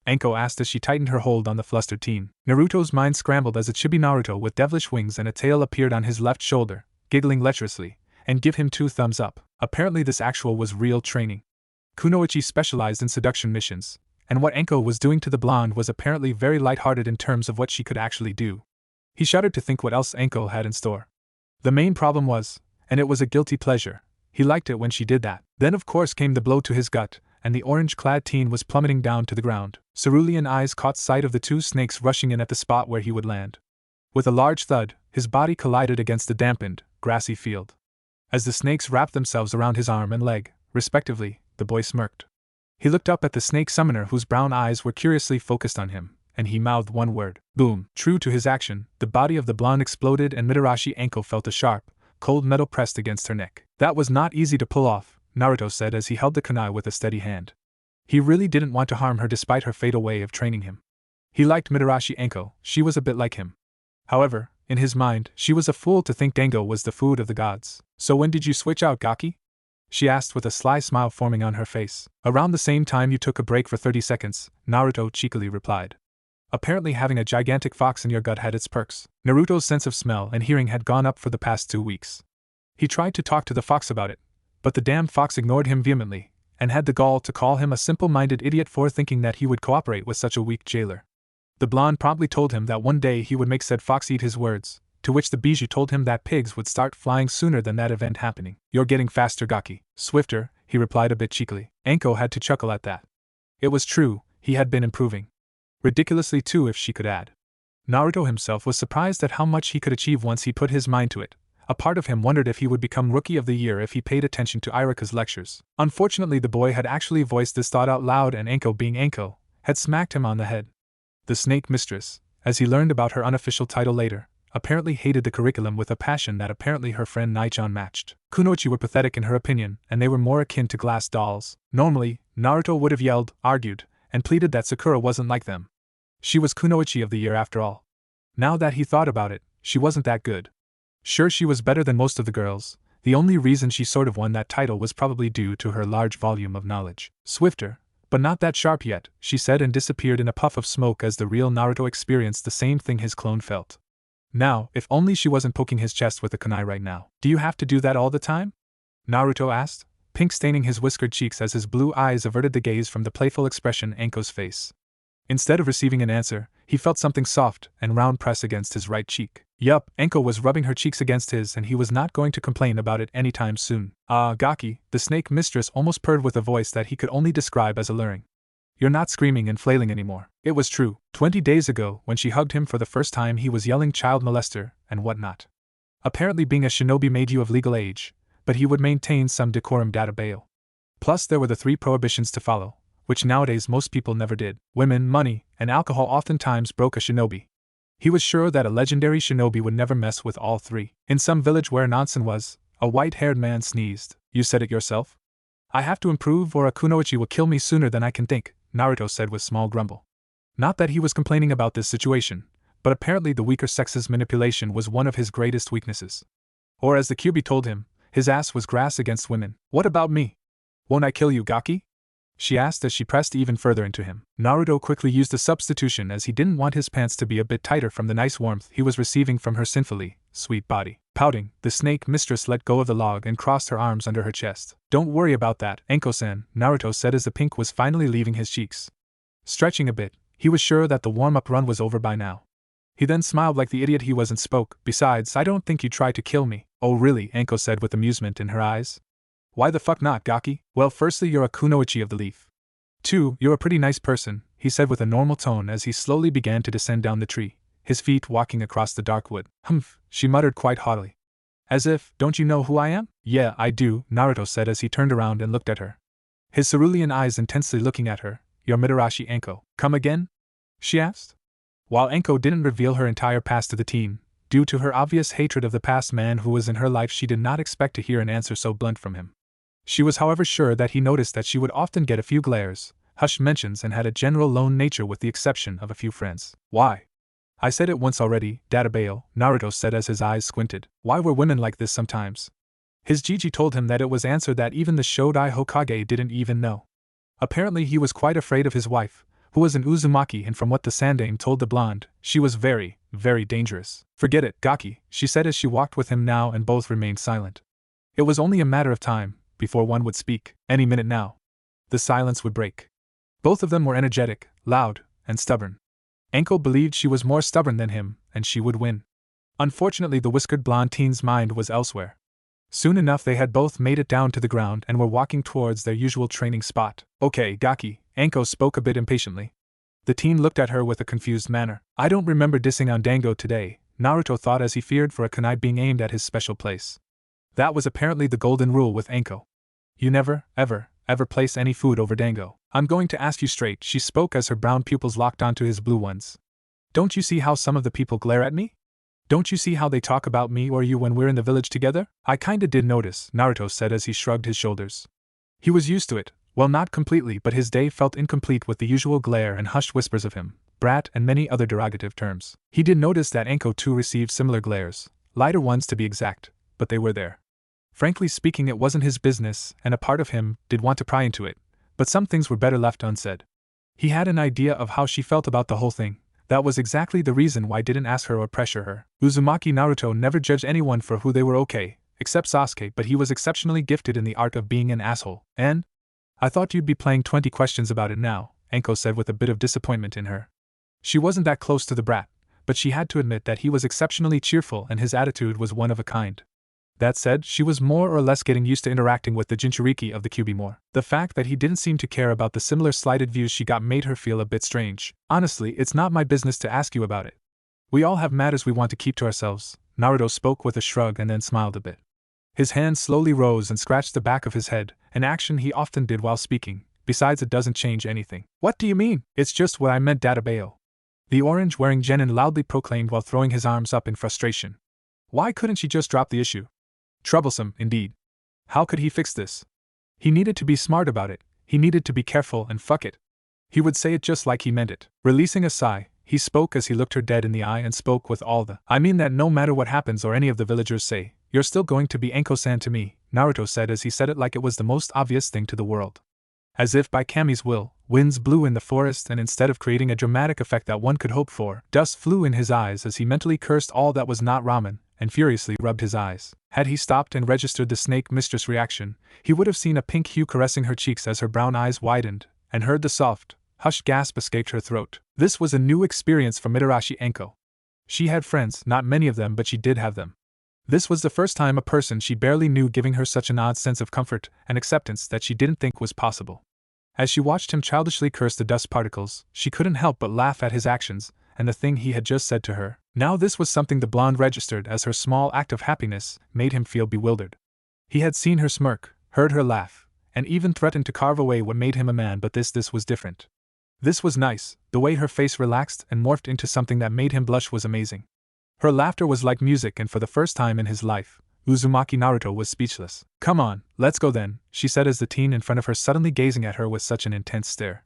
Speaker 1: Anko asked as she tightened her hold on the flustered teen. Naruto's mind scrambled as a chibi Naruto with devilish wings and a tail appeared on his left shoulder, giggling lecherously, and give him 2 thumbs up. Apparently this actual was real training. Kunoichi specialized in seduction missions, and what Anko was doing to the blonde was apparently very lighthearted in terms of what she could actually do. He shuddered to think what else Anko had in store. The main problem was, and it was a guilty pleasure, he liked it when she did that. Then of course came the blow to his gut, and the orange-clad teen was plummeting down to the ground. Cerulean eyes caught sight of the 2 snakes rushing in at the spot where he would land. With a large thud, his body collided against the dampened, grassy field. As the snakes wrapped themselves around his arm and leg, respectively, the boy smirked. He looked up at the snake summoner whose brown eyes were curiously focused on him, and he mouthed one word. Boom! True to his action, the body of the blonde exploded and Mitarashi Anko felt a sharp, cold metal pressed against her neck. That was not easy to pull off, Naruto said as he held the kunai with a steady hand. He really didn't want to harm her despite her fatal way of training him. He liked Mitarashi Anko, she was a bit like him. However, in his mind, she was a fool to think dango was the food of the gods. So when did you switch out, Gaki? She asked with a sly smile forming on her face. Around the same time you took a break for 30 seconds, Naruto cheekily replied. Apparently having a gigantic fox in your gut had its perks. Naruto's sense of smell and hearing had gone up for the past 2 weeks. He tried to talk to the fox about it, but the damn fox ignored him vehemently, and had the gall to call him a simple-minded idiot for thinking that he would cooperate with such a weak jailer. The blonde promptly told him that one day he would make said fox eat his words, to which the bijou told him that pigs would start flying sooner than that event happening. You're getting faster, Gaki. Swifter, he replied a bit cheekily. Anko had to chuckle at that. It was true, he had been improving. Ridiculously too if she could add. Naruto himself was surprised at how much he could achieve once he put his mind to it. A part of him wondered if he would become Rookie of the Year if he paid attention to Irika's lectures. Unfortunately the boy had actually voiced this thought out loud and Anko being Anko, had smacked him on the head. The Snake Mistress, as he learned about her unofficial title later, apparently hated the curriculum with a passion that apparently her friend Naichan matched. Kunoichi were pathetic in her opinion, and they were more akin to glass dolls. Normally, Naruto would have yelled, argued, and pleaded that Sakura wasn't like them. She was Kunoichi of the Year after all. Now that he thought about it, she wasn't that good. Sure, she was better than most of the girls. The only reason she sort of won that title was probably due to her large volume of knowledge. Swifter, but not that sharp yet, she said and disappeared in a puff of smoke as the real Naruto experienced the same thing his clone felt. Now, if only she wasn't poking his chest with a kunai right now. Do you have to do that all the time? Naruto asked, pink staining his whiskered cheeks as his blue eyes averted the gaze from the playful expression Anko's face. Instead of receiving an answer, he felt something soft and round press against his right cheek. Yup, Anko was rubbing her cheeks against his and he was not going to complain about it anytime soon. Gaki, the Snake Mistress almost purred with a voice that he could only describe as alluring. You're not screaming and flailing anymore. It was true. 20 days ago, when she hugged him for the first time, he was yelling child molester and whatnot. Apparently being a shinobi made you of legal age, but he would maintain some decorum data bail. Plus there were the 3 prohibitions to follow, which nowadays most people never did. Women, money, and alcohol oftentimes broke a shinobi. He was sure that a legendary shinobi would never mess with all 3. In some village where Nansen was, a white-haired man sneezed. You said it yourself? I have to improve or a kunoichi will kill me sooner than I can think, Naruto said with small grumble. Not that he was complaining about this situation, but apparently the weaker sex's manipulation was one of his greatest weaknesses. Or as the Kyuubi told him, his ass was grass against women. What about me? Won't I kill you, Gaki? She asked as she pressed even further into him. Naruto quickly used a substitution as he didn't want his pants to be a bit tighter from the nice warmth he was receiving from her sinfully, sweet body. Pouting, the snake mistress let go of the log and crossed her arms under her chest. Don't worry about that, Anko-san, Naruto said as the pink was finally leaving his cheeks. Stretching a bit, he was sure that the warm-up run was over by now. He then smiled like the idiot he was and spoke, besides, I don't think you tried to kill me. Oh really, Anko said with amusement in her eyes. Why the fuck not, Gaki? Well, firstly, you're a kunoichi of the leaf. 2. You're a pretty nice person, he said with a normal tone as he slowly began to descend down the tree, his feet walking across the dark wood. Humph, she muttered quite haughtily. As if, don't you know who I am? Yeah, I do, Naruto said as he turned around and looked at her. His cerulean eyes intensely looking at her. You're Mitarashi Anko. Come again? She asked. While Anko didn't reveal her entire past to the teen, due to her obvious hatred of the past man who was in her life, she did not expect to hear an answer so blunt from him. She was however sure that he noticed that she would often get a few glares, hushed mentions and had a general lone nature with the exception of a few friends. Why? I said it once already, Databale, Naruto said as his eyes squinted. Why were women like this sometimes? His Jiji told him that it was answer that even the Shodai Hokage didn't even know. Apparently he was quite afraid of his wife, who was an Uzumaki, and from what the Sandame told the blonde, she was very, very dangerous. Forget it, Gaki, she said as she walked with him now, and both remained silent. It was only a matter of time before one would speak. Any minute now. The silence would break. Both of them were energetic, loud, and stubborn. Anko believed she was more stubborn than him, and she would win. Unfortunately, the whiskered blonde teen's mind was elsewhere. Soon enough they had both made it down to the ground and were walking towards their usual training spot. Okay, Gaki, Anko spoke a bit impatiently. The teen looked at her with a confused manner. I don't remember dissing on Dango today, Naruto thought as he feared for a kunai being aimed at his special place. That was apparently the golden rule with Anko. You never, ever place any food over Dango. I'm going to ask you straight, she spoke as her brown pupils locked onto his blue ones. Don't you see how some of the people glare at me? Don't you see how they talk about me or you when we're in the village together? I kinda did notice, Naruto said as he shrugged his shoulders. He was used to it, well not completely, but his day felt incomplete with the usual glare and hushed whispers of him, brat and many other derogative terms. He did notice that Anko too received similar glares, lighter ones to be exact, but they were there. Frankly speaking, it wasn't his business, and a part of him did want to pry into it, but some things were better left unsaid. He had an idea of how she felt about the whole thing. That was exactly the reason why didn't ask her or pressure her. Uzumaki Naruto never judged anyone for who they were, okay, except Sasuke, but he was exceptionally gifted in the art of being an asshole. And? I thought you'd be playing 20 questions about it now, Anko said with a bit of disappointment in her. She wasn't that close to the brat, but she had to admit that he was exceptionally cheerful and his attitude was one of a kind. That said, she was more or less getting used to interacting with the Jinchuriki of the Kyuubi more. The fact that he didn't seem to care about the similar slighted views she got made her feel a bit strange. Honestly, it's not my business to ask you about it. We all have matters we want to keep to ourselves, Naruto spoke with a shrug and then smiled a bit. His hand slowly rose and scratched the back of his head, an action he often did while speaking. Besides, it doesn't change anything. What do you mean? It's just what I meant, Databao. The orange-wearing genin loudly proclaimed while throwing his arms up in frustration. Why couldn't she just drop the issue? Troublesome, indeed. How could he fix this? He needed to be smart about it, he needed to be careful and fuck it. He would say it just like he meant it. Releasing a sigh, he spoke as he looked her dead in the eye and spoke with all the I mean that no matter what happens or any of the villagers say, you're still going to be Anko-san to me, Naruto said as he said it like it was the most obvious thing to the world. As if by Kami's will, winds blew in the forest and instead of creating a dramatic effect that one could hope for, dust flew in his eyes as he mentally cursed all that was not ramen, and furiously rubbed his eyes. Had he stopped and registered the snake mistress reaction, he would have seen a pink hue caressing her cheeks as her brown eyes widened, and heard the soft, hushed gasp escaped her throat. This was a new experience for Mitarashi Anko. She had friends, not many of them, but she did have them. This was the first time a person she barely knew giving her such an odd sense of comfort and acceptance that she didn't think was possible. As she watched him childishly curse the dust particles, she couldn't help but laugh at his actions and the thing he had just said to her. Now this was something the blonde registered as her small act of happiness made him feel bewildered. He had seen her smirk, heard her laugh, and even threatened to carve away what made him a man, but this was different. This was nice. The way her face relaxed and morphed into something that made him blush was amazing. Her laughter was like music, and for the first time in his life, Uzumaki Naruto was speechless. Come on, let's go then, she said as the teen in front of her suddenly gazing at her with such an intense stare.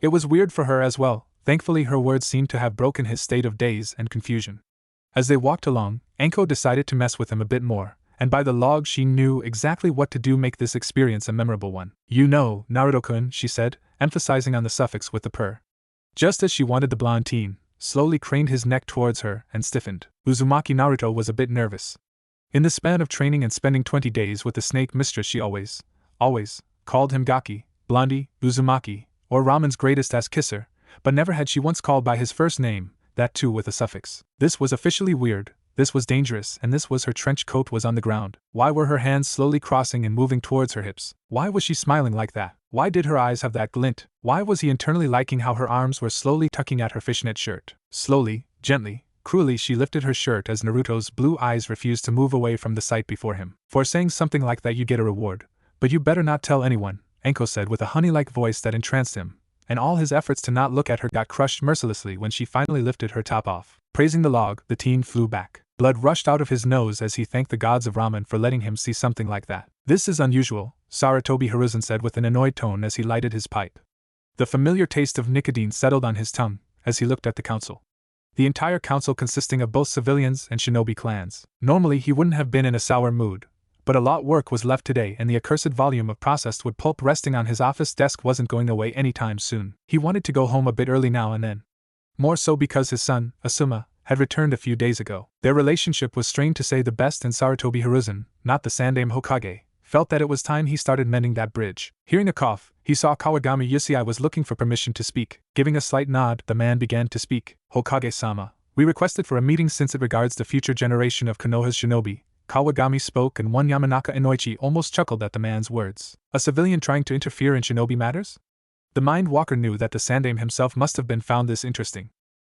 Speaker 1: It was weird for her as well. Thankfully her words seemed to have broken his state of daze and confusion. As they walked along, Anko decided to mess with him a bit more, and by the log she knew exactly what to do make this experience a memorable one. You know, Naruto-kun, she said, emphasizing on the suffix with the purr. Just as she wanted the blonde teen, slowly craned his neck towards her, and stiffened. Uzumaki Naruto was a bit nervous. In the span of training and spending 20 days with the snake mistress, she always called him Gaki, Blondie, Uzumaki, or Ramen's greatest ass kisser, but never had she once called by his first name, that too with a suffix. This was officially weird, this was dangerous, and this was her trench coat was on the ground. Why were her hands slowly crossing and moving towards her hips? Why was she smiling like that? Why did her eyes have that glint? Why was he internally liking how her arms were slowly tucking at her fishnet shirt? Slowly, gently, cruelly she lifted her shirt as Naruto's blue eyes refused to move away from the sight before him. For saying something like that you get a reward, but you better not tell anyone, Anko said with a honey-like voice that entranced him, and all his efforts to not look at her got crushed mercilessly when she finally lifted her top off. Praising the log, the teen flew back. Blood rushed out of his nose as he thanked the gods of ramen for letting him see something like that. This is unusual, Sarutobi Hiruzen said with an annoyed tone as he lighted his pipe. The familiar taste of nicotine settled on his tongue as he looked at the council. The entire council consisting of both civilians and shinobi clans. Normally he wouldn't have been in a sour mood, but a lot work was left today and the accursed volume of processed wood pulp resting on his office desk wasn't going away anytime soon. He wanted to go home a bit early now and then. More so because his son, Asuma, had returned a few days ago. Their relationship was strained to say the best, and Sarutobi Hiruzen, not the Sandaime Hokage, felt that it was time he started mending that bridge. Hearing a cough, he saw Kawagami Yusei was looking for permission to speak. Giving a slight nod, the man began to speak. Hokage-sama, we requested for a meeting since it regards the future generation of Konoha's shinobi. Kawagami spoke and one Yamanaka Inoichi almost chuckled at the man's words. A civilian trying to interfere in shinobi matters? The Mind Walker knew that the Sandaime himself must have been found this interesting.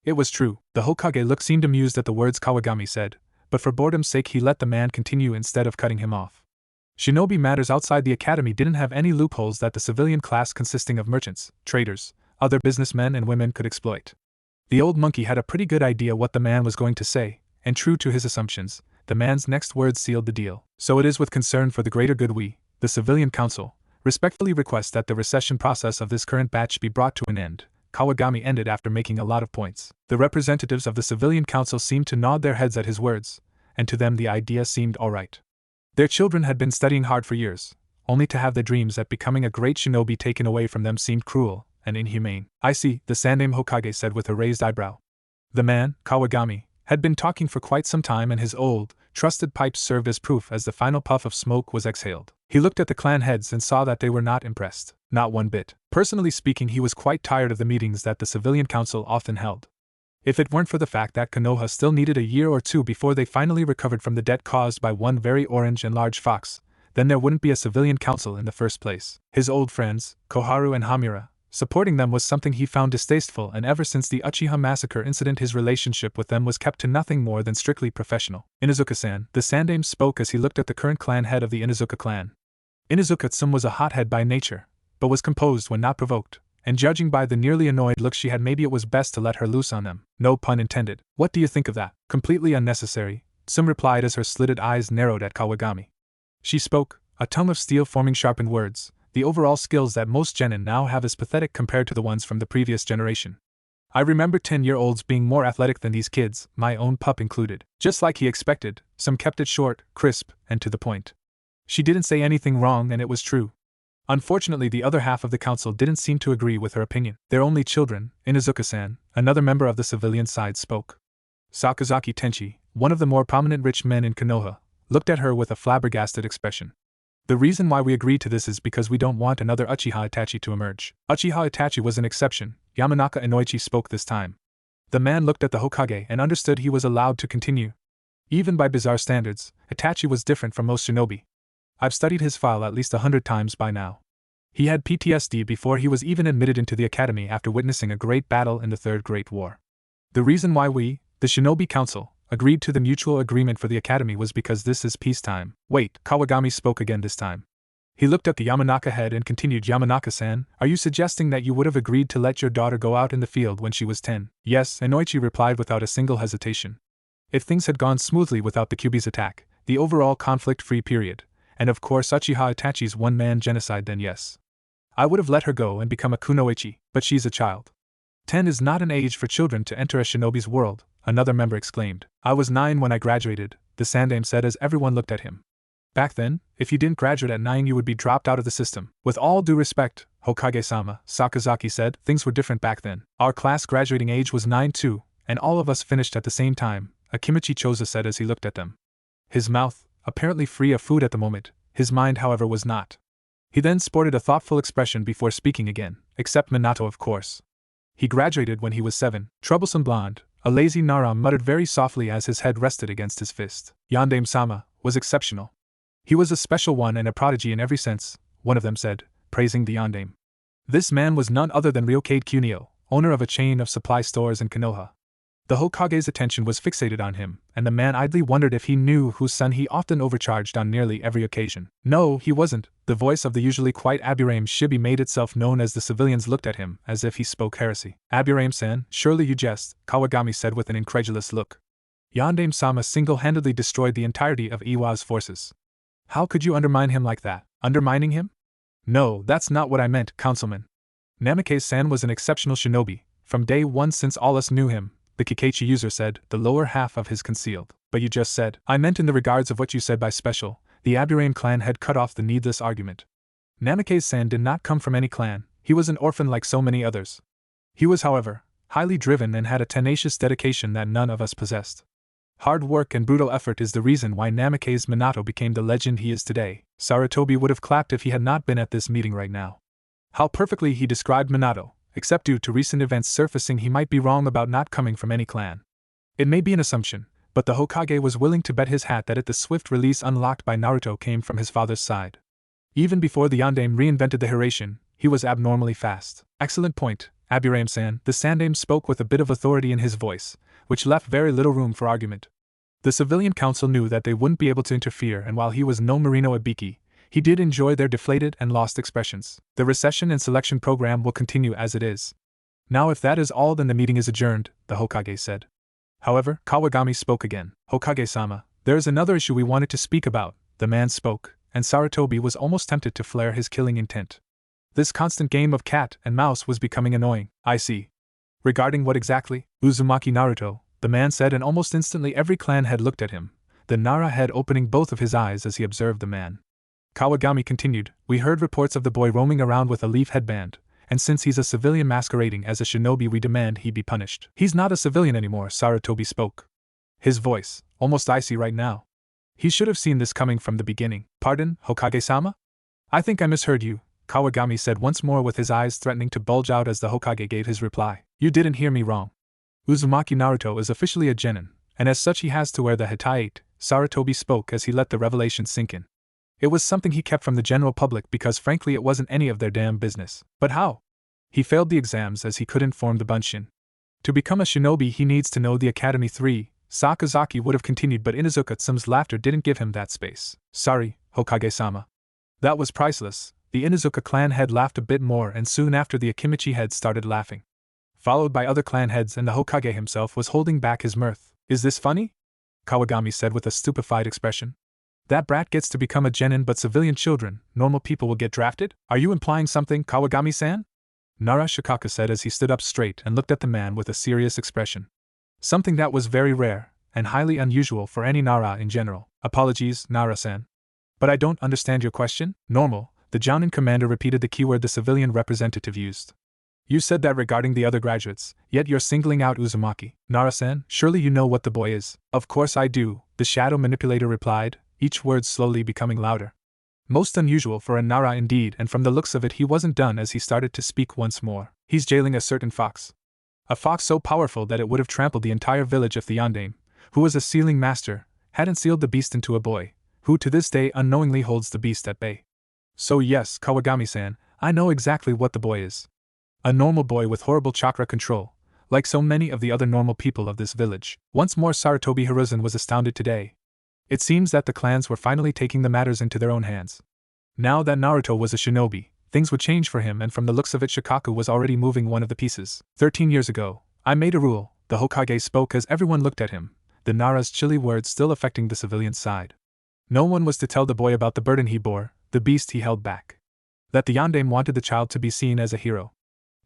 Speaker 1: It was true, the Hokage seemed amused at the words Kawagami said, but for boredom's sake he let the man continue instead of cutting him off. Shinobi matters outside the academy didn't have any loopholes that the civilian class consisting of merchants, traders, other businessmen and women could exploit. The old monkey had a pretty good idea what the man was going to say, and true to his assumptions, the man's next words sealed the deal. So it is with concern for the greater good we, the civilian council, respectfully request that the recession process of this current batch be brought to an end. Kawagami ended after making a lot of points. The representatives of the civilian council seemed to nod their heads at his words, and to them the idea seemed alright. Their children had been studying hard for years, only to have the dreams at becoming a great shinobi taken away from them seemed cruel and inhumane. I see, the Sandaime Hokage said with a raised eyebrow. The man, Kawagami, had been talking for quite some time and his old, trusted pipes served as proof as the final puff of smoke was exhaled. He looked at the clan heads and saw that they were not impressed. Not one bit. Personally speaking, he was quite tired of the meetings that the civilian council often held. If it weren't for the fact that Konoha still needed a year or two before they finally recovered from the debt caused by one very orange and large fox, then there wouldn't be a civilian council in the first place. His old friends, Koharu and Hamura, supporting them was something he found distasteful, and ever since the Uchiha massacre incident his relationship with them was kept to nothing more than strictly professional. Inuzuka-san, the Sandaime spoke as he looked at the current clan head of the Inuzuka clan. Inuzuka-tsum was a hothead by nature, but was composed when not provoked, and judging by the nearly annoyed look she had, maybe it was best to let her loose on them. No pun intended. What do you think of that? Completely unnecessary, Tsum replied as her slitted eyes narrowed at Kawagami. She spoke, a tongue of steel forming sharpened words. The overall skills that most genin now have is pathetic compared to the ones from the previous generation. I remember 10-year-olds being more athletic than these kids, my own pup included. Just like he expected, Tsum kept it short, crisp, and to the point. She didn't say anything wrong and it was true. Unfortunately, the other half of the council didn't seem to agree with her opinion. Their only children, Inuzuka-san, another member of the civilian side, spoke. Sakazaki Tenchi, one of the more prominent rich men in Konoha, looked at her with a flabbergasted expression. The reason why we agreed to this is because we don't want another Uchiha Itachi to emerge. Uchiha Itachi was an exception, Yamanaka Inoichi spoke this time. The man looked at the Hokage and understood he was allowed to continue. Even by bizarre standards, Itachi was different from most shinobi. I've studied his file at least 100 times by now. He had PTSD before he was even admitted into the academy after witnessing a great battle in the Third Great War. The reason why we, the Shinobi Council, agreed to the mutual agreement for the academy was because this is peacetime. Wait, Kawagami spoke again this time. He looked at the Yamanaka head and continued, Yamanaka-san, are you suggesting that you would have agreed to let your daughter go out in the field when she was 10? Yes, Inoichi replied without a single hesitation. If things had gone smoothly without the Kyuubi's attack, the overall conflict-free period, and of course Uchiha Itachi's one-man genocide, then yes. I would have let her go and become a kunoichi, but she's a child. 10 is not an age for children to enter a shinobi's world, another member exclaimed. I was 9 when I graduated, the Sandaime said as everyone looked at him. Back then, if you didn't graduate at 9 you would be dropped out of the system. With all due respect, Hokage-sama, Sakazaki said, things were different back then. Our class graduating age was 9 too, and all of us finished at the same time, Akimichi Choza said as he looked at them. His mouth, apparently free of food at the moment, his mind however was not. He then sported a thoughtful expression before speaking again, except Minato of course. He graduated when he was 7, troublesome blonde, a lazy Nara muttered very softly as his head rested against his fist. Yandame-sama was exceptional. He was a special one and a prodigy in every sense, one of them said, praising the Yandame. This man was none other than Ryokade Kunio, owner of a chain of supply stores in Konoha. The Hokage's attention was fixated on him, and the man idly wondered if he knew whose son he often overcharged on nearly every occasion. No, he wasn't. The voice of the usually quiet Aburame Shibi made itself known as the civilians looked at him, as if he spoke heresy. Aburame-san, surely you jest, Kawagami said with an incredulous look. Yandame-sama single-handedly destroyed the entirety of Iwa's forces. How could you undermine him like that? Undermining him? No, that's not what I meant, Councilman. Namikaze-san was an exceptional shinobi, from day one since all us knew him, the Kikaichi user said, the lower half of his concealed. But you just said. I meant in the regards of what you said by special, the Aburame clan had cut off the needless argument. Namikaze-san did not come from any clan, he was an orphan like so many others. He was, however, highly driven and had a tenacious dedication that none of us possessed. Hard work and brutal effort is the reason why Namikaze Minato became the legend he is today. Sarutobi would have clapped if he had not been at this meeting right now. How perfectly he described Minato, except due to recent events surfacing he might be wrong about not coming from any clan. It may be an assumption, but the Hokage was willing to bet his hat that the swift release unlocked by Naruto came from his father's side. Even before the Yandame reinvented the Hiraishin, he was abnormally fast. Excellent point, Aburame-san, the Sandame spoke with a bit of authority in his voice, which left very little room for argument. The civilian council knew that they wouldn't be able to interfere, and while he was no Marino Ibiki, he did enjoy their deflated and lost expressions. The recession and selection program will continue as it is. Now if that is all, then the meeting is adjourned, the Hokage said. However, Kawagami spoke again. Hokage-sama, there is another issue we wanted to speak about, the man spoke, and Sarutobi was almost tempted to flare his killing intent. This constant game of cat and mouse was becoming annoying. I see. Regarding what exactly? Uzumaki Naruto, the man said, and almost instantly every clan head looked at him, the Nara head opening both of his eyes as he observed the man. Kawagami continued, we heard reports of the boy roaming around with a leaf headband, and since he's a civilian masquerading as a shinobi we demand he be punished. He's not a civilian anymore, Sarutobi spoke. His voice, almost icy right now. He should have seen this coming from the beginning. Pardon, Hokage-sama? I think I misheard you, Kawagami said once more with his eyes threatening to bulge out as the Hokage gave his reply. You didn't hear me wrong. Uzumaki Naruto is officially a genin, and as such he has to wear the Hitaite, Sarutobi spoke as he let the revelation sink in. It was something he kept from the general public because frankly it wasn't any of their damn business. But how? He failed the exams as he couldn't form the Bunshin. To become a shinobi he needs to know the Academy 3, Sakazaki would have continued, but Inuzuka-tsuma's laughter didn't give him that space. Sorry, Hokage-sama. That was priceless. The Inuzuka clan head laughed a bit more, and soon after the Akimichi head started laughing. Followed by other clan heads, and the Hokage himself was holding back his mirth. Is this funny? Kawagami said with a stupefied expression. That brat gets to become a genin, but civilian children, normal people, will get drafted? Are you implying something, Kawagami-san? Nara Shikaka said as he stood up straight and looked at the man with a serious expression. Something that was very rare, and highly unusual for any Nara in general. Apologies, Nara-san. But I don't understand your question? Normal, the Jounin commander repeated the keyword the civilian representative used. You said that regarding the other graduates, yet you're singling out Uzumaki. Nara-san, surely you know what the boy is. Of course I do, the shadow manipulator replied, each word slowly becoming louder. Most unusual for a Nara indeed, and from the looks of it he wasn't done as he started to speak once more. He's jailing a certain fox. A fox so powerful that it would have trampled the entire village if the Yandame, who was a sealing master, hadn't sealed the beast into a boy, who to this day unknowingly holds the beast at bay. So yes, Kawagami-san, I know exactly what the boy is. A normal boy with horrible chakra control, like so many of the other normal people of this village. Once more Sarutobi Hiruzen was astounded today. It seems that the clans were finally taking the matters into their own hands. Now that Naruto was a shinobi, things would change for him, and from the looks of it Shikaku was already moving one of the pieces. 13 years ago, I made a rule, the Hokage spoke as everyone looked at him, the Nara's chilly words still affecting the civilian side. No one was to tell the boy about the burden he bore, the beast he held back. That the Yandame wanted the child to be seen as a hero.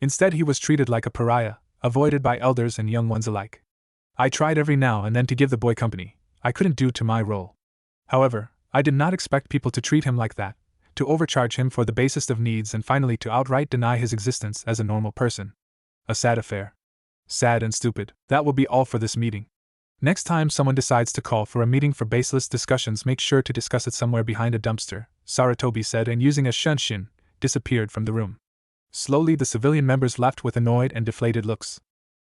Speaker 1: Instead he was treated like a pariah, avoided by elders and young ones alike. I tried every now and then to give the boy company. I couldn't do to my role. However, I did not expect people to treat him like that, to overcharge him for the basest of needs, and finally to outright deny his existence as a normal person. A sad affair. Sad and stupid. That will be all for this meeting. Next time someone decides to call for a meeting for baseless discussions, make sure to discuss it somewhere behind a dumpster, Sarutobi said, and using a shunshin, disappeared from the room. Slowly the civilian members left with annoyed and deflated looks.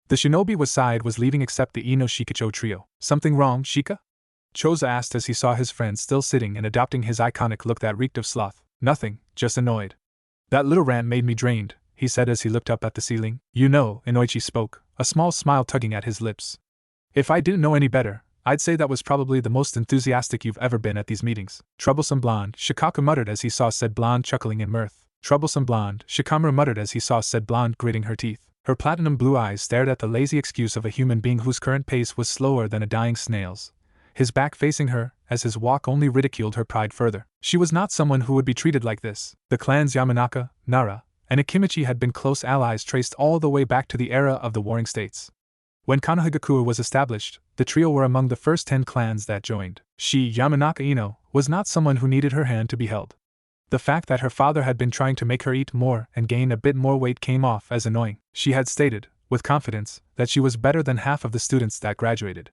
Speaker 1: The shinobi was leaving except the Ino Shikicho trio. Something wrong, Shika? Choza asked as he saw his friend still sitting and adopting his iconic look that reeked of sloth. Nothing, just annoyed. That little rant made me drained, he said as he looked up at the ceiling. You know, Inoichi spoke, a small smile tugging at his lips. If I didn't know any better, I'd say that was probably the most enthusiastic you've ever been at these meetings. Troublesome blonde, Shikaku muttered as he saw said blonde chuckling in mirth. Troublesome blonde, Shikamaru muttered as he saw said blonde gritting her teeth. Her platinum blue eyes stared at the lazy excuse of a human being whose current pace was slower than a dying snail's, his back facing her, as his walk only ridiculed her pride further. She was not someone who would be treated like this. The clans Yamanaka, Nara, and Akimichi had been close allies traced all the way back to the era of the Warring States. When Konohagakure was established, the trio were among the first 10 clans that joined. She, Yamanaka Ino, was not someone who needed her hand to be held. The fact that her father had been trying to make her eat more and gain a bit more weight came off as annoying. She had stated, with confidence, that she was better than half of the students that graduated.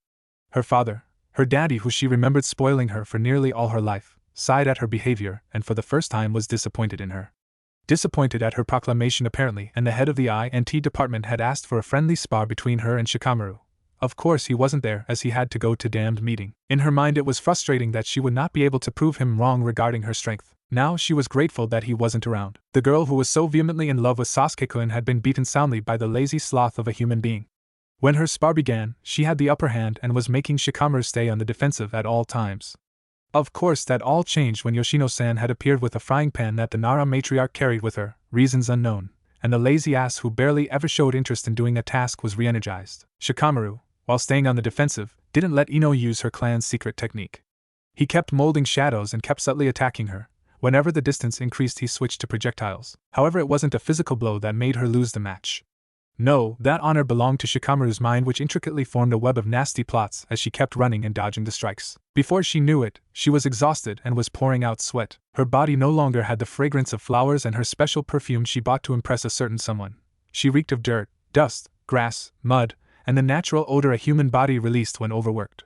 Speaker 1: Her father, her daddy who she remembered spoiling her for nearly all her life, sighed at her behavior and for the first time was disappointed in her. Disappointed at her proclamation apparently, and the head of the I&T department had asked for a friendly spar between her and Shikamaru. Of course he wasn't there as he had to go to damned meeting. In her mind it was frustrating that she would not be able to prove him wrong regarding her strength. Now she was grateful that he wasn't around. The girl who was so vehemently in love with Sasuke-kun had been beaten soundly by the lazy sloth of a human being. When her spar began, she had the upper hand and was making Shikamaru stay on the defensive at all times. Of course that all changed when Yoshino-san had appeared with a frying pan that the Nara matriarch carried with her, reasons unknown, and the lazy ass who barely ever showed interest in doing a task was re-energized. Shikamaru, while staying on the defensive, didn't let Ino use her clan's secret technique. He kept molding shadows and kept subtly attacking her. Whenever the distance increased he switched to projectiles. However, it wasn't a physical blow that made her lose the match. No, that honor belonged to Shikamaru's mind, which intricately formed a web of nasty plots as she kept running and dodging the strikes. Before she knew it, she was exhausted and was pouring out sweat. Her body no longer had the fragrance of flowers and her special perfume she bought to impress a certain someone. She reeked of dirt, dust, grass, mud, and the natural odor a human body released when overworked.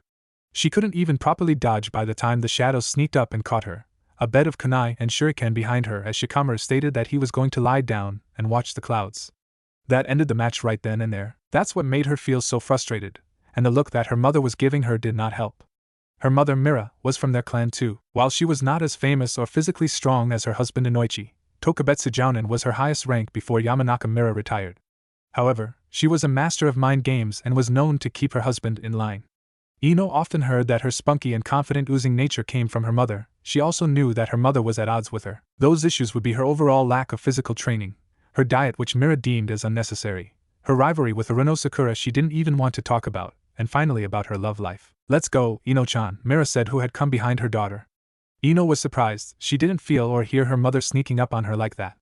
Speaker 1: She couldn't even properly dodge by the time the shadows sneaked up and caught her, a bed of kunai and shuriken behind her as Shikamaru stated that he was going to lie down and watch the clouds. That ended the match right then and there. That's what made her feel so frustrated, and the look that her mother was giving her did not help. Her mother Mira was from their clan too. While she was not as famous or physically strong as her husband Inoichi, Tokubetsu Jounin was her highest rank before Yamanaka Mira retired. However, she was a master of mind games and was known to keep her husband in line. Ino often heard that her spunky and confident oozing nature came from her mother. She also knew that her mother was at odds with her. Those issues would be her overall lack of physical training, her diet which Mira deemed as unnecessary, her rivalry with Uruno Sakura she didn't even want to talk about, and finally about her love life. Let's go, Ino-chan, Mira said, who had come behind her daughter. Ino was surprised. She didn't feel or hear her mother sneaking up on her like that.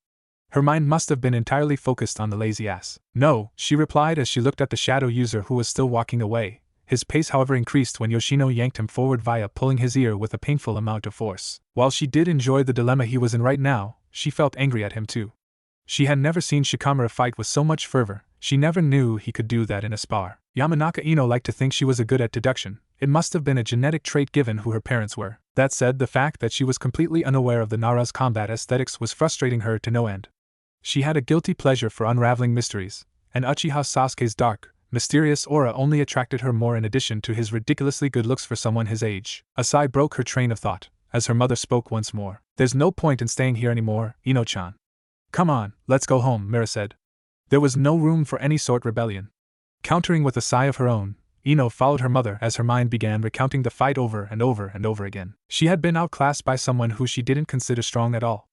Speaker 1: Her mind must have been entirely focused on the lazy ass. No, she replied as she looked at the shadow user who was still walking away. His pace however increased when Yoshino yanked him forward via pulling his ear with a painful amount of force. While she did enjoy the dilemma he was in right now, she felt angry at him too. She had never seen Shikamaru fight with so much fervor. She never knew he could do that in a spar. Yamanaka Ino liked to think she was good at deduction. It must have been a genetic trait given who her parents were. That said, the fact that she was completely unaware of the Nara's combat aesthetics was frustrating her to no end. She had a guilty pleasure for unraveling mysteries, and Uchiha Sasuke's dark, mysterious aura only attracted her more in addition to his ridiculously good looks for someone his age. A sigh broke her train of thought, as her mother spoke once more. There's no point in staying here anymore, Ino-chan. Come on, let's go home, Mira said. There was no room for any sort rebellion. Countering with a sigh of her own, Ino followed her mother as her mind began recounting the fight over and over and over again. She had been outclassed by someone who she didn't consider strong at all.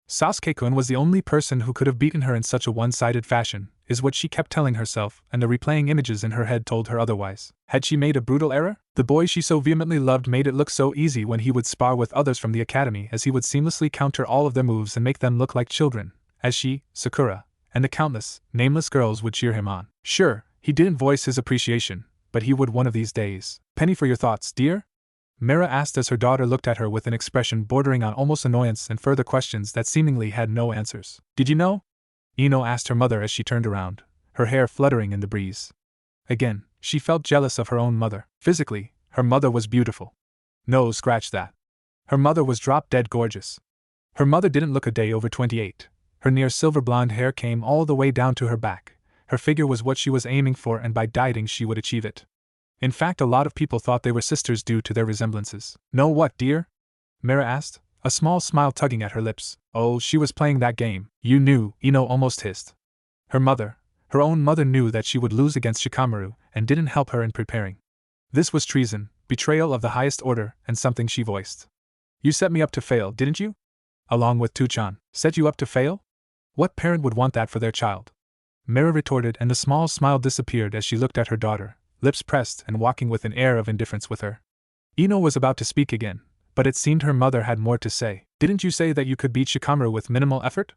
Speaker 1: Sasuke-kun was the only person who could have beaten her in such a one-sided fashion, is what she kept telling herself, and the replaying images in her head told her otherwise. Had she made a brutal error? The boy she so vehemently loved made it look so easy when he would spar with others from the academy, as he would seamlessly counter all of their moves and make them look like children, as she, Sakura, and the countless, nameless girls would cheer him on. Sure, he didn't voice his appreciation, but he would one of these days. Penny for your thoughts, dear? Mira asked as her daughter looked at her with an expression bordering on almost annoyance and further questions that seemingly had no answers. Did you know? Ino asked her mother as she turned around, her hair fluttering in the breeze. Again, she felt jealous of her own mother. Physically, her mother was beautiful. No, scratch that. Her mother was drop-dead gorgeous. Her mother didn't look a day over 28. Her near silver blonde hair came all the way down to her back. Her figure was what she was aiming for, and by dieting she would achieve it. In fact, a lot of people thought they were sisters due to their resemblances. Know what, dear? Mira asked, a small smile tugging at her lips. Oh, she was playing that game. You knew, Ino almost hissed. Her mother, her own mother, knew that she would lose against Shikamaru, and didn't help her in preparing. This was treason, betrayal of the highest order, and something she voiced. You set me up to fail, didn't you? Along with Tu-chan. Set you up to fail? What parent would want that for their child? Mira retorted, and the small smile disappeared as she looked at her daughter, lips pressed and walking with an air of indifference with her. Ino was about to speak again, but it seemed her mother had more to say. Didn't you say that you could beat Shikamaru with minimal effort?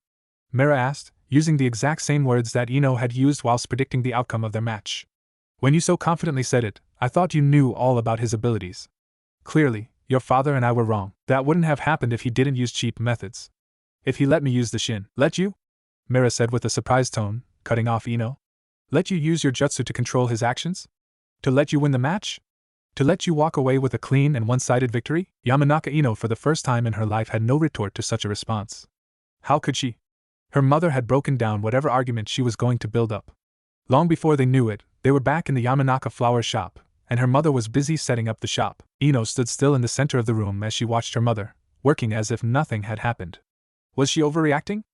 Speaker 1: Mira asked, using the exact same words that Ino had used whilst predicting the outcome of their match. When you so confidently said it, I thought you knew all about his abilities. Clearly, your father and I were wrong. That wouldn't have happened if he didn't use cheap methods. If he let me use the shin. Let you? Mira said with a surprised tone, cutting off Ino. Let you use your jutsu to control his actions? To let you win the match? To let you walk away with a clean and one-sided victory? Yamanaka Ino for the first time in her life had no retort to such a response. How could she? Her mother had broken down whatever argument she was going to build up. Long before they knew it, they were back in the Yamanaka flower shop, and her mother was busy setting up the shop. Ino stood still in the center of the room as she watched her mother, working as if nothing had happened. Was she overreacting?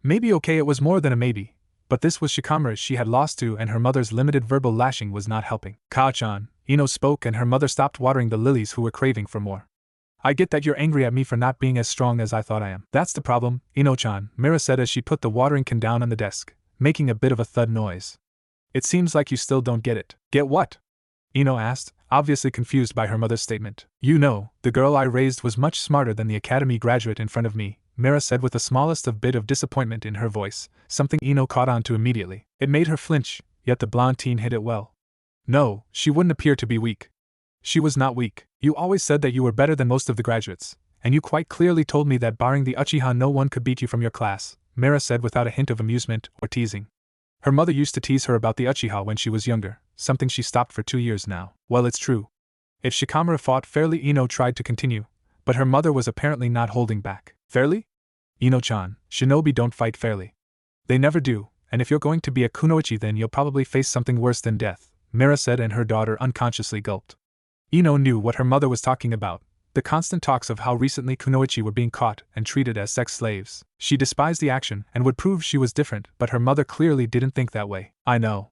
Speaker 1: Maybe okay, it was more than a maybe, but this was Shikamaru she had lost to, and her mother's limited verbal lashing was not helping. Kao-chan, Ino spoke, and her mother stopped watering the lilies who were craving for more. I get that you're angry at me for not being as strong as I thought I am. That's the problem, Ino-chan, Mira said as she put the watering can down on the desk, making a bit of a thud noise. It seems like you still don't get it. Get what? Ino asked, obviously confused by her mother's statement. You know, the girl I raised was much smarter than the academy graduate in front of me, Mira said with the smallest of bit of disappointment in her voice, something Ino caught on to immediately. It made her flinch, yet the blonde teen hid it well. No, she wouldn't appear to be weak. She was not weak. You always said that you were better than most of the graduates, and you quite clearly told me that barring the Uchiha no one could beat you from your class, Mira said without a hint of amusement or teasing. Her mother used to tease her about the Uchiha when she was younger, something she stopped for 2 years now. Well, it's true. If Shikamaru fought fairly, Ino tried to continue, but her mother was apparently not holding back. Fairly? Ino-chan, Shinobi don't fight fairly. They never do, and if you're going to be a kunoichi then you'll probably face something worse than death, Mira said, and her daughter unconsciously gulped. Ino knew what her mother was talking about, the constant talks of how recently kunoichi were being caught and treated as sex slaves. She despised the action and would prove she was different, but her mother clearly didn't think that way. I know.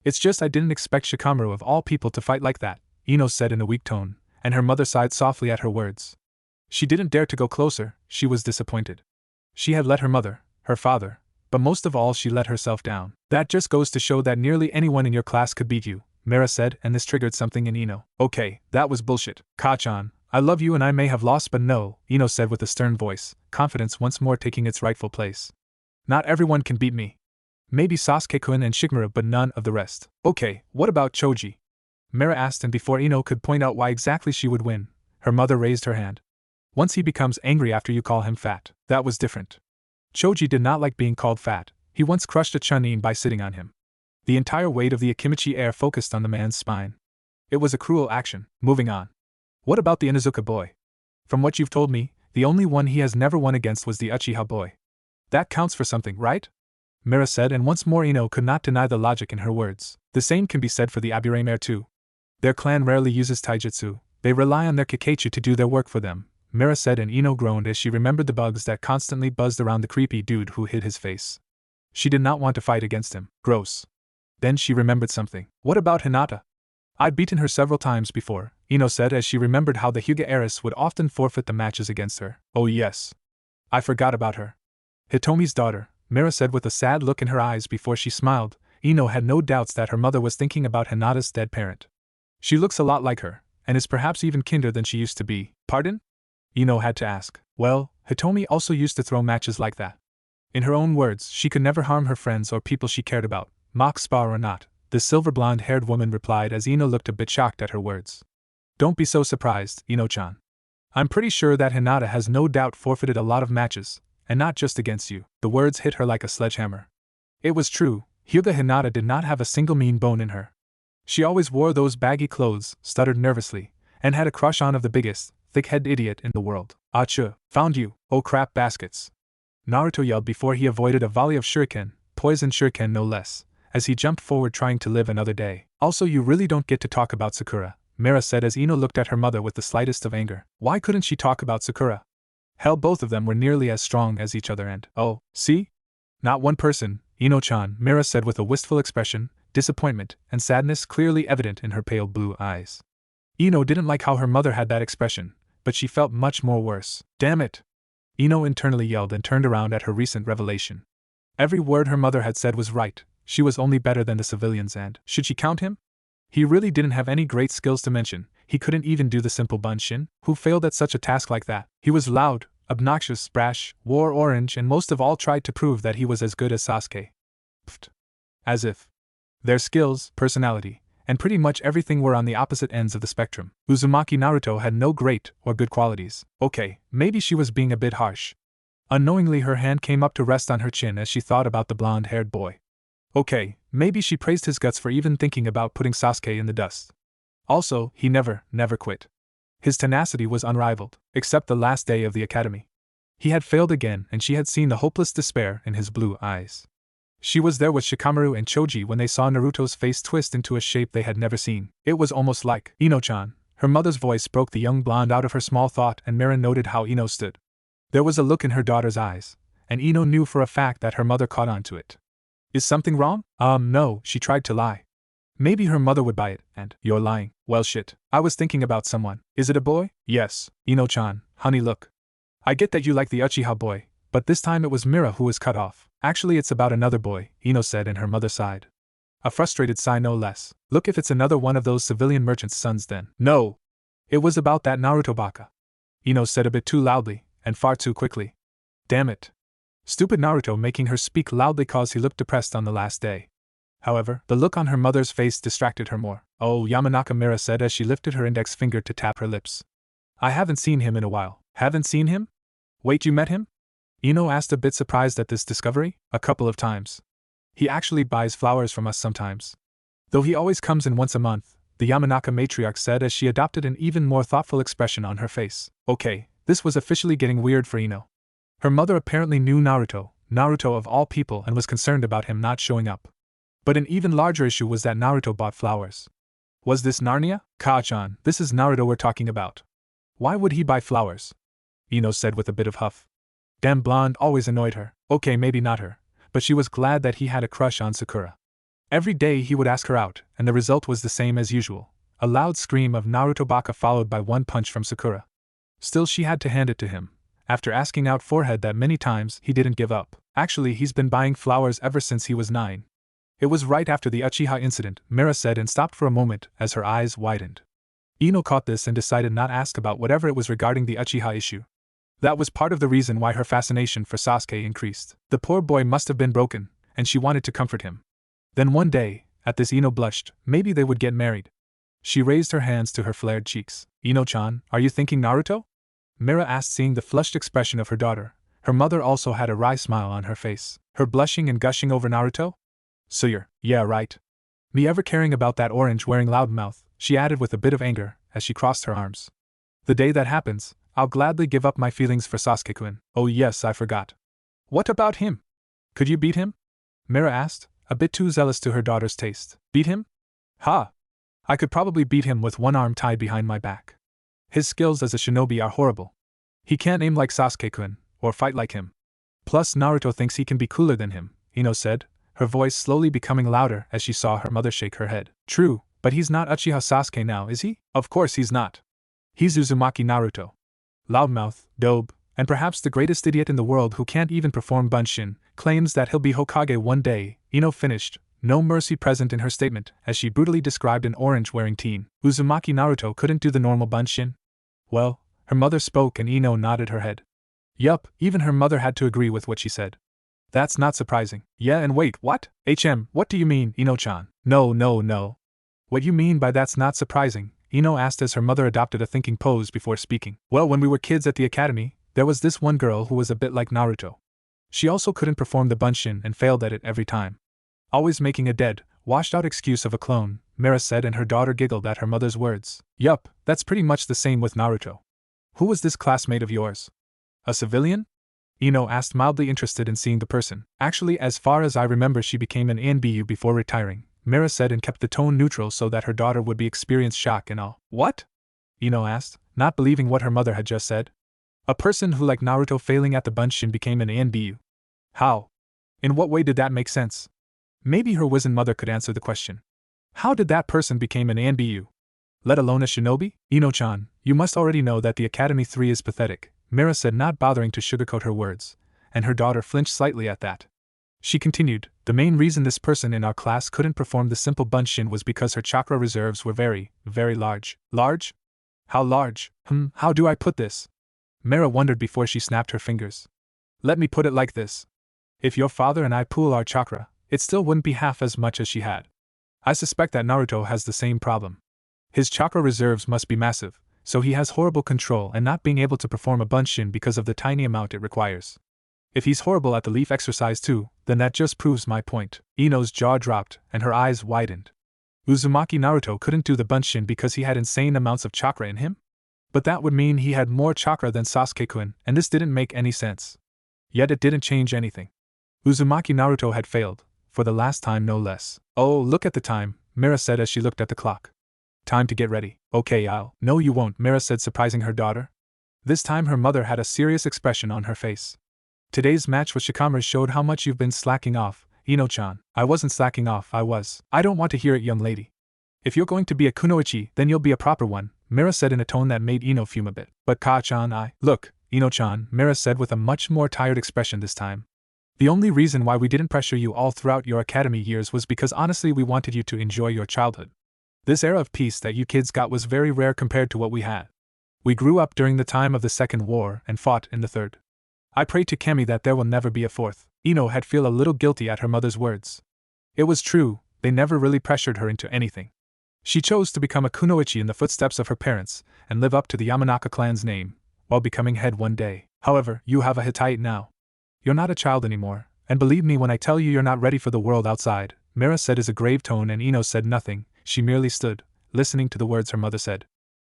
Speaker 1: It's just I didn't expect Shikamaru of all people to fight like that, Ino said in a weak tone, and her mother sighed softly at her words. She didn't dare to go closer, she was disappointed. She had let her mother, her father, but most of all she let herself down. That just goes to show that nearly anyone in your class could beat you, Mira said, and this triggered something in Ino. Okay, that was bullshit. Ka-chan, I love you and I may have lost, but no, Ino said with a stern voice, confidence once more taking its rightful place. Not everyone can beat me. Maybe Sasuke-kun and Shikamaru, but none of the rest. Okay, what about Choji? Mira asked, and before Ino could point out why exactly she would win, her mother raised her hand. Once he becomes angry after you call him fat, that was different. Choji did not like being called fat. He once crushed a chunin by sitting on him. The entire weight of the Akimichi air focused on the man's spine. It was a cruel action. Moving on. What about the Inuzuka boy? From what you've told me, the only one he has never won against was the Uchiha boy. That counts for something, right? Mira said, and once more Ino could not deny the logic in her words. The same can be said for the Aburame too. Their clan rarely uses taijutsu. They rely on their Kikeichu to do their work for them, Mira said, and Ino groaned as she remembered the bugs that constantly buzzed around the creepy dude who hid his face. She did not want to fight against him. Gross. Then she remembered something. What about Hinata? I'd beaten her several times before, Ino said as she remembered how the Hyuga heiress would often forfeit the matches against her. Oh yes. I forgot about her. Hitomi's daughter, Mira said with a sad look in her eyes before she smiled. Ino had no doubts that her mother was thinking about Hinata's dead parent. She looks a lot like her, and is perhaps even kinder than she used to be. Pardon? Ino had to ask. Well, Hitomi also used to throw matches like that. In her own words, she could never harm her friends or people she cared about, mock spar or not, the silver blonde-haired woman replied as Ino looked a bit shocked at her words. Don't be so surprised, Ino-chan. I'm pretty sure that Hinata has no doubt forfeited a lot of matches, and not just against you. The words hit her like a sledgehammer. It was true, Hyuga Hinata did not have a single mean bone in her. She always wore those baggy clothes, stuttered nervously, and had a crush on of the biggest, thick-headed idiot in the world. Achoo, found you, oh crap baskets. Naruto yelled before he avoided a volley of shuriken, poison shuriken no less, as he jumped forward trying to live another day. Also, you really don't get to talk about Sakura, Mira said as Ino looked at her mother with the slightest of anger. Why couldn't she talk about Sakura? Hell, both of them were nearly as strong as each other and, oh, see? Not one person, Ino-chan, Mira said with a wistful expression, disappointment and sadness clearly evident in her pale blue eyes. Ino didn't like how her mother had that expression, but she felt much more worse. Damn it! Ino internally yelled and turned around at her recent revelation. Every word her mother had said was right. She was only better than the civilians and, should she count him? He really didn't have any great skills to mention. He couldn't even do the simple bunshin. Who failed at such a task like that? He was loud, obnoxious, brash, wore orange, and most of all tried to prove that he was as good as Sasuke. Pfft. As if their skills, personality, and pretty much everything were on the opposite ends of the spectrum. Uzumaki Naruto had no great or good qualities. Okay, maybe she was being a bit harsh. Unknowingly her hand came up to rest on her chin as she thought about the blonde-haired boy. Okay, maybe she praised his guts for even thinking about putting Sasuke in the dust. Also, he never quit. His tenacity was unrivaled, except the last day of the academy. He had failed again and she had seen the hopeless despair in his blue eyes. She was there with Shikamaru and Choji when they saw Naruto's face twist into a shape they had never seen. It was almost like, Ino-chan. Her mother's voice broke the young blonde out of her small thought and Mira noted how Ino stood. There was a look in her daughter's eyes, and Ino knew for a fact that her mother caught on to it. Is something wrong? No, she tried to lie. Maybe her mother would buy it, and, you're lying. Well shit, I was thinking about someone. Is it a boy? Yes, Ino-chan, honey look. I get that you like the Uchiha boy, but this time it was Mira who was cut off. Actually it's about another boy, Ino said and her mother sighed. A frustrated sigh no less. Look, if it's another one of those civilian merchants' sons then. No! It was about that Naruto baka. Ino said a bit too loudly, and far too quickly. Damn it. Stupid Naruto making her speak loudly cause he looked depressed on the last day. However, the look on her mother's face distracted her more. Oh, Yamanaka, Mira said as she lifted her index finger to tap her lips. I haven't seen him in a while. Haven't seen him? Wait, you met him? Ino asked, a bit surprised at this discovery. A couple of times. He actually buys flowers from us sometimes. Though he always comes in once a month, the Yamanaka matriarch said as she adopted an even more thoughtful expression on her face. Okay, this was officially getting weird for Ino. Her mother apparently knew Naruto of all people, and was concerned about him not showing up. But an even larger issue was that Naruto bought flowers. Was this Narnia? Ka-chan, this is Naruto we're talking about. Why would he buy flowers? Ino said with a bit of huff. Damn, blonde always annoyed her. Okay, maybe not her, but she was glad that he had a crush on Sakura. Every day he would ask her out, and the result was the same as usual. A loud scream of Naruto baka followed by one punch from Sakura. Still she had to hand it to him. After asking out forehead that many times, he didn't give up. Actually, he's been buying flowers ever since he was 9. It was right after the Uchiha incident, Mira said and stopped for a moment as her eyes widened. Ino caught this and decided not ask about whatever it was regarding the Uchiha issue. That was part of the reason why her fascination for Sasuke increased. The poor boy must have been broken, and she wanted to comfort him. Then one day, at this Ino blushed, maybe they would get married. She raised her hands to her flared cheeks. Ino-chan, are you thinking Naruto? Mira asked, seeing the flushed expression of her daughter. Her mother also had a wry smile on her face. Her blushing and gushing over Naruto? So you're, yeah right. Me ever caring about that orange-wearing loudmouth, she added with a bit of anger, as she crossed her arms. The day that happens, I'll gladly give up my feelings for Sasuke-kun. Oh yes, I forgot. What about him? Could you beat him? Mira asked, a bit too zealous to her daughter's taste. Beat him? Ha! I could probably beat him with one arm tied behind my back. His skills as a shinobi are horrible. He can't aim like Sasuke-kun, or fight like him. Plus Naruto thinks he can be cooler than him, Ino said, her voice slowly becoming louder as she saw her mother shake her head. True, but he's not Uchiha Sasuke now, is he? Of course he's not. He's Uzumaki Naruto. Loudmouth, dobe, and perhaps the greatest idiot in the world who can't even perform bunshin, claims that he'll be Hokage one day, Ino finished, no mercy present in her statement, as she brutally described an orange-wearing teen. Uzumaki Naruto couldn't do the normal bunshin? Well, her mother spoke and Ino nodded her head. Yup, even her mother had to agree with what she said. That's not surprising. Yeah, and wait, what? What do you mean, Ino-chan? No. What you mean by that's not surprising? Ino asked as her mother adopted a thinking pose before speaking. Well, when we were kids at the academy, there was this one girl who was a bit like Naruto. She also couldn't perform the bunshin and failed at it every time. Always making a dead, washed-out excuse of a clone, Mira said, and her daughter giggled at her mother's words. Yup, that's pretty much the same with Naruto. Who was this classmate of yours? A civilian? Ino asked, mildly interested in seeing the person. Actually, as far as I remember, she became an ANBU before retiring, Mira said, and kept the tone neutral so that her daughter would experience shock and awe. What? Ino asked, not believing what her mother had just said. A person who, like Naruto, failing at the Bunshin became an ANBU. How? In what way did that make sense? Maybe her wizened mother could answer the question. How did that person become an ANBU? Let alone a shinobi? Ino-chan, you must already know that the Academy 3 is pathetic, Mira said, not bothering to sugarcoat her words, and her daughter flinched slightly at that. She continued, the main reason this person in our class couldn't perform the simple Bunshin was because her chakra reserves were very, very large. Large? How large? How do I put this? Mira wondered before she snapped her fingers. Let me put it like this. If your father and I pool our chakra, it still wouldn't be half as much as she had. I suspect that Naruto has the same problem. His chakra reserves must be massive, so he has horrible control and not being able to perform a Bunshin because of the tiny amount it requires. If he's horrible at the leaf exercise too, then that just proves my point. Ino's jaw dropped, and her eyes widened. Uzumaki Naruto couldn't do the Bunshin because he had insane amounts of chakra in him? But that would mean he had more chakra than Sasuke-kun, and this didn't make any sense. Yet it didn't change anything. Uzumaki Naruto had failed, for the last time no less. Oh, look at the time, Mira said as she looked at the clock. Time to get ready. Okay, I'll. No, you won't, Mira said, surprising her daughter. This time her mother had a serious expression on her face. Today's match with Shikamaru showed how much you've been slacking off, Ino-chan. I wasn't slacking off, I was. I don't want to hear it, young lady. If you're going to be a kunoichi, then you'll be a proper one, Mira said in a tone that made Ino fume a bit. But Ka-chan, Look, Ino-chan, Mira said with a much more tired expression this time. The only reason why we didn't pressure you all throughout your academy years was because honestly we wanted you to enjoy your childhood. This era of peace that you kids got was very rare compared to what we had. We grew up during the time of the Second War and fought in the Third. I pray to Kami that there will never be a fourth. Ino had felt a little guilty at her mother's words. It was true, they never really pressured her into anything. She chose to become a kunoichi in the footsteps of her parents and live up to the Yamanaka clan's name, while becoming head one day. However, you have a Hittite now. You're not a child anymore, and believe me when I tell you you're not ready for the world outside, Mira said in a grave tone, and Ino said nothing. She merely stood, listening to the words her mother said.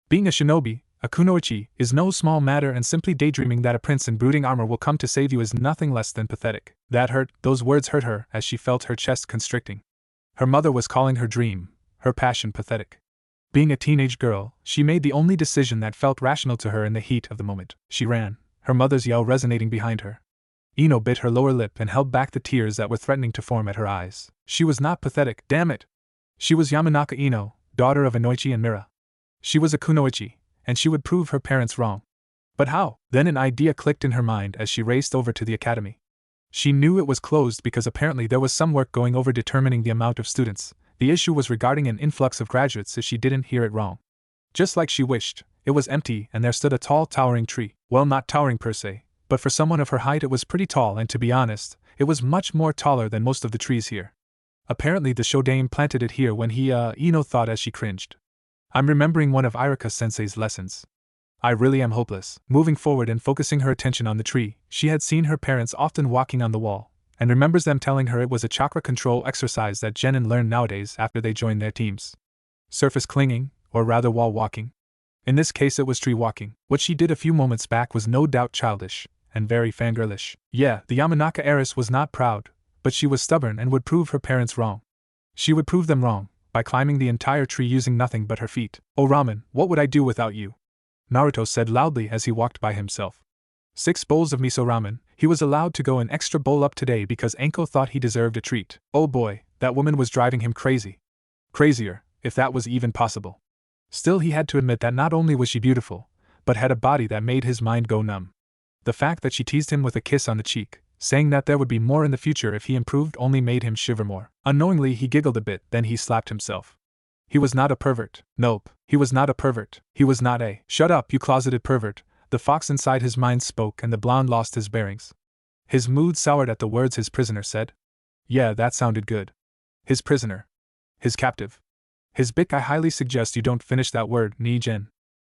Speaker 1: Being a shinobi, a kunoichi, is no small matter, and simply daydreaming that a prince in brooding armor will come to save you is nothing less than pathetic. That hurt, those words hurt her as she felt her chest constricting. Her mother was calling her dream, her passion, pathetic. Being a teenage girl, she made the only decision that felt rational to her in the heat of the moment. She ran, her mother's yell resonating behind her. Ino bit her lower lip and held back the tears that were threatening to form at her eyes. She was not pathetic, damn it! She was Yamanaka Ino, daughter of Inoichi and Mira. She was a kunoichi, and she would prove her parents wrong. But how? Then an idea clicked in her mind as she raced over to the academy. She knew it was closed because apparently there was some work going over determining the amount of students. The issue was regarding an influx of graduates, if she didn't hear it wrong. Just like she wished, it was empty and there stood a tall towering tree. Well, not towering per se, but for someone of her height it was pretty tall, and to be honest, it was much more taller than most of the trees here. Apparently the Shodaime planted it here when Ino thought as she cringed. I'm remembering one of Irika-sensei's lessons. I really am hopeless. Moving forward and focusing her attention on the tree, she had seen her parents often walking on the wall, and remembers them telling her it was a chakra control exercise that genin learn nowadays after they join their teams. Surface clinging, or rather wall walking. In this case it was tree walking. What she did a few moments back was no doubt childish, and very fangirlish. Yeah, the Yamanaka heiress was not proud, but she was stubborn and would prove her parents wrong. She would prove them wrong, by climbing the entire tree using nothing but her feet. Oh ramen, what would I do without you? Naruto said loudly as he walked by himself. 6 bowls of miso ramen. He was allowed to go an extra bowl up today because Anko thought he deserved a treat. Oh boy, that woman was driving him crazy. Crazier, if that was even possible. Still, he had to admit that not only was she beautiful, but had a body that made his mind go numb. The fact that she teased him with a kiss on the cheek, saying that there would be more in the future if he improved, only made him shiver more. Unknowingly he giggled a bit, then he slapped himself. He was not a pervert. Nope, he was not a pervert. He was not a— Shut up, you closeted pervert, the fox inside his mind spoke, and the blonde lost his bearings. His mood soured at the words his prisoner said. Yeah, that sounded good. His prisoner. His captive. His bick. I highly suggest you don't finish that word, Nijin.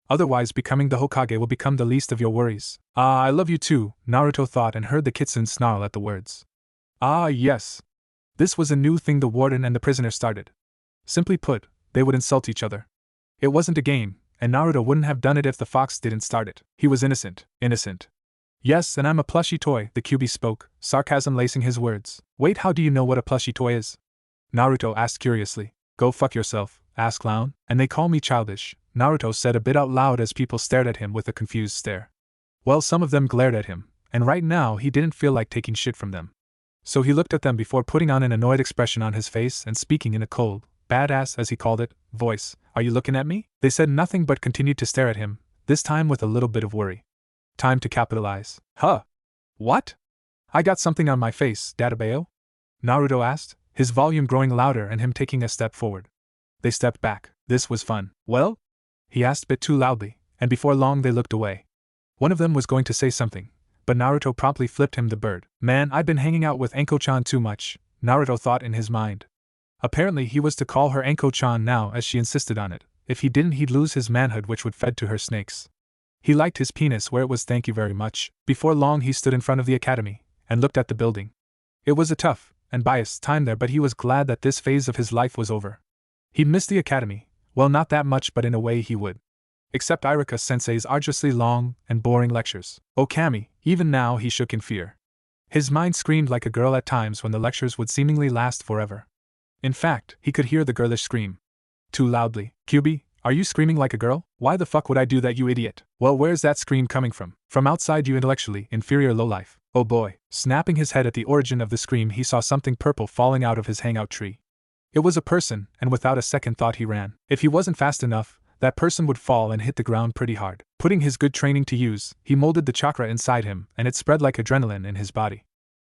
Speaker 1: Otherwise becoming the Hokage will become the least of your worries. Ah, I love you too, Naruto thought and heard the kitsune snarl at the words. Ah, yes. This was a new thing the warden and the prisoner started. Simply put, they would insult each other. It wasn't a game, and Naruto wouldn't have done it if the fox didn't start it. He was innocent. Innocent. Yes, and I'm a plushy toy, the QB spoke, sarcasm lacing his words. Wait, how do you know what a plushy toy is? Naruto asked curiously. Go fuck yourself, ass clown. And they call me childish, Naruto said a bit out loud as people stared at him with a confused stare. Well, some of them glared at him, and right now he didn't feel like taking shit from them. So he looked at them before putting on an annoyed expression on his face and speaking in a cold, badass as he called it, voice. Are you looking at me? They said nothing but continued to stare at him, this time with a little bit of worry. Time to capitalize. Huh? What? I got something on my face, Databeo? Naruto asked, his volume growing louder and him taking a step forward. They stepped back. This was fun. Well? He asked a bit too loudly, and before long they looked away. One of them was going to say something, but Naruto promptly flipped him the bird. Man, I've been hanging out with Anko-chan too much, Naruto thought in his mind. Apparently he was to call her Anko-chan now as she insisted on it. If he didn't he'd lose his manhood which would fed to her snakes. He liked his penis where it was thank you very much. Before long he stood in front of the academy, and looked at the building. It was a tough, and biased time there but he was glad that this phase of his life was over. He'd missed the academy, well not that much but in a way he would. Except Irika-sensei's arduously long and boring lectures. Oh Kami, even now he shook in fear. His mind screamed like a girl at times when the lectures would seemingly last forever. In fact, he could hear the girlish scream. Too loudly. QB, are you screaming like a girl? Why the fuck would I do that, you idiot? Well, where's that scream coming from? From outside, you intellectually inferior lowlife. Oh boy. Snapping his head at the origin of the scream, he saw something purple falling out of his hangout tree. It was a person, and without a second thought he ran. If he wasn't fast enough, that person would fall and hit the ground pretty hard. Putting his good training to use, he molded the chakra inside him, and it spread like adrenaline in his body.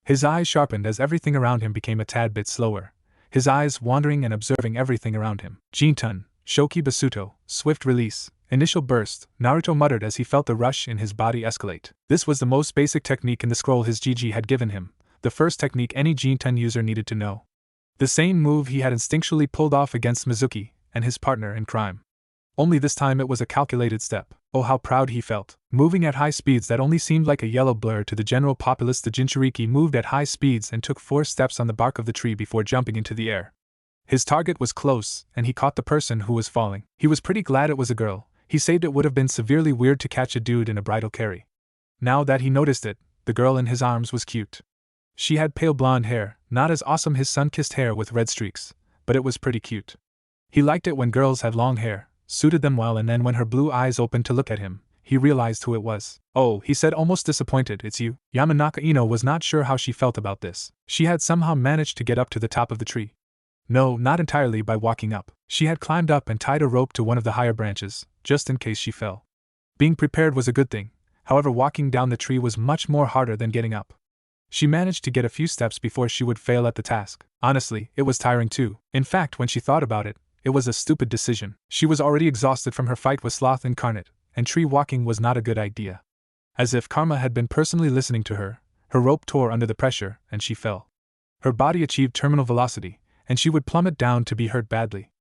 Speaker 1: His eyes sharpened as everything around him became a tad bit slower, his eyes wandering and observing everything around him. Jintan, Shoki Basuto, swift release, initial burst, Naruto muttered as he felt the rush in his body escalate. This was the most basic technique in the scroll his GG had given him, the first technique any Jintan user needed to know. The same move he had instinctually pulled off against Mizuki and his partner in crime. Only this time it was a calculated step. Oh, how proud he felt. Moving at high speeds that only seemed like a yellow blur to the general populace, the Jinchuriki moved at high speeds and took 4 steps on the bark of the tree before jumping into the air. His target was close, and he caught the person who was falling. He was pretty glad it was a girl. He saved it would have been severely weird to catch a dude in a bridal carry. Now that he noticed it, the girl in his arms was cute. She had pale blonde hair, not as awesome his sun-kissed hair with red streaks, but it was pretty cute. He liked it when girls had long hair, suited them well, and then when her blue eyes opened to look at him, he realized who it was. Oh, he said almost disappointed, it's you. Yamanaka Ino was not sure how she felt about this. She had somehow managed to get up to the top of the tree. No, not entirely by walking up. She had climbed up and tied a rope to one of the higher branches, just in case she fell. Being prepared was a good thing, however walking down the tree was much more harder than getting up. She managed to get a few steps before she would fail at the task. Honestly, it was tiring too. In fact, when she thought about it, it was a stupid decision. She was already exhausted from her fight with Sloth Incarnate, and tree walking was not a good idea. As if karma had been personally listening to her, her rope tore under the pressure, and she fell. Her body achieved terminal velocity, and she would plummet down to be hurt badly.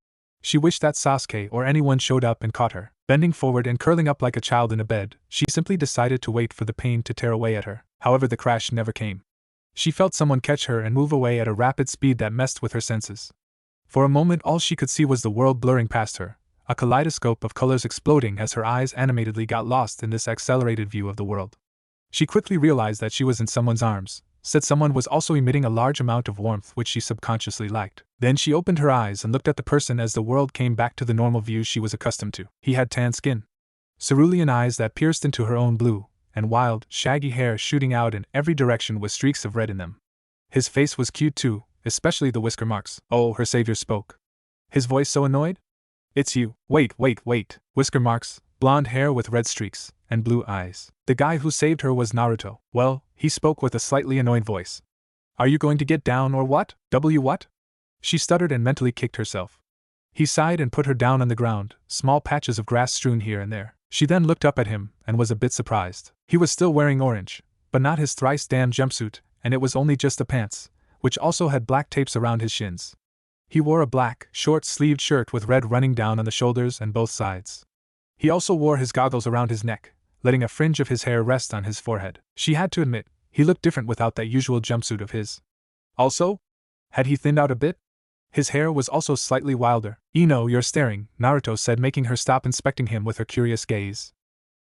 Speaker 1: She wished that Sasuke or anyone showed up and caught her. Bending forward and curling up like a child in a bed, she simply decided to wait for the pain to tear away at her. However, the crash never came. She felt someone catch her and move away at a rapid speed that messed with her senses. For a moment all she could see was the world blurring past her, a kaleidoscope of colors exploding as her eyes animatedly got lost in this accelerated view of the world. She quickly realized that she was in someone's arms, said someone was also emitting a large amount of warmth which she subconsciously liked. Then she opened her eyes and looked at the person as the world came back to the normal view she was accustomed to. He had tan skin, cerulean eyes that pierced into her own blue, and wild, shaggy hair shooting out in every direction with streaks of red in them. His face was cute too, especially the whisker marks. Oh, her savior spoke. His voice so annoyed? It's you. Wait. Whisker marks, blonde hair with red streaks, and blue eyes. The guy who saved her was Naruto. Well, he spoke with a slightly annoyed voice. Are you going to get down or what? What? She stuttered and mentally kicked herself. He sighed and put her down on the ground, small patches of grass strewn here and there. She then looked up at him, and was a bit surprised. He was still wearing orange, but not his thrice damned jumpsuit, and it was only just the pants, which also had black tapes around his shins. He wore a black, short-sleeved shirt with red running down on the shoulders and both sides. He also wore his goggles around his neck, letting a fringe of his hair rest on his forehead. She had to admit, he looked different without that usual jumpsuit of his. Also, had he thinned out a bit? His hair was also slightly wilder. Ino, you're staring, Naruto said, making her stop inspecting him with her curious gaze.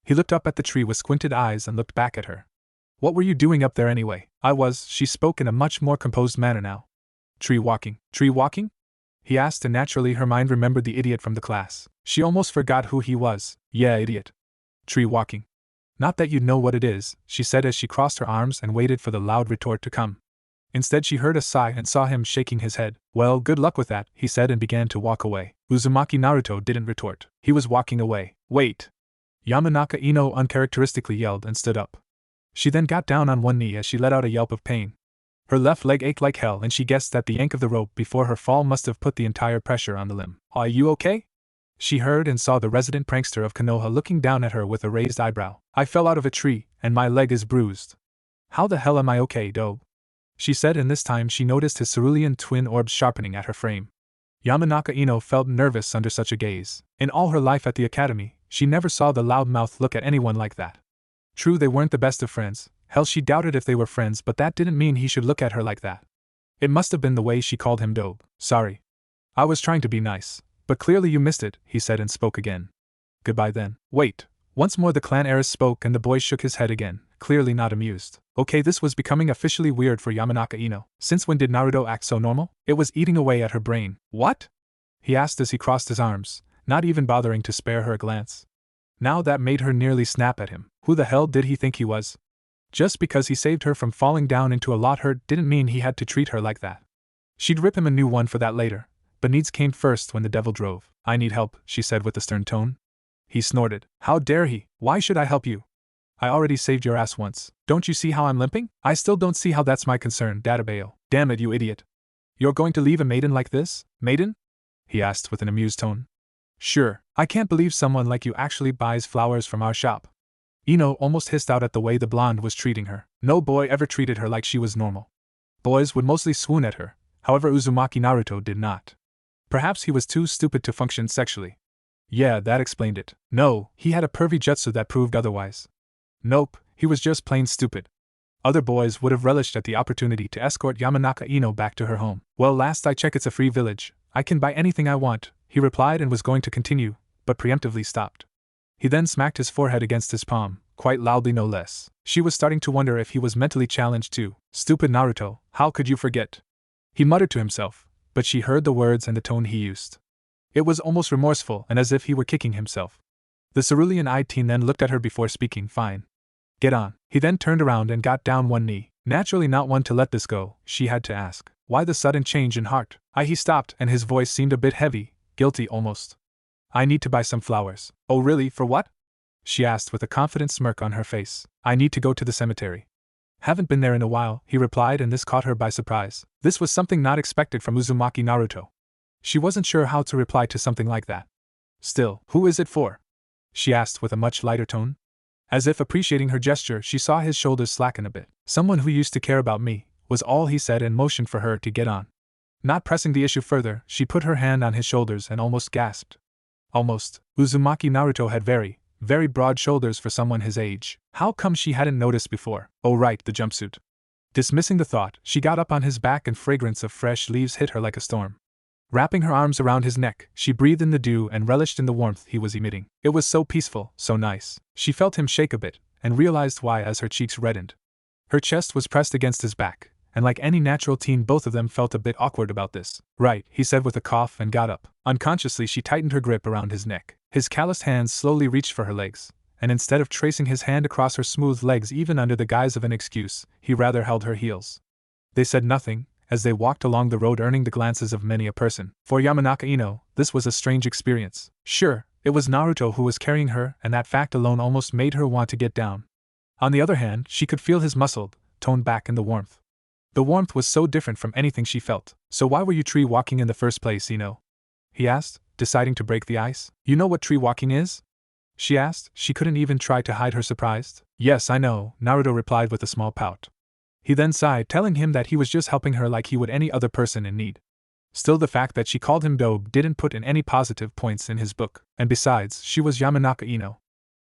Speaker 1: He looked up at the tree with squinted eyes and looked back at her. What were you doing up there anyway? She spoke in a much more composed manner now. Tree walking. Tree walking? He asked, and naturally her mind remembered the idiot from the class. She almost forgot who he was. Yeah, idiot. Tree walking. Not that you'd know what it is, she said as she crossed her arms and waited for the loud retort to come. Instead she heard a sigh and saw him shaking his head. Well, good luck with that, he said and began to walk away. Uzumaki Naruto didn't retort. He was walking away. Wait! Yamanaka Ino uncharacteristically yelled and stood up. She then got down on one knee as she let out a yelp of pain. Her left leg ached like hell and she guessed that the yank of the rope before her fall must have put the entire pressure on the limb. Are you okay? She heard and saw the resident prankster of Konoha looking down at her with a raised eyebrow. I fell out of a tree, and my leg is bruised. How the hell am I okay, Dobe? She said, and this time she noticed his cerulean twin orbs sharpening at her frame. Yamanaka Ino felt nervous under such a gaze. In all her life at the academy, she never saw the loudmouth look at anyone like that. True, they weren't the best of friends. Hell, she doubted if they were friends, but that didn't mean he should look at her like that. It must have been the way she called him Dobe. Sorry. I was trying to be nice. But clearly you missed it, he said and spoke again. Goodbye then. Wait. Once more the clan heiress spoke and the boy shook his head again, clearly not amused. Okay, this was becoming officially weird for Yamanaka Ino. Since when did Naruto act so normal? It was eating away at her brain. What? He asked as he crossed his arms, not even bothering to spare her a glance. Now that made her nearly snap at him. Who the hell did he think he was? Just because he saved her from falling down into a lot hurt didn't mean he had to treat her like that. She'd rip him a new one for that later. But needs came first when the devil drove. I need help, she said with a stern tone. He snorted. How dare he? Why should I help you? I already saved your ass once. Don't you see how I'm limping? I still don't see how that's my concern, Dadabayo. Damn it, you idiot. You're going to leave a maiden like this? Maiden? He asked with an amused tone. Sure, I can't believe someone like you actually buys flowers from our shop. Ino almost hissed out at the way the blonde was treating her. No boy ever treated her like she was normal. Boys would mostly swoon at her, however Uzumaki Naruto did not. Perhaps he was too stupid to function sexually. Yeah, that explained it. No, he had a pervy jutsu that proved otherwise. Nope, he was just plain stupid. Other boys would have relished at the opportunity to escort Yamanaka Ino back to her home. Well, last I checked it's a free village. I can buy anything I want, he replied and was going to continue, but preemptively stopped. He then smacked his forehead against his palm, quite loudly no less. She was starting to wonder if he was mentally challenged too. Stupid Naruto, how could you forget? He muttered to himself, but she heard the words and the tone he used. It was almost remorseful and as if he were kicking himself. The cerulean-eyed teen then looked at her before speaking. Fine. Get on. He then turned around and got down one knee. Naturally not one to let this go, she had to ask. Why the sudden change in heart? He stopped and his voice seemed a bit heavy, guilty almost. I need to buy some flowers. Oh really, for what? She asked with a confident smirk on her face. I need to go to the cemetery. Haven't been there in a while, he replied, and this caught her by surprise. This was something not expected from Uzumaki Naruto. She wasn't sure how to reply to something like that. Still, who is it for? She asked with a much lighter tone. As if appreciating her gesture, she saw his shoulders slacken a bit. Someone who used to care about me, was all he said and motioned for her to get on. Not pressing the issue further, she put her hand on his shoulders and almost gasped. Almost. Uzumaki Naruto had very broad shoulders for someone his age. How come she hadn't noticed before? Oh right, the jumpsuit. Dismissing the thought, she got up on his back and fragrance of fresh leaves hit her like a storm. Wrapping her arms around his neck, she breathed in the dew and relished in the warmth he was emitting. It was so peaceful, so nice. She felt him shake a bit, and realized why as her cheeks reddened. Her chest was pressed against his back, and like any natural teen both of them felt a bit awkward about this. Right, he said with a cough and got up. Unconsciously she tightened her grip around his neck. His calloused hands slowly reached for her legs, and instead of tracing his hand across her smooth legs even under the guise of an excuse, he rather held her heels. They said nothing, as they walked along the road earning the glances of many a person. For Yamanaka Ino, this was a strange experience. Sure, it was Naruto who was carrying her, and that fact alone almost made her want to get down. On the other hand, she could feel his muscle, toned back in the warmth. The warmth was so different from anything she felt. So why were you tree walking in the first place, Ino? He asked, deciding to break the ice. You know what tree walking is? She asked. She couldn't even try to hide her surprise. Yes, I know, Naruto replied with a small pout. He then sighed, telling him that he was just helping her like he would any other person in need. Still, the fact that she called him Dobe didn't put in any positive points in his book, and besides, she was Yamanaka Ino,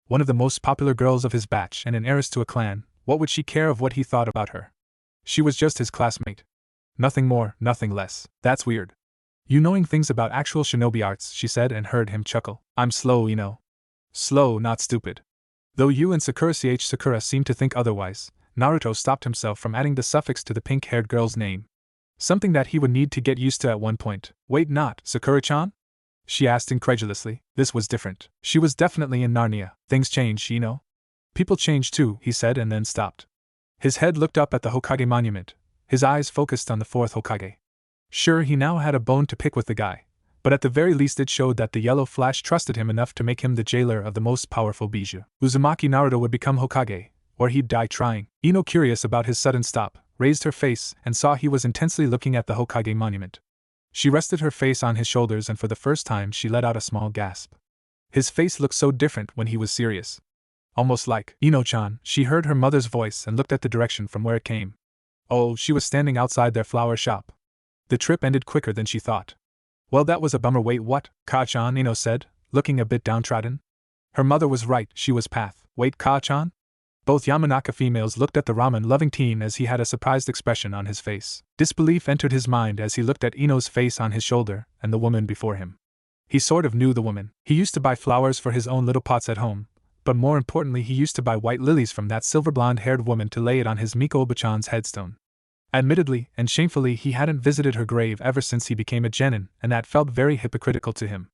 Speaker 1: one of the most popular girls of his batch and an heiress to a clan. What would she care of what he thought about her? She was just his classmate. Nothing more, nothing less. That's weird. You knowing things about actual shinobi arts, she said and heard him chuckle. I'm slow, Slow, not stupid. Though you and Sakura seem to think otherwise, Naruto stopped himself from adding the suffix to the pink-haired girl's name. Something that he would need to get used to at one point. Wait, not Sakura-chan? She asked incredulously. This was different. She was definitely in Narnia. Things change, People change too, he said and then stopped. His head looked up at the Hokage monument, his eyes focused on the fourth Hokage. Sure, he now had a bone to pick with the guy, but at the very least it showed that the yellow flash trusted him enough to make him the jailer of the most powerful Bijou. Uzumaki Naruto would become Hokage, or he'd die trying. Ino, curious about his sudden stop, raised her face and saw he was intensely looking at the Hokage monument. She rested her face on his shoulders and for the first time she let out a small gasp. His face looked so different when he was serious. Almost like, Ino-chan, she heard her mother's voice and looked at the direction from where it came. Oh, she was standing outside their flower shop. The trip ended quicker than she thought. Well, that was a bummer. Wait, what? Ka-chan, Ino said, looking a bit downtrodden. Her mother was right, she was Path. Wait, Ka-chan? Both Yamanaka females looked at the ramen-loving teen as he had a surprised expression on his face. Disbelief entered his mind as he looked at Ino's face on his shoulder and the woman before him. He sort of knew the woman. He used to buy flowers for his own little pots at home, but more importantly he used to buy white lilies from that silver blonde-haired woman to lay it on his Miko Oba-chan's headstone. Admittedly and shamefully he hadn't visited her grave ever since he became a genin, and that felt very hypocritical to him.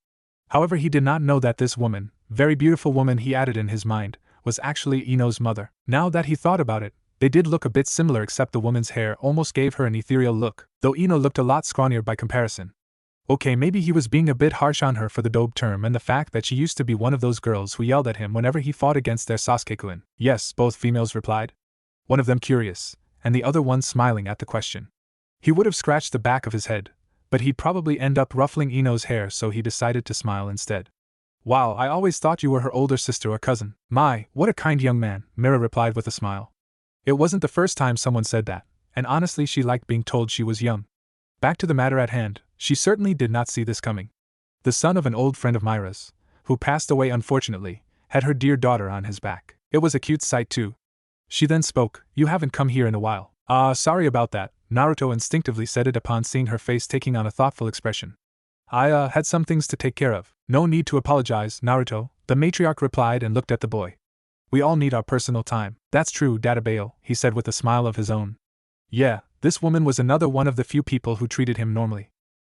Speaker 1: However, he did not know that this woman, very beautiful woman he added in his mind, was actually Ino's mother. Now that he thought about it, they did look a bit similar except the woman's hair almost gave her an ethereal look, though Ino looked a lot scrawnier by comparison. Okay, maybe he was being a bit harsh on her for the dope term and the fact that she used to be one of those girls who yelled at him whenever he fought against their Sasuke-kun. Yes, both females replied. One of them curious, and the other one smiling at the question. He would have scratched the back of his head, but he'd probably end up ruffling Ino's hair, so he decided to smile instead. Wow, I always thought you were her older sister or cousin. My, what a kind young man, Mira replied with a smile. It wasn't the first time someone said that, and honestly she liked being told she was young. Back to the matter at hand, she certainly did not see this coming. The son of an old friend of Myra's, who passed away unfortunately, had her dear daughter on his back. It was a cute sight too. She then spoke. You haven't come here in a while. Sorry about that, Naruto instinctively said it upon seeing her face taking on a thoughtful expression. I had some things to take care of. No need to apologize, Naruto, the matriarch replied and looked at the boy. We all need our personal time. That's true, Dadabayo, he said with a smile of his own. Yeah, this woman was another one of the few people who treated him normally.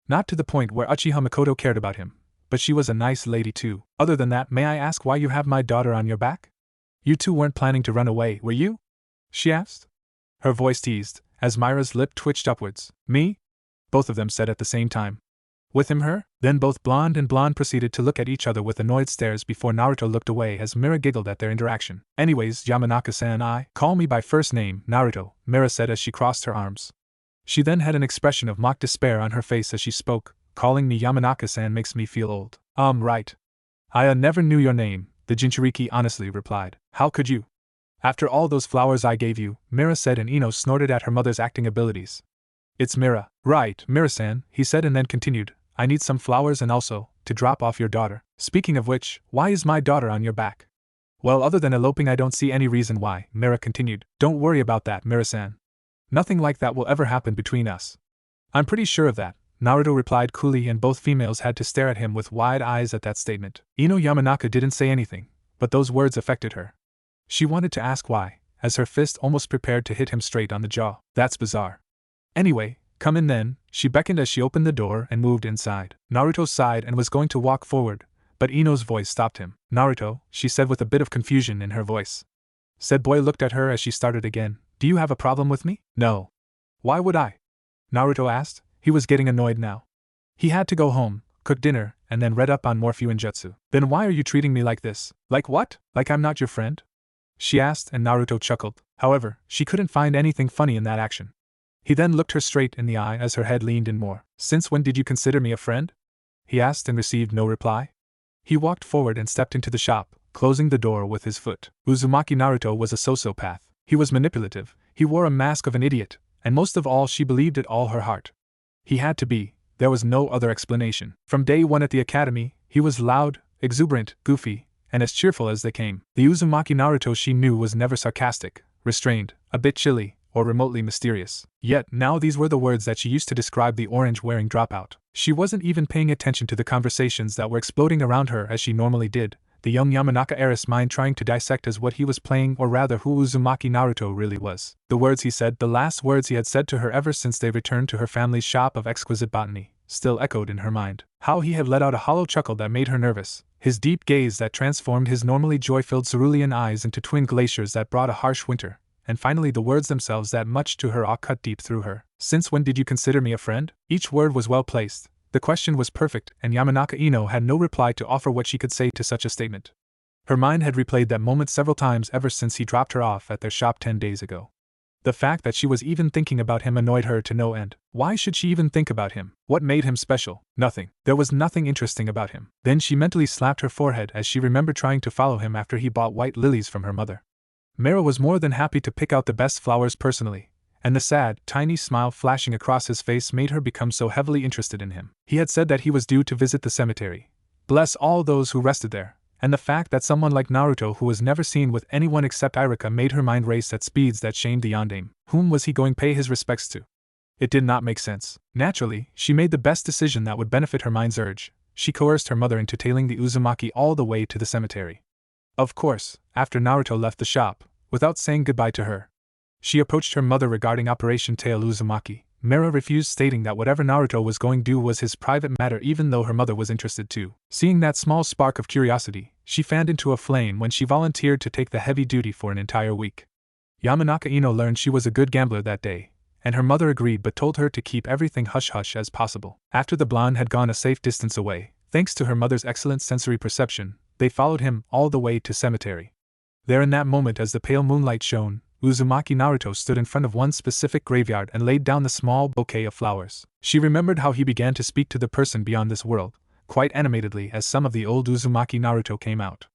Speaker 1: Not to the point where Uchiha Mikoto cared about him, but she was a nice lady too. Other than that, may I ask why you have my daughter on your back? You two weren't planning to run away, were you? She asked. Her voice teased, as Myra's lip twitched upwards. Me? Both of them said at the same time. With him, her? Then both blonde and blonde proceeded to look at each other with annoyed stares before Naruto looked away as Mira giggled at their interaction. Anyways, Yamanaka-san, call me by first name, Naruto, Mira said as she crossed her arms. She then had an expression of mock despair on her face as she spoke. Calling me Yamanaka-san makes me feel old. Right. I never knew your name, the Jinchuriki honestly replied. How could you? After all those flowers I gave you, Mira said, and Ino snorted at her mother's acting abilities. It's Mira. Right, Mira-san, he said and then continued. I need some flowers and also, to drop off your daughter. Speaking of which, why is my daughter on your back? Well, other than eloping I don't see any reason why, Mira continued. Don't worry about that, Mira-san. Nothing like that will ever happen between us. I'm pretty sure of that, Naruto replied coolly, and both females had to stare at him with wide eyes at that statement. Ino Yamanaka didn't say anything, but those words affected her. She wanted to ask why, as her fist almost prepared to hit him straight on the jaw. That's bizarre. Anyway, come in then, she beckoned as she opened the door and moved inside. Naruto sighed and was going to walk forward, but Ino's voice stopped him. Naruto, she said with a bit of confusion in her voice. Said boy looked at her as she started again. Do you have a problem with me? No. Why would I? Naruto asked. He was getting annoyed now. He had to go home, cook dinner, and then read up on more Fuinjutsu. Then why are you treating me like this? Like what? Like I'm not your friend? She asked, and Naruto chuckled. However, she couldn't find anything funny in that action. He then looked her straight in the eye as her head leaned in more. Since when did you consider me a friend? He asked and received no reply. He walked forward and stepped into the shop, closing the door with his foot. Uzumaki Naruto was a sociopath. He was manipulative, he wore a mask of an idiot, and most of all she believed it all her heart. He had to be, there was no other explanation. From day one at the academy, he was loud, exuberant, goofy, and as cheerful as they came. The Uzumaki Naruto she knew was never sarcastic, restrained, a bit chilly, or remotely mysterious. Yet, now these were the words that she used to describe the orange-wearing dropout. She wasn't even paying attention to the conversations that were exploding around her as she normally did, the young Yamanaka heiress mind trying to dissect as what he was playing or rather who Uzumaki Naruto really was. The words he said, the last words he had said to her ever since they returned to her family's shop of exquisite botany, still echoed in her mind. How he had let out a hollow chuckle that made her nervous, his deep gaze that transformed his normally joy-filled cerulean eyes into twin glaciers that brought a harsh winter, and finally the words themselves that much to her awe cut deep through her. Since when did you consider me a friend? Each word was well placed, the question was perfect, and Yamanaka Ino had no reply to offer what she could say to such a statement. Her mind had replayed that moment several times ever since he dropped her off at their shop 10 days ago. The fact that she was even thinking about him annoyed her to no end. Why should she even think about him? What made him special? Nothing. There was nothing interesting about him. Then she mentally slapped her forehead as she remembered trying to follow him after he bought white lilies from her mother. Mera was more than happy to pick out the best flowers personally, and the sad, tiny smile flashing across his face made her become so heavily interested in him. He had said that he was due to visit the cemetery. Bless all those who rested there. And the fact that someone like Naruto who was never seen with anyone except Irika made her mind race at speeds that shamed the yondaime. Whom was he going to pay his respects to? It did not make sense. Naturally, she made the best decision that would benefit her mind's urge. She coerced her mother into tailing the Uzumaki all the way to the cemetery. Of course, after Naruto left the shop, without saying goodbye to her, she approached her mother regarding Operation Tail Uzumaki. Mera refused, stating that whatever Naruto was going to do was his private matter, even though her mother was interested too. Seeing that small spark of curiosity, she fanned into a flame when she volunteered to take the heavy duty for an entire week. Yamanaka Ino learned she was a good gambler that day, and her mother agreed but told her to keep everything hush-hush as possible. After the blonde had gone a safe distance away, thanks to her mother's excellent sensory perception, they followed him all the way to cemetery. There in that moment as the pale moonlight shone, Uzumaki Naruto stood in front of one specific graveyard and laid down the small bouquet of flowers. She remembered how he began to speak to the person beyond this world, quite animatedly as some of the old Uzumaki Naruto came out.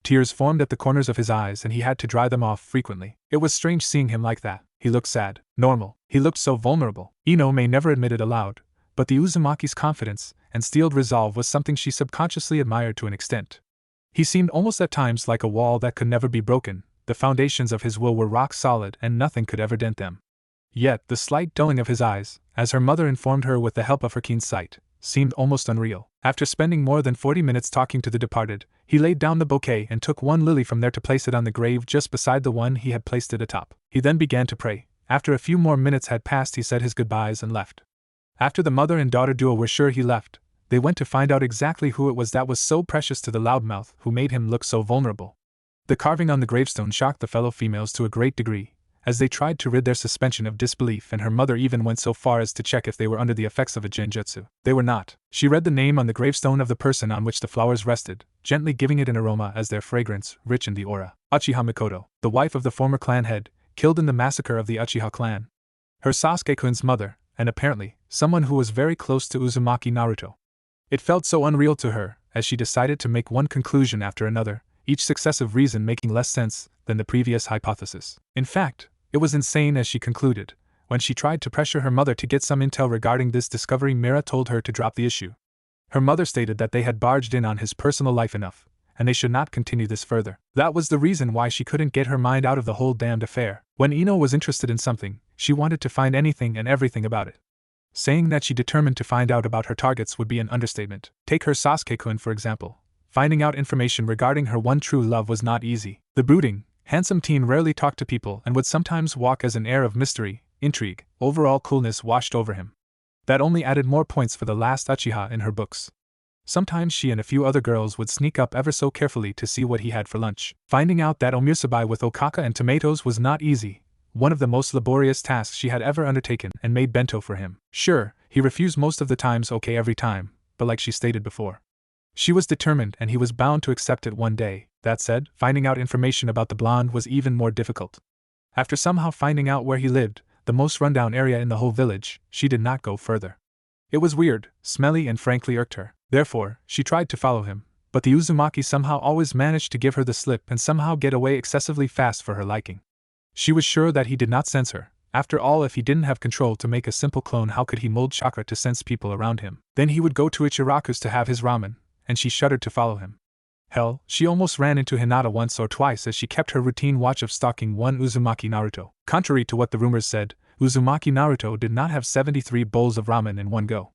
Speaker 1: Tears formed at the corners of his eyes and he had to dry them off frequently. It was strange seeing him like that. He looked sad, normal, he looked so vulnerable. Ino may never admit it aloud, but the Uzumaki's confidence and steeled resolve was something she subconsciously admired to an extent. He seemed almost at times like a wall that could never be broken. The foundations of his will were rock solid and nothing could ever dent them. Yet the slight dulling of his eyes, as her mother informed her with the help of her keen sight, seemed almost unreal. After spending more than 40 minutes talking to the departed, he laid down the bouquet and took one lily from there to place it on the grave just beside the one he had placed it atop. He then began to pray. After a few more minutes had passed, he said his goodbyes and left. After the mother and daughter duo were sure he left, they went to find out exactly who it was that was so precious to the loudmouth who made him look so vulnerable. The carving on the gravestone shocked the fellow females to a great degree, as they tried to rid their suspension of disbelief, and her mother even went so far as to check if they were under the effects of a genjutsu. They were not. She read the name on the gravestone of the person on which the flowers rested, gently giving it an aroma as their fragrance rich in the aura. Uchiha Mikoto, the wife of the former clan head, killed in the massacre of the Uchiha clan. Her Sasuke-kun's mother, and apparently, someone who was very close to Uzumaki Naruto. It felt so unreal to her, as she decided to make one conclusion after another, each successive reason making less sense than the previous hypothesis. In fact, it was insane as she concluded. When she tried to pressure her mother to get some intel regarding this discovery, Mira told her to drop the issue. Her mother stated that they had barged in on his personal life enough, and they should not continue this further. That was the reason why she couldn't get her mind out of the whole damned affair. When Ino was interested in something, she wanted to find anything and everything about it. Saying that she determined to find out about her targets would be an understatement. Take her Sasuke-kun for example. Finding out information regarding her one true love was not easy. The brooding, handsome teen rarely talked to people and would sometimes walk as an air of mystery, intrigue, overall coolness washed over him. That only added more points for the last Uchiha in her books. Sometimes she and a few other girls would sneak up ever so carefully to see what he had for lunch. Finding out that omusubai with okaka and tomatoes was not easy, one of the most laborious tasks she had ever undertaken, and made bento for him. Sure, he refused most of the times, okay every time, but like she stated before, she was determined and he was bound to accept it one day. That said, finding out information about the blonde was even more difficult. After somehow finding out where he lived, the most rundown area in the whole village, she did not go further. It was weird, smelly, and frankly irked her. Therefore, she tried to follow him, but the Uzumaki somehow always managed to give her the slip and somehow get away excessively fast for her liking. She was sure that he did not sense her. After all, if he didn't have control to make a simple clone, how could he mold chakra to sense people around him? Then he would go to Ichiraku's to have his ramen, and she shuddered to follow him. Hell, she almost ran into Hinata once or twice as she kept her routine watch of stalking one Uzumaki Naruto. Contrary to what the rumors said, Uzumaki Naruto did not have 73 bowls of ramen in one go.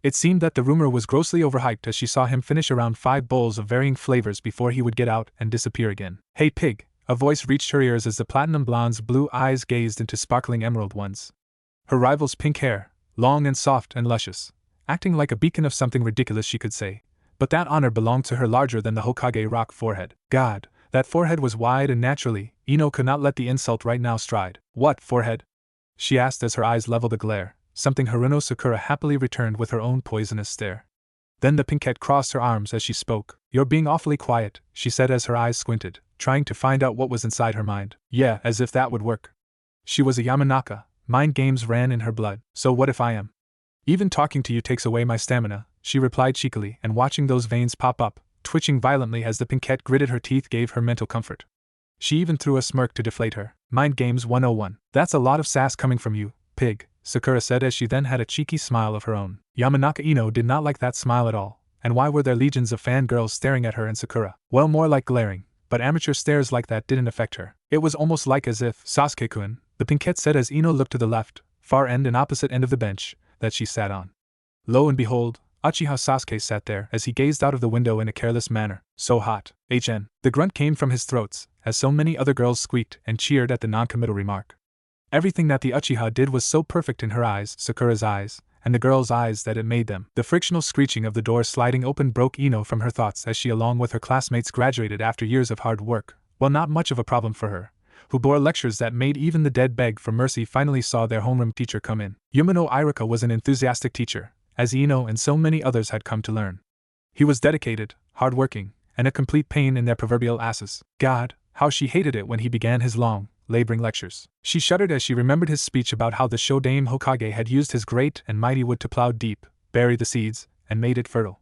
Speaker 1: It seemed that the rumor was grossly overhyped as she saw him finish around 5 bowls of varying flavors before he would get out and disappear again. Hey pig, a voice reached her ears as the platinum blonde's blue eyes gazed into sparkling emerald ones. Her rival's pink hair, long and soft and luscious, acting like a beacon of something ridiculous she could say, but that honor belonged to her larger than the Hokage rock forehead. God, that forehead was wide and naturally, Ino could not let the insult right now stride. What forehead? She asked as her eyes leveled a glare, something Haruno Sakura happily returned with her own poisonous stare. Then the pinkette crossed her arms as she spoke. You're being awfully quiet, she said as her eyes squinted, trying to find out what was inside her mind. Yeah, as if that would work. She was a Yamanaka, mind games ran in her blood. So what if I am? Even talking to you takes away my stamina, she replied cheekily, and watching those veins pop up, twitching violently as the pinkette gritted her teeth gave her mental comfort. She even threw a smirk to deflate her. Mind Games 101. That's a lot of sass coming from you, pig, Sakura said as she then had a cheeky smile of her own. Yamanaka Ino did not like that smile at all, and why were there legions of fangirls staring at her and Sakura? Well, more like glaring, but amateur stares like that didn't affect her. It was almost like as if, Sasuke-kun, the pinkette said as Ino looked to the left, far end and opposite end of the bench that she sat on. Lo and behold, Uchiha Sasuke sat there as he gazed out of the window in a careless manner. So hot. HN. The grunt came from his throats, as so many other girls squeaked and cheered at the non-committal remark. Everything that the Uchiha did was so perfect in her eyes, Sakura's eyes, and the girls' eyes that it made them. The frictional screeching of the door sliding open broke Ino from her thoughts as she along with her classmates graduated after years of hard work. Well, not much of a problem for her, who bore lectures that made even the dead beg for mercy, finally saw their homeroom teacher come in. Yumino Irika was an enthusiastic teacher, as Ino and so many others had come to learn. He was dedicated, hard-working, and a complete pain in their proverbial asses. God, how she hated it when he began his long, laboring lectures. She shuddered as she remembered his speech about how the Shodaime Hokage had used his great and mighty wood to plow deep, bury the seeds, and made it fertile.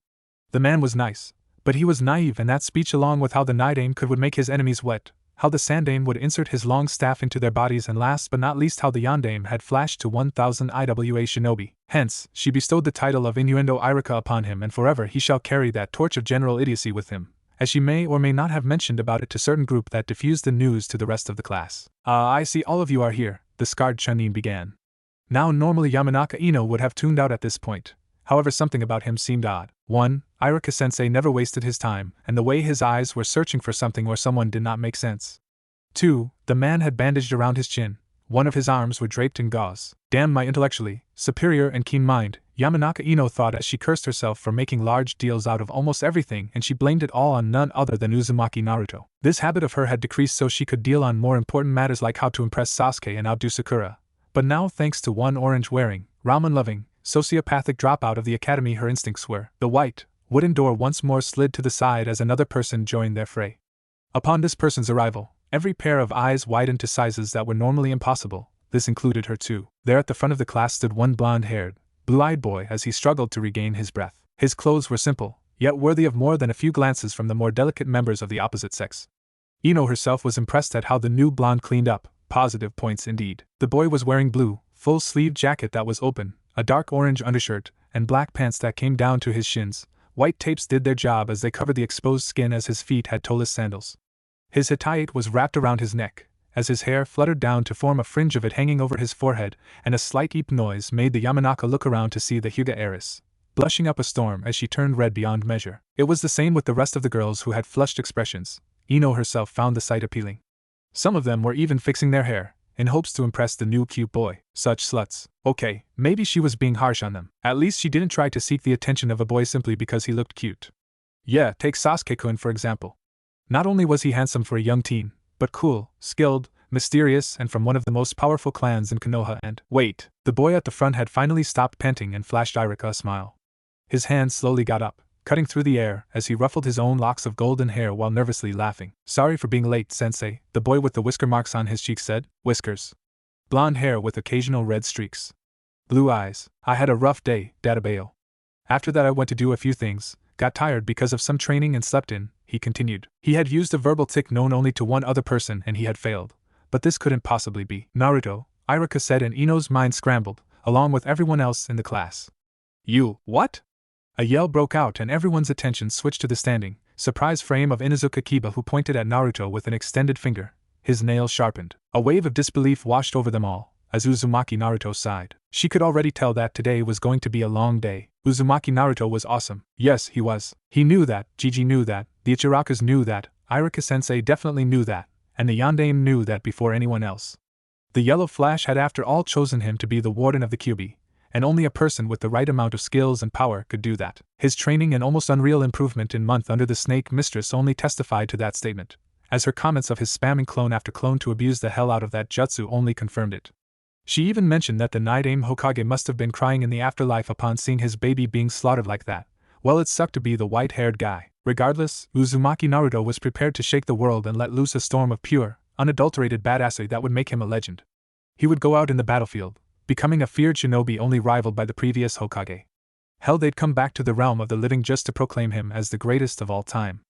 Speaker 1: The man was nice, but he was naive, and that speech along with how the Nidaime would make his enemies wet, how the Sandaime would insert his long staff into their bodies, and last but not least how the Yandaime had flashed to 1000 IWA Shinobi. Hence, she bestowed the title of Innuendo Irika upon him, and forever he shall carry that torch of general idiocy with him, as she may or may not have mentioned about it to certain group that diffused the news to the rest of the class. I see all of you are here, the scarred Chunin began. Now normally Yamanaka Ino would have tuned out at this point, however something about him seemed odd. 1. Irika-sensei never wasted his time, and the way his eyes were searching for something or someone did not make sense. 2. The man had bandaged around his chin, one of his arms were draped in gauze. Damn my intellectually superior and keen mind, Yamanaka Ino thought as she cursed herself for making large deals out of almost everything, and she blamed it all on none other than Uzumaki Naruto. This habit of her had decreased so she could deal on more important matters like how to impress Sasuke and outdo Sakura. But now, thanks to one orange-wearing, ramen-loving, sociopathic dropout of the academy, her instincts were. The white, wooden door once more slid to the side as another person joined their fray. Upon this person's arrival, every pair of eyes widened to sizes that were normally impossible. This included her too. There at the front of the class stood one blonde-haired, blue-eyed boy as he struggled to regain his breath. His clothes were simple, yet worthy of more than a few glances from the more delicate members of the opposite sex. Ino herself was impressed at how the new blonde cleaned up. Positive points indeed. The boy was wearing blue, full-sleeved jacket that was open, a dark orange undershirt, and black pants that came down to his shins. White tapes did their job as they covered the exposed skin as his feet had toeless sandals. His hitayite was wrapped around his neck, as his hair fluttered down to form a fringe of it hanging over his forehead, and a slight eep noise made the Yamanaka look around to see the Hyuga heiress, blushing up a storm as she turned red beyond measure. It was the same with the rest of the girls who had flushed expressions. Ino herself found the sight appealing. Some of them were even fixing their hair, in hopes to impress the new cute boy. Such sluts. Okay, maybe she was being harsh on them. At least she didn't try to seek the attention of a boy simply because he looked cute. Yeah, take Sasuke-kun for example. Not only was he handsome for a young teen, but cool, skilled, mysterious, and from one of the most powerful clans in Konoha. And wait, the boy at the front had finally stopped panting and flashed Irika a smile. His hand slowly got up, cutting through the air as he ruffled his own locks of golden hair while nervously laughing. Sorry for being late, sensei, the boy with the whisker marks on his cheeks said. Whiskers. Blonde hair with occasional red streaks. Blue eyes. I had a rough day, Databeo. After that I went to do a few things, got tired because of some training and slept in, he continued. He had used a verbal tick known only to one other person and he had failed. But this couldn't possibly be Naruto, Irika said, and Ino's mind scrambled, along with everyone else in the class. You, what? A yell broke out and everyone's attention switched to the standing, surprise frame of Inuzuka Kiba, who pointed at Naruto with an extended finger, his nails sharpened. A wave of disbelief washed over them all, as Uzumaki Naruto sighed. She could already tell that today was going to be a long day. Uzumaki Naruto was awesome. Yes, he was. He knew that, Gigi knew that, the Ichirakas knew that, Iruka-sensei definitely knew that, and the Yondaime knew that before anyone else. The Yellow Flash had after all chosen him to be the warden of the Kyuubi, and only a person with the right amount of skills and power could do that. His training and almost unreal improvement in month under the Snake Mistress only testified to that statement, as her comments of his spamming clone after clone to abuse the hell out of that jutsu only confirmed it. She even mentioned that the Night-Aim Hokage must have been crying in the afterlife upon seeing his baby being slaughtered like that. Well, it sucked to be the white-haired guy. Regardless, Uzumaki Naruto was prepared to shake the world and let loose a storm of pure, unadulterated badassery that would make him a legend. He would go out in the battlefield, becoming a feared shinobi only rivaled by the previous Hokage. Hell, they'd come back to the realm of the living just to proclaim him as the greatest of all time.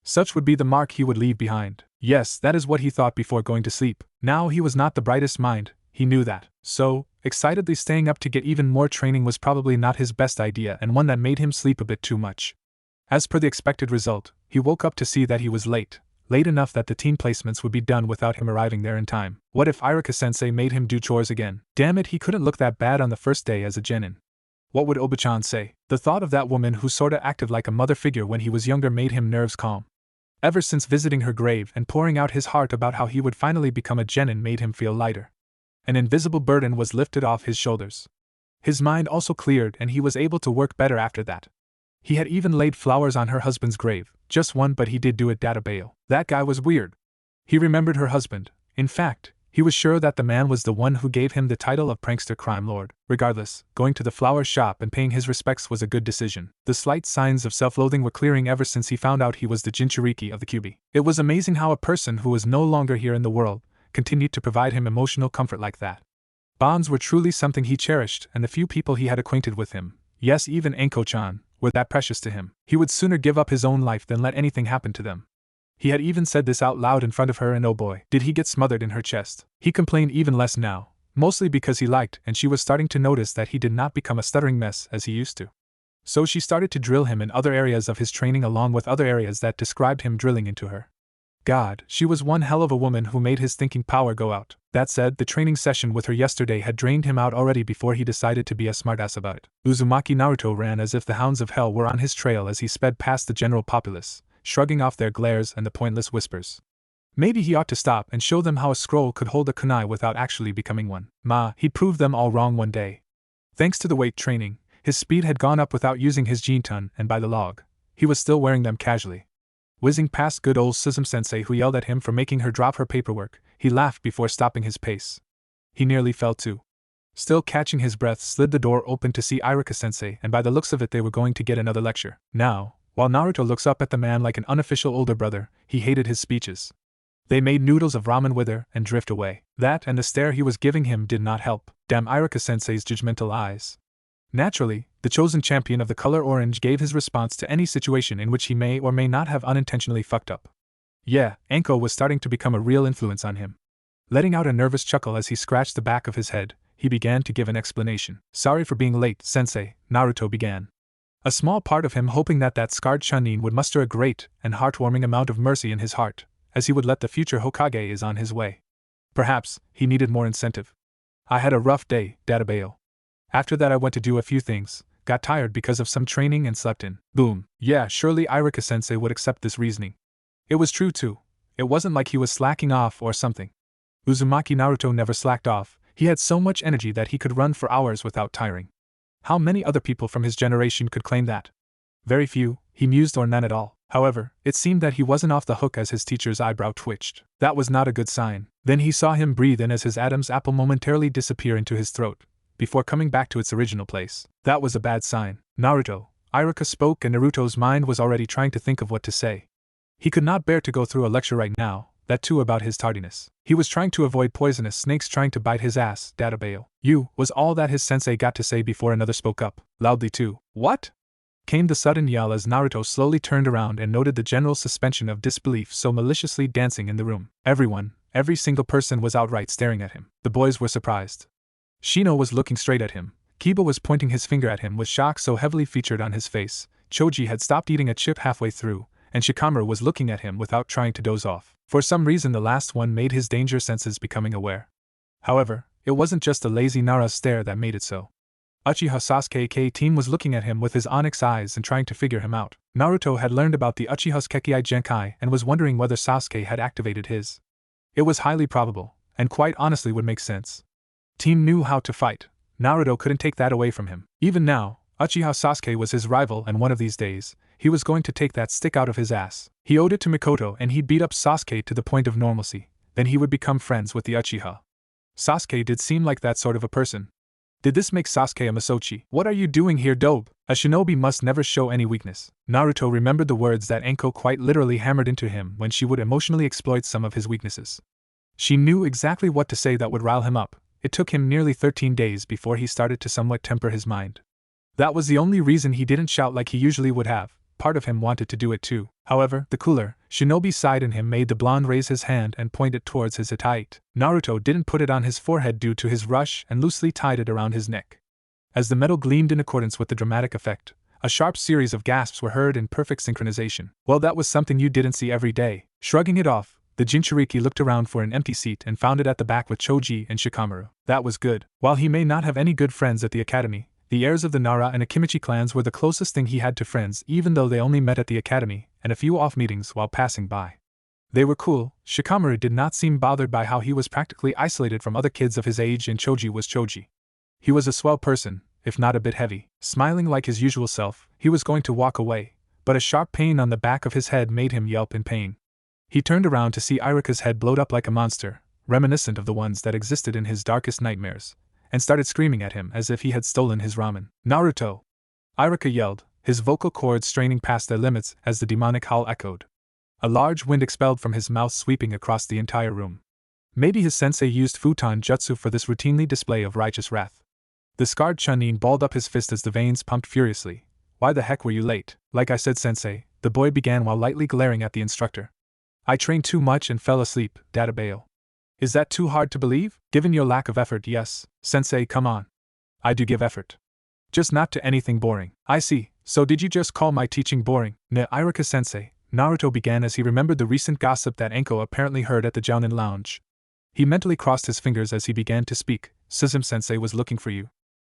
Speaker 1: Such would be the mark he would leave behind. Yes, that is what he thought before going to sleep. Now he was not the brightest mind, he knew that. So, excitedly staying up to get even more training was probably not his best idea and one that made him sleep a bit too much. As per the expected result, he woke up to see that he was late enough that the team placements would be done without him arriving there in time. What if Iruka-sensei made him do chores again? Damn it, he couldn't look that bad on the first day as a genin. What would Oba-chan say? The thought of that woman who sorta acted like a mother figure when he was younger made him nerves calm. Ever since visiting her grave and pouring out his heart about how he would finally become a genin made him feel lighter. An invisible burden was lifted off his shoulders. His mind also cleared and he was able to work better after that. He had even laid flowers on her husband's grave, just one, but he did do it. Bayo. That guy was weird. He remembered her husband. In fact, he was sure that the man was the one who gave him the title of prankster crime lord. Regardless, going to the flower shop and paying his respects was a good decision. The slight signs of self-loathing were clearing ever since he found out he was the Jinchuriki of the Kyuubi. It was amazing how a person who was no longer here in the world continued to provide him emotional comfort like that. Bonds were truly something he cherished, and the few people he had acquainted with him, yes, even Anko-chan, were that precious to him. He would sooner give up his own life than let anything happen to them. He had even said this out loud in front of her, and oh boy, did he get smothered in her chest. He complained even less now, mostly because he liked and she was starting to notice that he did not become a stuttering mess as he used to. So she started to drill him in other areas of his training along with other areas that described him drilling into her. God, she was one hell of a woman who made his thinking power go out. That said, the training session with her yesterday had drained him out already before he decided to be a smartass about it. Uzumaki Naruto ran as if the hounds of hell were on his trail as he sped past the general populace, shrugging off their glares and the pointless whispers. Maybe he ought to stop and show them how a scroll could hold a kunai without actually becoming one. He'd proved them all wrong one day. Thanks to the weight training, his speed had gone up without using his Jinton, and by the log, he was still wearing them casually. Whizzing past good old Suzume-sensei, who yelled at him for making her drop her paperwork, he laughed before stopping his pace. He nearly fell too. Still catching his breath, slid the door open to see Iruka-sensei, and by the looks of it they were going to get another lecture. Now, while Naruto looks up at the man like an unofficial older brother, he hated his speeches. They made noodles of ramen wither and drift away. That and the stare he was giving him did not help. Damn Iruka-sensei's judgmental eyes. Naturally, the chosen champion of the color orange gave his response to any situation in which he may or may not have unintentionally fucked up. Yeah, Anko was starting to become a real influence on him. Letting out a nervous chuckle as he scratched the back of his head, he began to give an explanation. Sorry for being late, sensei, Naruto began. A small part of him hoping that scarred Chunin would muster a great and heartwarming amount of mercy in his heart, as he would let the future Hokage is on his way. Perhaps, he needed more incentive. I had a rough day, Dadabayo. After that I went to do a few things, got tired because of some training and slept in. Boom. Yeah, surely Iruka-sensei would accept this reasoning. It was true too. It wasn't like he was slacking off or something. Uzumaki Naruto never slacked off. He had so much energy that he could run for hours without tiring. How many other people from his generation could claim that? Very few, he mused, or none at all. However, it seemed that he wasn't off the hook as his teacher's eyebrow twitched. That was not a good sign. Then he saw him breathe in as his Adam's apple momentarily disappear into his throat, before coming back to its original place. That was a bad sign. Naruto, Iruka spoke, and Naruto's mind was already trying to think of what to say. He could not bear to go through a lecture right now, that too about his tardiness. He was trying to avoid poisonous snakes trying to bite his ass, Dadabayo. You, was all that his sensei got to say before another spoke up, loudly too. What? Came the sudden yell as Naruto slowly turned around and noted the general suspension of disbelief so maliciously dancing in the room. Everyone, every single person was outright staring at him. The boys were surprised. Shino was looking straight at him. Kiba was pointing his finger at him with shock so heavily featured on his face. Choji had stopped eating a chip halfway through, and Shikamaru was looking at him without trying to doze off. For some reason the last one made his danger senses becoming aware. However, it wasn't just a lazy Nara stare that made it so. Uchiha Sasuke team was looking at him with his onyx eyes and trying to figure him out. Naruto had learned about the Uchiha's Kekkai Genkai and was wondering whether Sasuke had activated his. It was highly probable, and quite honestly would make sense. Team knew how to fight. Naruto couldn't take that away from him. Even now, Uchiha Sasuke was his rival, and one of these days, he was going to take that stick out of his ass. He owed it to Mikoto, and he'd beat up Sasuke to the point of normalcy. Then he would become friends with the Uchiha. Sasuke did seem like that sort of a person. Did this make Sasuke a Masochi? What are you doing here, Dobe? A shinobi must never show any weakness. Naruto remembered the words that Anko quite literally hammered into him when she would emotionally exploit some of his weaknesses. She knew exactly what to say that would rile him up. It took him nearly 13 days before he started to somewhat temper his mind. That was the only reason he didn't shout like he usually would have. Part of him wanted to do it too. However, the cooler, shinobi side in him made the blonde raise his hand and point it towards his Hittite. Naruto didn't put it on his forehead due to his rush and loosely tied it around his neck. As the metal gleamed in accordance with the dramatic effect, a sharp series of gasps were heard in perfect synchronization. Well, that was something you didn't see every day. Shrugging it off, the Jinchuriki looked around for an empty seat and found it at the back with Choji and Shikamaru. That was good. While he may not have any good friends at the academy, the heirs of the Nara and Akimichi clans were the closest thing he had to friends, even though they only met at the academy and a few off meetings while passing by. They were cool. Shikamaru did not seem bothered by how he was practically isolated from other kids of his age, and Choji was Choji. He was a swell person, if not a bit heavy. Smiling like his usual self, he was going to walk away, but a sharp pain on the back of his head made him yelp in pain. He turned around to see Irika's head blowed up like a monster, reminiscent of the ones that existed in his darkest nightmares, and started screaming at him as if he had stolen his ramen. Naruto! Irika yelled, his vocal cords straining past their limits as the demonic howl echoed. A large wind expelled from his mouth, sweeping across the entire room. Maybe his sensei used futon jutsu for this routinely display of righteous wrath. The scarred Chunin balled up his fist as the veins pumped furiously. Why the heck were you late? Like I said, sensei, the boy began while lightly glaring at the instructor. I trained too much and fell asleep, Databeo. Is that too hard to believe? Given your lack of effort, yes. Sensei, come on. I do give effort. Just not to anything boring. I see, so did you just call my teaching boring? Ne Irika-sensei, Naruto began as he remembered the recent gossip that Anko apparently heard at the Jounin lounge. He mentally crossed his fingers as he began to speak. Suzume-sensei was looking for you.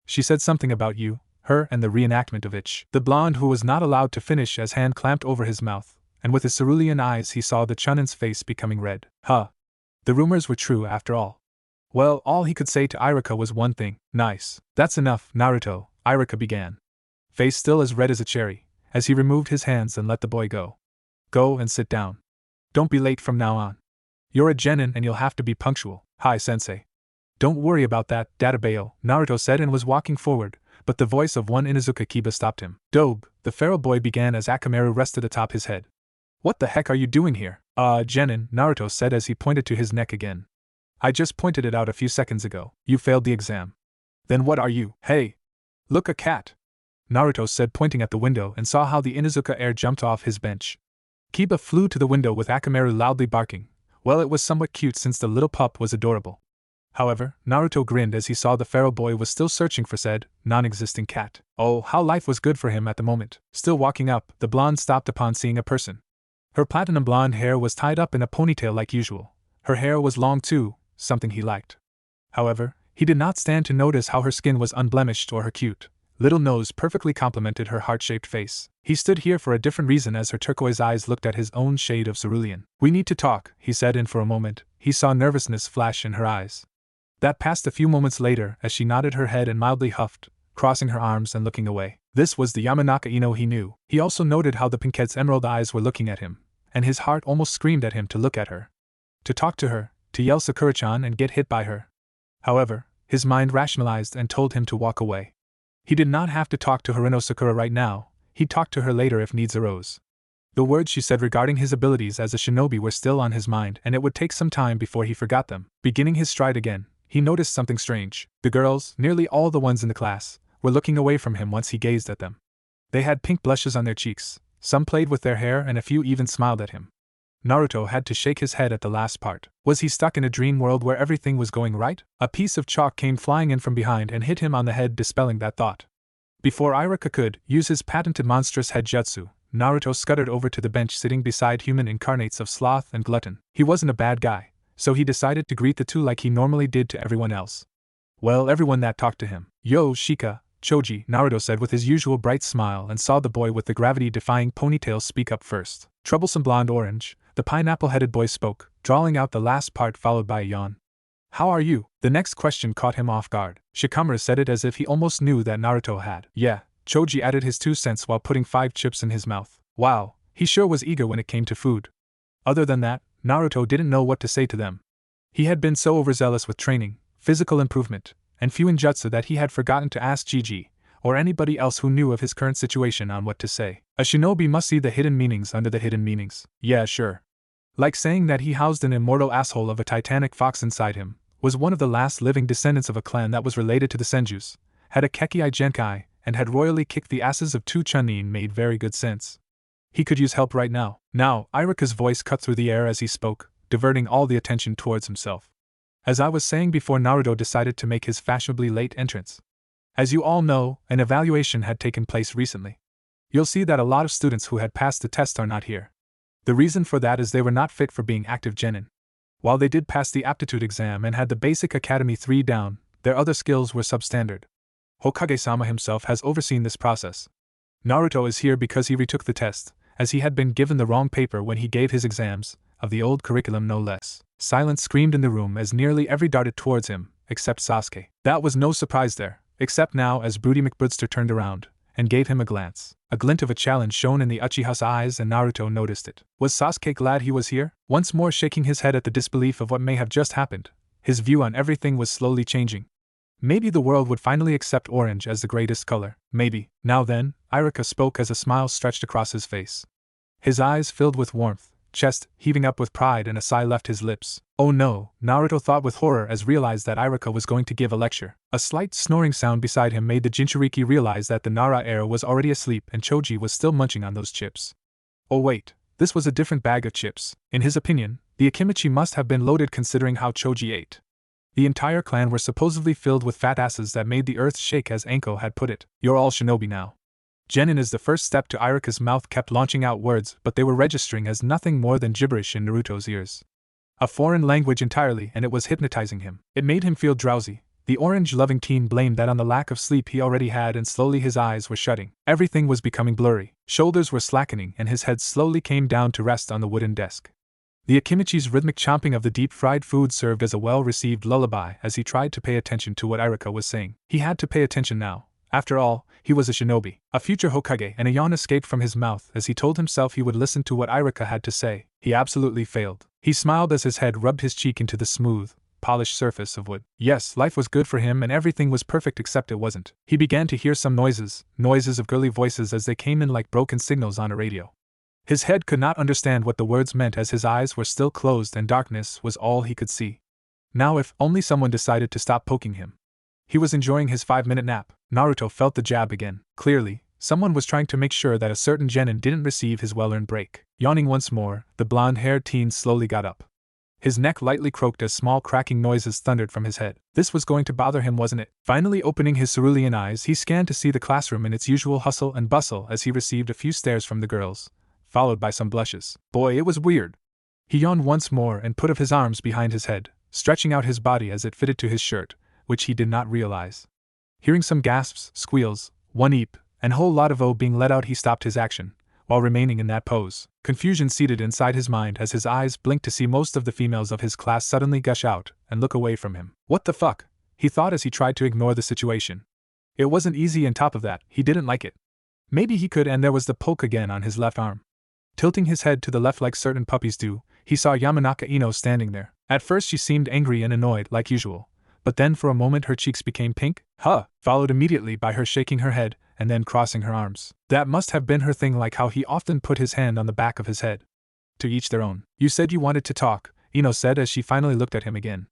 Speaker 1: She said something about you, her, and the reenactment of it. The blonde who was not allowed to finish as hand clamped over his mouth, and with his cerulean eyes he saw the Chunin's face becoming red. Huh. The rumors were true after all. Well, all he could say to Irika was one thing. Nice. That's enough, Naruto, Irika began. Face still as red as a cherry, as he removed his hands and let the boy go. Go and sit down. Don't be late from now on. You're a genin and you'll have to be punctual. Hi, sensei. Don't worry about that, Databeo, Naruto said and was walking forward, but the voice of one Inuzuka Kiba stopped him. Dobe, the feral boy began as Akamaru rested atop his head. What the heck are you doing here? Genin, Naruto said as he pointed to his neck again. I just pointed it out a few seconds ago. You failed the exam. Then what are you? Hey! Look, a cat! Naruto said, pointing at the window, and saw how the Inuzuka heir jumped off his bench. Kiba flew to the window with Akamaru loudly barking. Well, it was somewhat cute since the little pup was adorable. However, Naruto grinned as he saw the feral boy was still searching for said, non-existing cat. Oh, how life was good for him at the moment. Still walking up, the blonde stopped upon seeing a person. Her platinum blonde hair was tied up in a ponytail like usual. Her hair was long too, something he liked. However, he did not stand to notice how her skin was unblemished or her cute little nose perfectly complemented her heart-shaped face. He stood here for a different reason as her turquoise eyes looked at his own shade of cerulean. We need to talk, he said, and for a moment, he saw nervousness flash in her eyes. That passed a few moments later as she nodded her head and mildly huffed, crossing her arms and looking away. This was the Yamanaka Ino he knew. He also noted how the Pinkette's emerald eyes were looking at him, and his heart almost screamed at him to look at her. To talk to her, to yell Sakura-chan and get hit by her. However, his mind rationalized and told him to walk away. He did not have to talk to Harino Sakura right now, he'd talk to her later if needs arose. The words she said regarding his abilities as a shinobi were still on his mind, and it would take some time before he forgot them. Beginning his stride again, he noticed something strange. The girls, nearly all the ones in the class, were looking away from him once he gazed at them. They had pink blushes on their cheeks, some played with their hair and a few even smiled at him. Naruto had to shake his head at the last part. Was he stuck in a dream world where everything was going right? A piece of chalk came flying in from behind and hit him on the head, dispelling that thought. Before Irika could use his patented monstrous head jutsu, Naruto scuttered over to the bench sitting beside human incarnates of sloth and glutton. He wasn't a bad guy, so he decided to greet the two like he normally did to everyone else. Well, everyone that talked to him. Yo, Shika, Choji, Naruto said with his usual bright smile and saw the boy with the gravity-defying ponytail speak up first. Troublesome blonde orange, the pineapple-headed boy spoke, drawling out the last part followed by a yawn. How are you? The next question caught him off guard. Shikamaru said it as if he almost knew that Naruto had. Yeah, Choji added his 2 cents while putting 5 chips in his mouth. Wow, he sure was eager when it came to food. Other than that, Naruto didn't know what to say to them. He had been so overzealous with training, physical improvement, and Fuinjutsu that he had forgotten to ask Gigi, or anybody else who knew of his current situation on what to say. A shinobi must see the hidden meanings under the hidden meanings. Yeah, sure. Like saying that he housed an immortal asshole of a titanic fox inside him, was one of the last living descendants of a clan that was related to the Senjus, had a Kekkai Genkai, and had royally kicked the asses of 2 Chunin made very good sense. He could use help right now. Now, Irika's voice cut through the air as he spoke, diverting all the attention towards himself. As I was saying before, Naruto decided to make his fashionably late entrance. As you all know, an evaluation had taken place recently. You'll see that a lot of students who had passed the test are not here. The reason for that is they were not fit for being active genin. While they did pass the aptitude exam and had the basic Academy 3 down, their other skills were substandard. Hokage-sama himself has overseen this process. Naruto is here because he retook the test, as he had been given the wrong paper when he gave his exams, of the old curriculum no less. Silence screamed in the room as nearly every darted towards him, except Sasuke. That was no surprise there, except now as Broody McBroodster turned around, and gave him a glance. A glint of a challenge shone in the Uchiha's eyes and Naruto noticed it. Was Sasuke glad he was here? Once more shaking his head at the disbelief of what may have just happened, his view on everything was slowly changing. Maybe the world would finally accept orange as the greatest color. Maybe. Now then, Irika spoke as a smile stretched across his face. His eyes filled with warmth, chest heaving up with pride, and a sigh left his lips. Oh no, Naruto thought with horror as realized that Irika was going to give a lecture. A slight snoring sound beside him made the Jinchuriki realize that the Nara heir was already asleep and Choji was still munching on those chips. Oh wait, this was a different bag of chips. In his opinion, the Akimichi must have been loaded considering how Choji ate. The entire clan were supposedly filled with fat asses that made the earth shake, as Anko had put it. You're all shinobi now. Genin is the first step to Irika's mouth kept launching out words, but they were registering as nothing more than gibberish in Naruto's ears. A foreign language entirely, and it was hypnotizing him. It made him feel drowsy. The orange-loving teen blamed that on the lack of sleep he already had, and slowly his eyes were shutting. Everything was becoming blurry. Shoulders were slackening and his head slowly came down to rest on the wooden desk. The Akimichi's rhythmic chomping of the deep-fried food served as a well-received lullaby as he tried to pay attention to what Irika was saying. He had to pay attention now. After all, he was a shinobi, a future Hokage, and a yawn escaped from his mouth as he told himself he would listen to what Irika had to say. He absolutely failed. He smiled as his head rubbed his cheek into the smooth, polished surface of wood. Yes, life was good for him and everything was perfect except it wasn't. He began to hear some noises of girly voices as they came in like broken signals on a radio. His head could not understand what the words meant as his eyes were still closed and darkness was all he could see. Now if only someone decided to stop poking him. He was enjoying his 5-minute nap. Naruto felt the jab again. Clearly, someone was trying to make sure that a certain genin didn't receive his well-earned break. Yawning once more, the blonde-haired teen slowly got up. His neck lightly croaked as small cracking noises thundered from his head. This was going to bother him, wasn't it? Finally opening his cerulean eyes, he scanned to see the classroom in its usual hustle and bustle as he received a few stares from the girls, followed by some blushes. Boy, it was weird. He yawned once more and put his arms behind his head, stretching out his body as it fitted to his shirt, which he did not realize. Hearing some gasps, squeals, one eep, and whole lot of O being let out, he stopped his action, while remaining in that pose. Confusion seated inside his mind as his eyes blinked to see most of the females of his class suddenly gush out and look away from him. What the fuck? He thought as he tried to ignore the situation. It wasn't easy, and top of that, he didn't like it. Maybe he could, and there was the poke again on his left arm. Tilting his head to the left like certain puppies do, he saw Yamanaka Ino standing there. At first she seemed angry and annoyed like usual, but then for a moment her cheeks became pink, followed immediately by her shaking her head and then crossing her arms. That must have been her thing, like how he often put his hand on the back of his head. To each their own. You said you wanted to talk, Ino said as she finally looked at him again.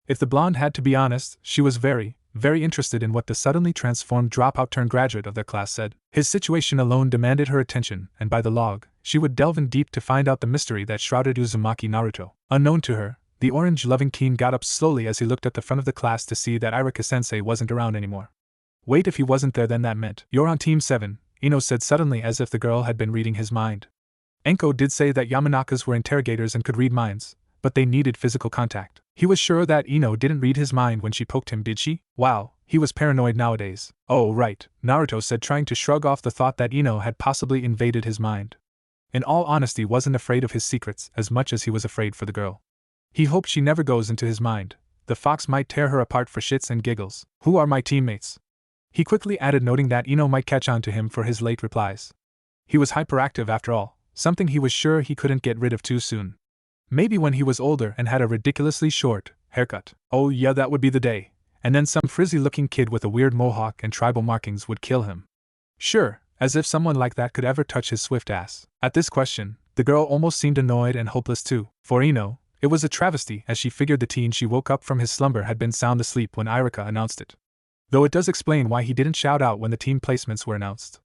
Speaker 1: If the blonde had to be honest, she was very, very interested in what the suddenly transformed dropout-turned-graduate of their class said. His situation alone demanded her attention, and by the log, she would delve in deep to find out the mystery that shrouded Uzumaki Naruto. Unknown to her, the orange-loving teen got up slowly as he looked at the front of the class to see that Irika-sensei wasn't around anymore. Wait, if he wasn't there then that meant, you're on Team 7, Ino said suddenly as if the girl had been reading his mind. Anko did say that Yamanakas were interrogators and could read minds, but they needed physical contact. He was sure that Ino didn't read his mind when she poked him, did she? Wow, he was paranoid nowadays. Oh right, Naruto said, trying to shrug off the thought that Ino had possibly invaded his mind. In all honesty, wasn't afraid of his secrets as much as he was afraid for the girl. He hoped she never goes into his mind. The fox might tear her apart for shits and giggles. Who are my teammates? He quickly added, noting that Ino might catch on to him for his late replies. He was hyperactive after all, something he was sure he couldn't get rid of too soon. Maybe when he was older and had a ridiculously short haircut. Oh yeah, that would be the day. And then some frizzy-looking kid with a weird mohawk and tribal markings would kill him. Sure, as if someone like that could ever touch his swift ass. At this question, the girl almost seemed annoyed and hopeless too. For Ino, it was a travesty, as she figured the teen she woke up from his slumber had been sound asleep when Irika announced it. Though it does explain why he didn't shout out when the team placements were announced.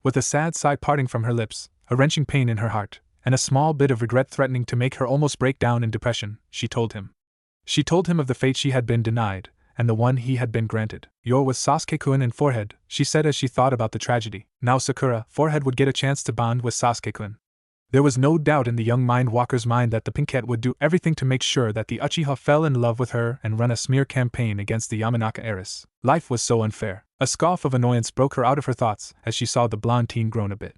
Speaker 1: With a sad sigh parting from her lips, a wrenching pain in her heart, and a small bit of regret threatening to make her almost break down in depression, she told him. She told him of the fate she had been denied, and the one he had been granted. You're with Sasuke-kun and Forehead, she said as she thought about the tragedy. Now Sakura, Forehead would get a chance to bond with Sasuke-kun. There was no doubt in the young mind-walker's mind that the Pinkette would do everything to make sure that the Uchiha fell in love with her and run a smear campaign against the Yamanaka heiress. Life was so unfair. A scoff of annoyance broke her out of her thoughts as she saw the blonde teen groan a bit.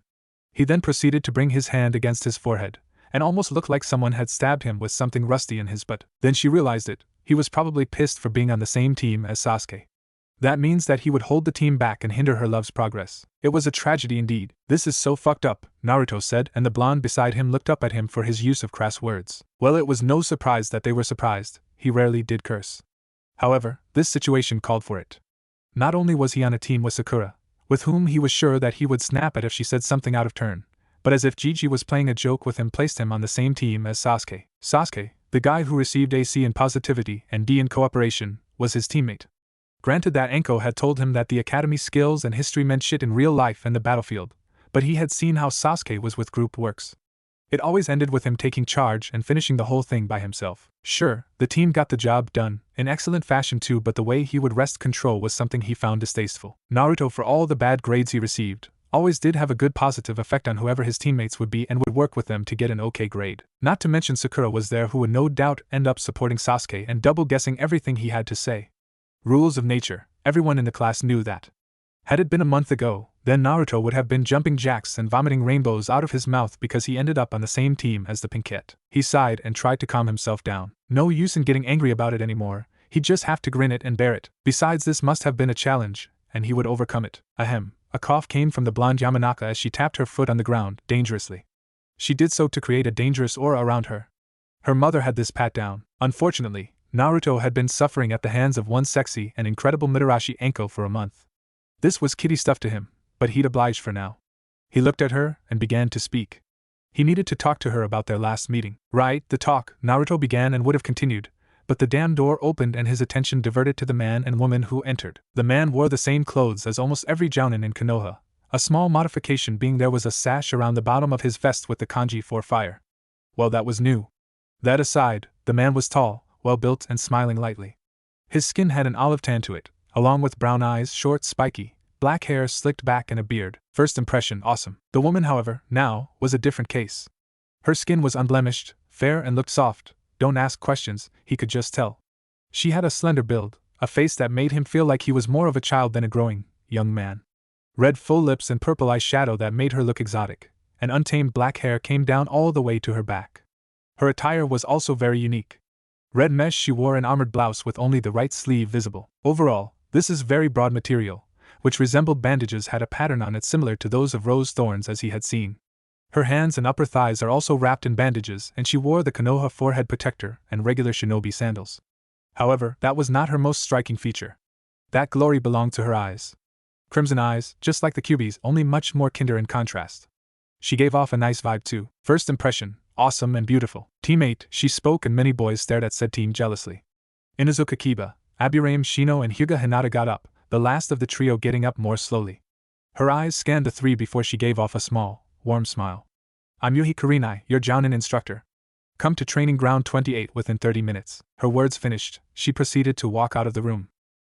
Speaker 1: He then proceeded to bring his hand against his forehead, and almost looked like someone had stabbed him with something rusty in his butt. Then she realized it. He was probably pissed for being on the same team as Sasuke. That means that he would hold the team back and hinder her love's progress. It was a tragedy indeed. This is so fucked up, Naruto said, and the blonde beside him looked up at him for his use of crass words. Well, it was no surprise that they were surprised. He rarely did curse. However, this situation called for it. Not only was he on a team with Sakura, with whom he was sure that he would snap at if she said something out of turn, but as if Gigi was playing a joke with him, placed him on the same team as Sasuke. Sasuke, the guy who received AC in positivity and D in cooperation, was his teammate. Granted that Anko had told him that the academy skills and history meant shit in real life and the battlefield, but he had seen how Sasuke was with group works. It always ended with him taking charge and finishing the whole thing by himself. Sure, the team got the job done, in excellent fashion too, but the way he would wrest control was something he found distasteful. Naruto, for all the bad grades he received, always did have a good positive effect on whoever his teammates would be and would work with them to get an okay grade. Not to mention Sakura was there, who would no doubt end up supporting Sasuke and double-guessing everything he had to say. Rules of nature, everyone in the class knew that. Had it been a month ago, then Naruto would have been jumping jacks and vomiting rainbows out of his mouth because he ended up on the same team as the Pinkette. He sighed and tried to calm himself down. No use in getting angry about it anymore, he'd just have to grin it and bear it. Besides, this must have been a challenge, and he would overcome it. Ahem. A cough came from the blonde Yamanaka as she tapped her foot on the ground, dangerously. She did so to create a dangerous aura around her. Her mother had this pat down. Unfortunately, Naruto had been suffering at the hands of one sexy and incredible Mitarashi Anko for a month. This was kiddie stuff to him, but he'd obliged for now. He looked at her and began to speak. He needed to talk to her about their last meeting. Right, the talk, Naruto began and would have continued, but the damn door opened and his attention diverted to the man and woman who entered. The man wore the same clothes as almost every jounin in Konoha, a small modification being there was a sash around the bottom of his vest with the kanji for fire. Well, that was new. That aside, the man was tall, well-built and smiling lightly. His skin had an olive tan to it, along with brown eyes, short, spiky, black hair slicked back and a beard. First impression, awesome. The woman, however, now, was a different case. Her skin was unblemished, fair and looked soft. Don't ask questions, he could just tell. She had a slender build, a face that made him feel like he was more of a child than a growing, young man. Red full lips and purple eyeshadow that made her look exotic, and untamed black hair came down all the way to her back. Her attire was also very unique. Red mesh, she wore an armored blouse with only the right sleeve visible. Overall, this is very broad material, which resembled bandages, had a pattern on it similar to those of rose thorns as he had seen. Her hands and upper thighs are also wrapped in bandages, and she wore the Konoha forehead protector and regular shinobi sandals. However, that was not her most striking feature. That glory belonged to her eyes. Crimson eyes, just like the Kyuubi's, only much more kinder in contrast. She gave off a nice vibe too. First impression, awesome and beautiful. Teammate, she spoke, and many boys stared at said team jealously. Inuzuka Kiba, Aburame Shino and Hyuga Hinata got up, the last of the trio getting up more slowly. Her eyes scanned the three before she gave off a small, warm smile. I'm Yuhi Kurinai, your jounin instructor. Come to training ground 28 within 30 minutes. Her words finished, she proceeded to walk out of the room.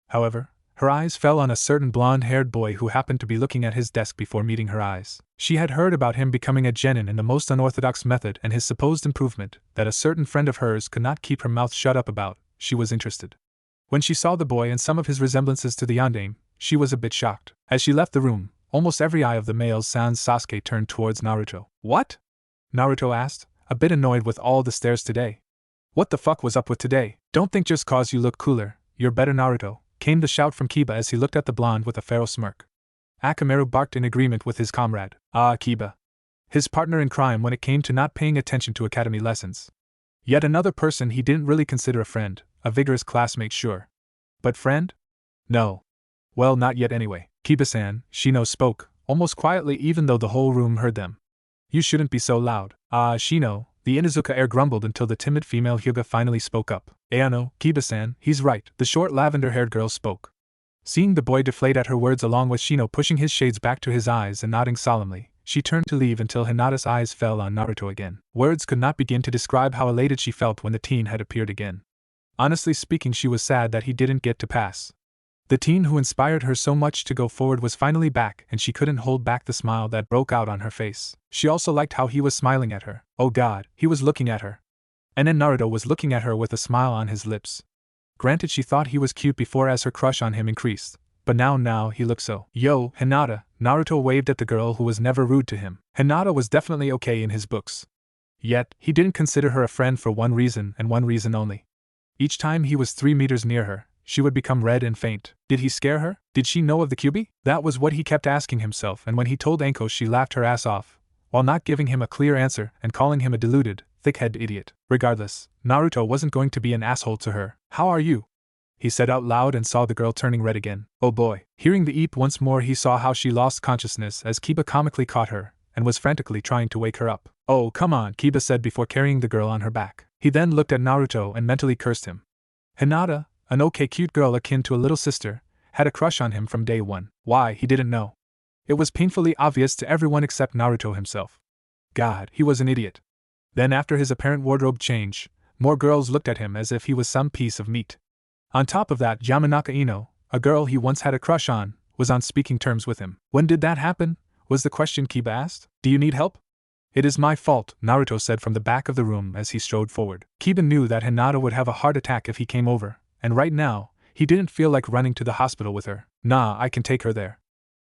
Speaker 1: However, Her eyes fell on a certain blonde-haired boy who happened to be looking at his desk before meeting her eyes. She had heard about him becoming a genin in the most unorthodox method and his supposed improvement that a certain friend of hers could not keep her mouth shut up about. She was interested. When she saw the boy and some of his resemblances to the yandere, she was a bit shocked. As she left the room, almost every eye of the males sans Sasuke turned towards Naruto. What? Naruto asked, a bit annoyed with all the stares today. What the fuck was up with today? Don't think just cause you look cooler, you're better Naruto, came the shout from Kiba as he looked at the blonde with a feral smirk. Akamaru barked in agreement with his comrade. Ah, Kiba. His partner in crime when it came to not paying attention to academy lessons. Yet another person he didn't really consider a friend, a vigorous classmate sure. But friend? No. Well, not yet anyway. Kiba-san, Shino spoke, almost quietly even though the whole room heard them. You shouldn't be so loud. Ah, Shino, the Inuzuka heir grumbled until the timid female Hyuga finally spoke up. Ayano, Kiba-san, he's right, the short lavender-haired girl spoke. Seeing the boy deflate at her words along with Shino pushing his shades back to his eyes and nodding solemnly, she turned to leave until Hinata's eyes fell on Naruto again. Words could not begin to describe how elated she felt when the teen had appeared again. Honestly speaking, she was sad that he didn't get to pass. The teen who inspired her so much to go forward was finally back and she couldn't hold back the smile that broke out on her face. She also liked how he was smiling at her. Oh god, he was looking at her. And then Naruto was looking at her with a smile on his lips. Granted, she thought he was cute before as her crush on him increased, but now he looked so. Yo, Hinata, Naruto waved at the girl who was never rude to him. Hinata was definitely okay in his books. Yet, he didn't consider her a friend for one reason and one reason only. Each time he was 3 meters near her, she would become red and faint. Did he scare her? Did she know of the Kyuubi? That was what he kept asking himself, and when he told Anko, she laughed her ass off, while not giving him a clear answer and calling him a deluded, thick-headed idiot. Regardless, Naruto wasn't going to be an asshole to her. How are you? He said out loud and saw the girl turning red again. Oh boy. Hearing the eep once more, he saw how she lost consciousness as Kiba comically caught her and was frantically trying to wake her up. Oh, come on, Kiba said before carrying the girl on her back. He then looked at Naruto and mentally cursed him. Hinata, an okay cute girl akin to a little sister, had a crush on him from day one. Why, he didn't know. It was painfully obvious to everyone except Naruto himself. God, he was an idiot. Then after his apparent wardrobe change, more girls looked at him as if he was some piece of meat. On top of that, Yamanaka Ino, a girl he once had a crush on, was on speaking terms with him. When did that happen? Was the question Kiba asked. Do you need help? It is my fault, Naruto said from the back of the room as he strode forward. Kiba knew that Hinata would have a heart attack if he came over, and right now, he didn't feel like running to the hospital with her. Nah, I can take her there.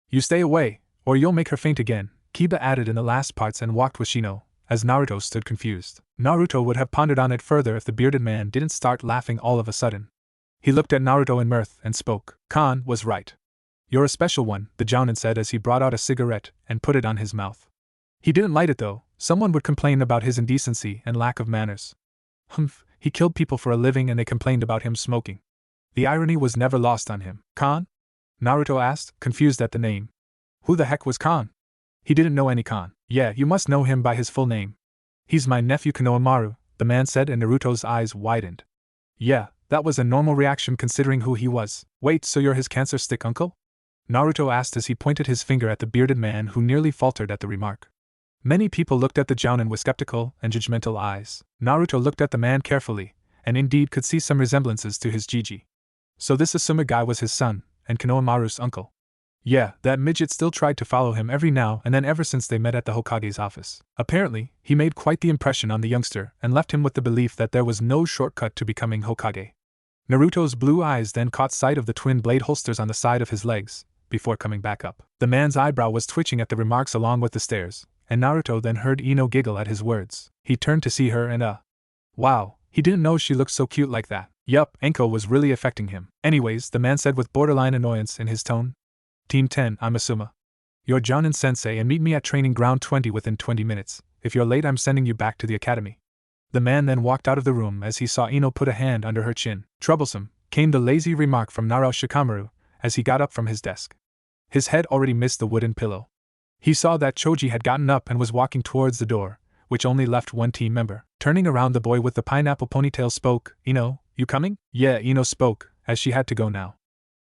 Speaker 1: You stay away, or you'll make her faint again, Kiba added in the last parts and walked with Shino, as Naruto stood confused. Naruto would have pondered on it further if the bearded man didn't start laughing all of a sudden. He looked at Naruto in mirth and spoke. Khan was right. You're a special one, the Jounin said as he brought out a cigarette and put it on his mouth. He didn't light it though, someone would complain about his indecency and lack of manners. Humph, he killed people for a living and they complained about him smoking. The irony was never lost on him. Khan? Naruto asked, confused at the name. Who the heck was Khan? He didn't know any Khan. Yeah, you must know him by his full name. He's my nephew Konohamaru, the man said, and Naruto's eyes widened. Yeah, that was a normal reaction considering who he was. Wait, so you're his cancer stick uncle? Naruto asked as he pointed his finger at the bearded man who nearly faltered at the remark. Many people looked at the Jounin with skeptical and judgmental eyes. Naruto looked at the man carefully, and indeed could see some resemblances to his Jiji. So this Asuma guy was his son, and Konohamaru's uncle. Yeah, that midget still tried to follow him every now and then ever since they met at the Hokage's office. Apparently, he made quite the impression on the youngster and left him with the belief that there was no shortcut to becoming Hokage. Naruto's blue eyes then caught sight of the twin blade holsters on the side of his legs, before coming back up. The man's eyebrow was twitching at the remarks along with the stares, and Naruto then heard Ino giggle at his words. He turned to see her and wow, he didn't know she looked so cute like that. Yup, Anko was really affecting him. Anyways, the man said with borderline annoyance in his tone. Team 10, I'm Asuma. You're Jounin sensei and meet me at training ground 20 within 20 minutes. If you're late, I'm sending you back to the academy. The man then walked out of the room as he saw Ino put a hand under her chin. Troublesome, came the lazy remark from Naruto Shikamaru as he got up from his desk. His head already missed the wooden pillow. He saw that Choji had gotten up and was walking towards the door, which only left one team member. Turning around, the boy with the pineapple ponytail spoke. Ino, you coming? Yeah, Ino spoke, as she had to go now.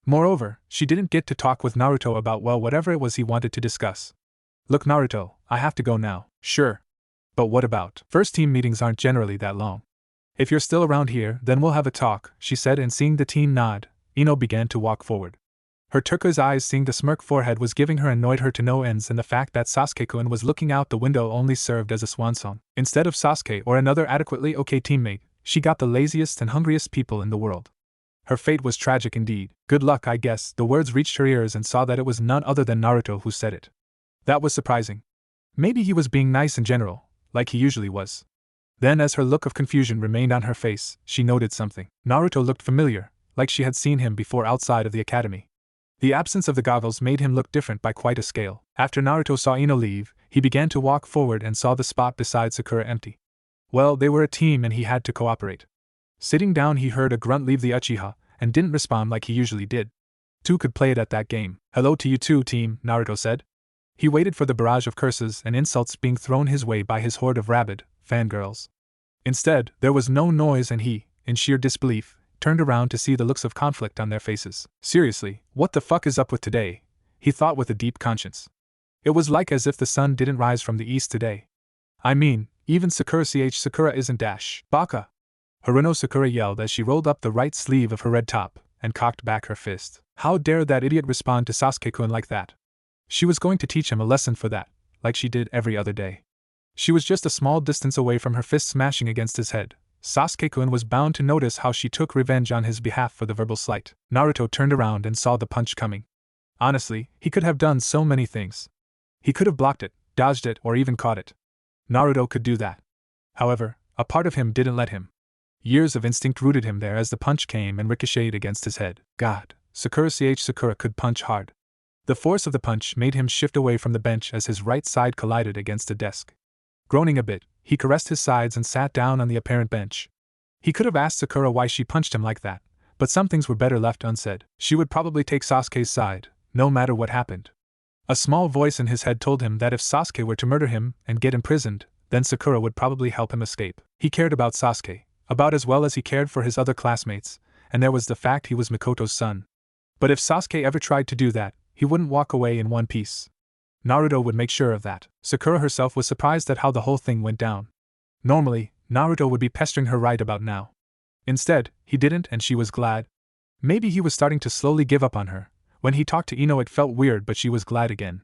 Speaker 1: Moreover, she didn't get to talk with Naruto about whatever it was he wanted to discuss. Look Naruto, I have to go now. Sure. But what about? First team meetings aren't generally that long. If you're still around here, then we'll have a talk, she said, and seeing the teen nod, Ino began to walk forward. Her turquoise eyes seeing the smirk forehead was giving her annoyed her to no ends, and the fact that Sasuke-kun was looking out the window only served as a swan song. Instead of Sasuke or another adequately okay teammate, she got the laziest and hungriest people in the world. Her fate was tragic indeed. Good luck, I guess. The words reached her ears and saw that it was none other than Naruto who said it. That was surprising. Maybe he was being nice in general, like he usually was. Then as her look of confusion remained on her face, she noted something. Naruto looked familiar, like she had seen him before outside of the academy. The absence of the goggles made him look different by quite a scale. After Naruto saw Ino leave, he began to walk forward and saw the spot beside Sakura empty. Well, they were a team and he had to cooperate. Sitting down he heard a grunt leave the Uchiha, and didn't respond like he usually did. Two could play it at that game. Hello to you too, team, Naruto said. He waited for the barrage of curses and insults being thrown his way by his horde of rabid fangirls. Instead, there was no noise and he, in sheer disbelief, turned around to see the looks of conflict on their faces. Seriously, what the fuck is up with today? He thought with a deep conscience. It was like as if the sun didn't rise from the east today. I mean, even Sakura isn't dash. Baka! Haruno Sakura yelled as she rolled up the right sleeve of her red top and cocked back her fist. How dare that idiot respond to Sasuke-kun like that? She was going to teach him a lesson for that, like she did every other day. She was just a small distance away from her fist smashing against his head. Sasuke-kun was bound to notice how she took revenge on his behalf for the verbal slight. Naruto turned around and saw the punch coming. Honestly, he could have done so many things. He could have blocked it, dodged it, or even caught it. Naruto could do that. However, a part of him didn't let him. Years of instinct rooted him there as the punch came and ricocheted against his head. God, Sakura could punch hard. The force of the punch made him shift away from the bench as his right side collided against a desk. Groaning a bit, he caressed his sides and sat down on the apparent bench. He could have asked Sakura why she punched him like that, but some things were better left unsaid. She would probably take Sasuke's side, no matter what happened. A small voice in his head told him that if Sasuke were to murder him and get imprisoned, then Sakura would probably help him escape. He cared about Sasuke, about as well as he cared for his other classmates, and there was the fact he was Mikoto's son. But if Sasuke ever tried to do that, he wouldn't walk away in one piece. Naruto would make sure of that. Sakura herself was surprised at how the whole thing went down. Normally, Naruto would be pestering her right about now. Instead, he didn't and she was glad. Maybe he was starting to slowly give up on her. When he talked to Ino it felt weird but she was glad again.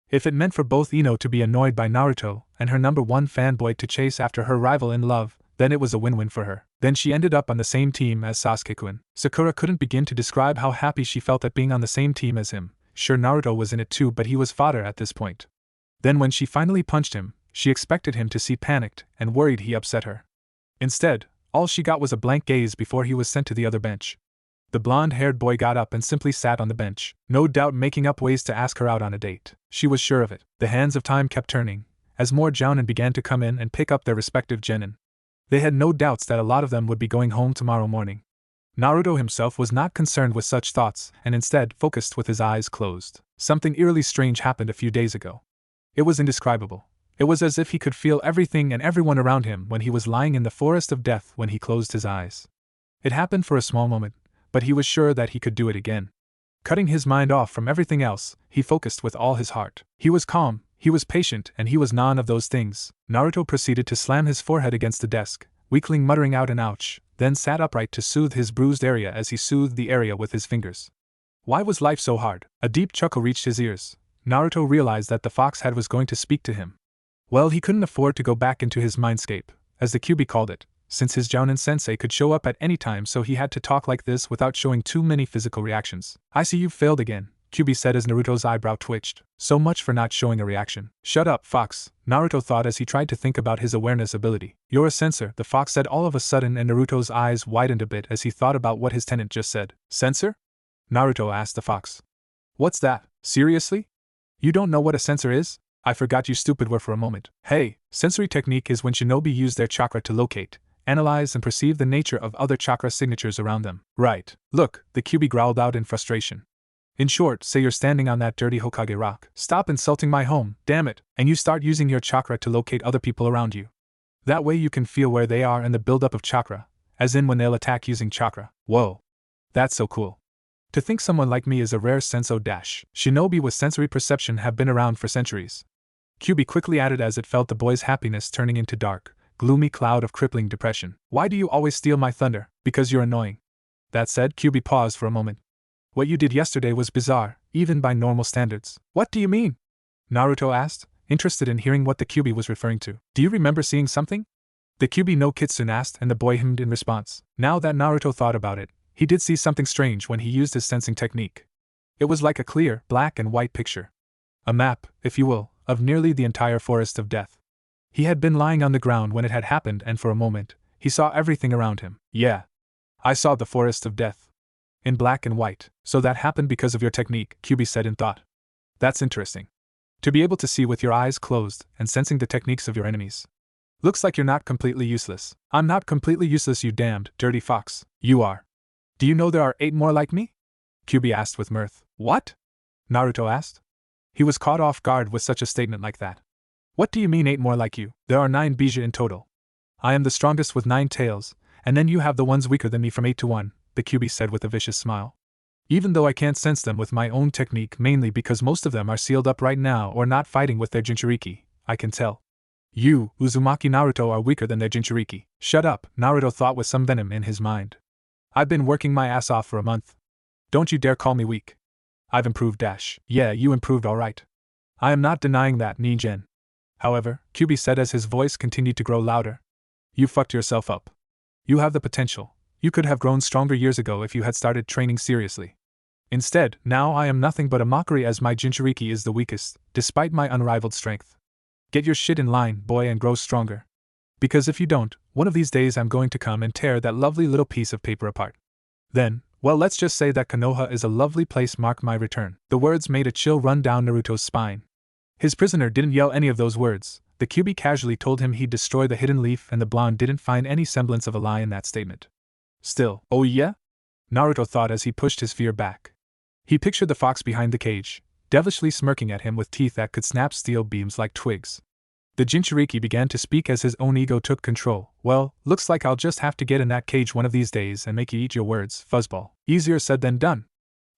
Speaker 1: If it meant for both Ino to be annoyed by Naruto and her number one fanboy to chase after her rival in love, then it was a win-win for her. Then she ended up on the same team as Sasuke-kun. Sakura couldn't begin to describe how happy she felt at being on the same team as him. Sure, Naruto was in it too, but he was fodder at this point. Then when she finally punched him, she expected him to seem panicked and worried he upset her. Instead, all she got was a blank gaze before he was sent to the other bench. The blonde-haired boy got up and simply sat on the bench, no doubt making up ways to ask her out on a date. She was sure of it. The hands of time kept turning, as more jounin began to come in and pick up their respective genin. They had no doubts that a lot of them would be going home tomorrow morning. Naruto himself was not concerned with such thoughts and instead focused with his eyes closed. Something eerily strange happened a few days ago. It was indescribable. It was as if he could feel everything and everyone around him when he was lying in the forest of death when he closed his eyes. It happened for a small moment, but he was sure that he could do it again. Cutting his mind off from everything else, he focused with all his heart. He was calm, he was patient, and he was none of those things. Naruto proceeded to slam his forehead against the desk, weakling muttering out an ouch, then sat upright to soothe his bruised area as he soothed the area with his fingers. Why was life so hard? A deep chuckle reached his ears. Naruto realized that the fox head was going to speak to him. Well, he couldn't afford to go back into his mindscape, as the Kyuubi called it, since his jounin sensei could show up at any time, so he had to talk like this without showing too many physical reactions. I see you've failed again, Kyuubi said as Naruto's eyebrow twitched. So much for not showing a reaction. Shut up, fox, Naruto thought as he tried to think about his awareness ability. You're a censor, the fox said all of a sudden, and Naruto's eyes widened a bit as he thought about what his tenant just said. Censor? Naruto asked the fox. What's that? Seriously? You don't know what a censor is? I forgot you stupid were for a moment. Hey, sensory technique is when shinobi use their chakra to locate, analyze and perceive the nature of other chakra signatures around them. Right. Look, the Kyuubi growled out in frustration. In short, say you're standing on that dirty Hokage rock. Stop insulting my home, damn it, and you start using your chakra to locate other people around you. That way you can feel where they are and the buildup of chakra, as in when they'll attack using chakra. Whoa. That's so cool. To think someone like me is a rare senso dash. Shinobi with sensory perception have been around for centuries. Kyuubi quickly added as it felt the boy's happiness turning into dark, gloomy cloud of crippling depression. Why do you always steal my thunder? Because you're annoying. That said, Kyuubi paused for a moment. What you did yesterday was bizarre, even by normal standards. What do you mean? Naruto asked, interested in hearing what the Kyuubi was referring to. Do you remember seeing something? The Kyuubi no Kitsune asked, and the boy hummed in response. Now that Naruto thought about it, he did see something strange when he used his sensing technique. It was like a clear, black and white picture. A map, if you will, of nearly the entire forest of death. He had been lying on the ground when it had happened, and for a moment, he saw everything around him. Yeah. I saw the forest of death. In black and white. So that happened because of your technique, Kyuubi said in thought. That's interesting. To be able to see with your eyes closed and sensing the techniques of your enemies. Looks like you're not completely useless. I'm not completely useless, you damned, dirty fox. You are. Do you know there are 8 more like me? Kyuubi asked with mirth. What? Naruto asked. He was caught off guard with such a statement like that. What do you mean 8 more like you? There are 9 Bija in total. I am the strongest with 9 tails, and then you have the ones weaker than me from 8 to 1, the Kyuubi said with a vicious smile. Even though I can't sense them with my own technique, mainly because most of them are sealed up right now or not fighting with their Jinchuriki, I can tell. You, Uzumaki Naruto, are weaker than their Jinchuriki. Shut up, Naruto thought with some venom in his mind. I've been working my ass off for a month. Don't you dare call me weak. I've improved dash. Yeah, you improved alright. I am not denying that, Ningen. However, Kyuubi said as his voice continued to grow louder. You fucked yourself up. You have the potential. You could have grown stronger years ago if you had started training seriously. Instead, now I am nothing but a mockery as my Jinchuriki is the weakest, despite my unrivaled strength. Get your shit in line, boy, and grow stronger. Because if you don't, one of these days I'm going to come and tear that lovely little piece of paper apart. Then, well, let's just say that Konoha is a lovely place, mark my return. The words made a chill run down Naruto's spine. His prisoner didn't yell any of those words. The Kyuubi casually told him he'd destroy the hidden leaf, and the blonde didn't find any semblance of a lie in that statement. Still, oh yeah? Naruto thought as he pushed his fear back. He pictured the fox behind the cage, devilishly smirking at him with teeth that could snap steel beams like twigs. The Jinchuriki began to speak as his own ego took control. Well, looks like I'll just have to get in that cage one of these days and make you eat your words, fuzzball. Easier said than done.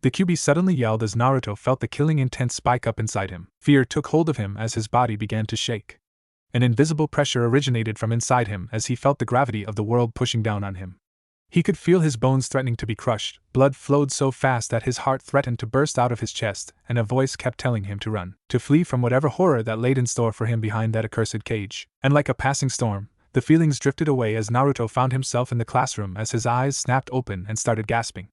Speaker 1: The Kyuubi suddenly yelled as Naruto felt the killing intent spike up inside him. Fear took hold of him as his body began to shake. An invisible pressure originated from inside him as he felt the gravity of the world pushing down on him. He could feel his bones threatening to be crushed, blood flowed so fast that his heart threatened to burst out of his chest, and a voice kept telling him to run, to flee from whatever horror that laid in store for him behind that accursed cage. And like a passing storm, the feelings drifted away as Naruto found himself in the classroom as his eyes snapped open and started gasping.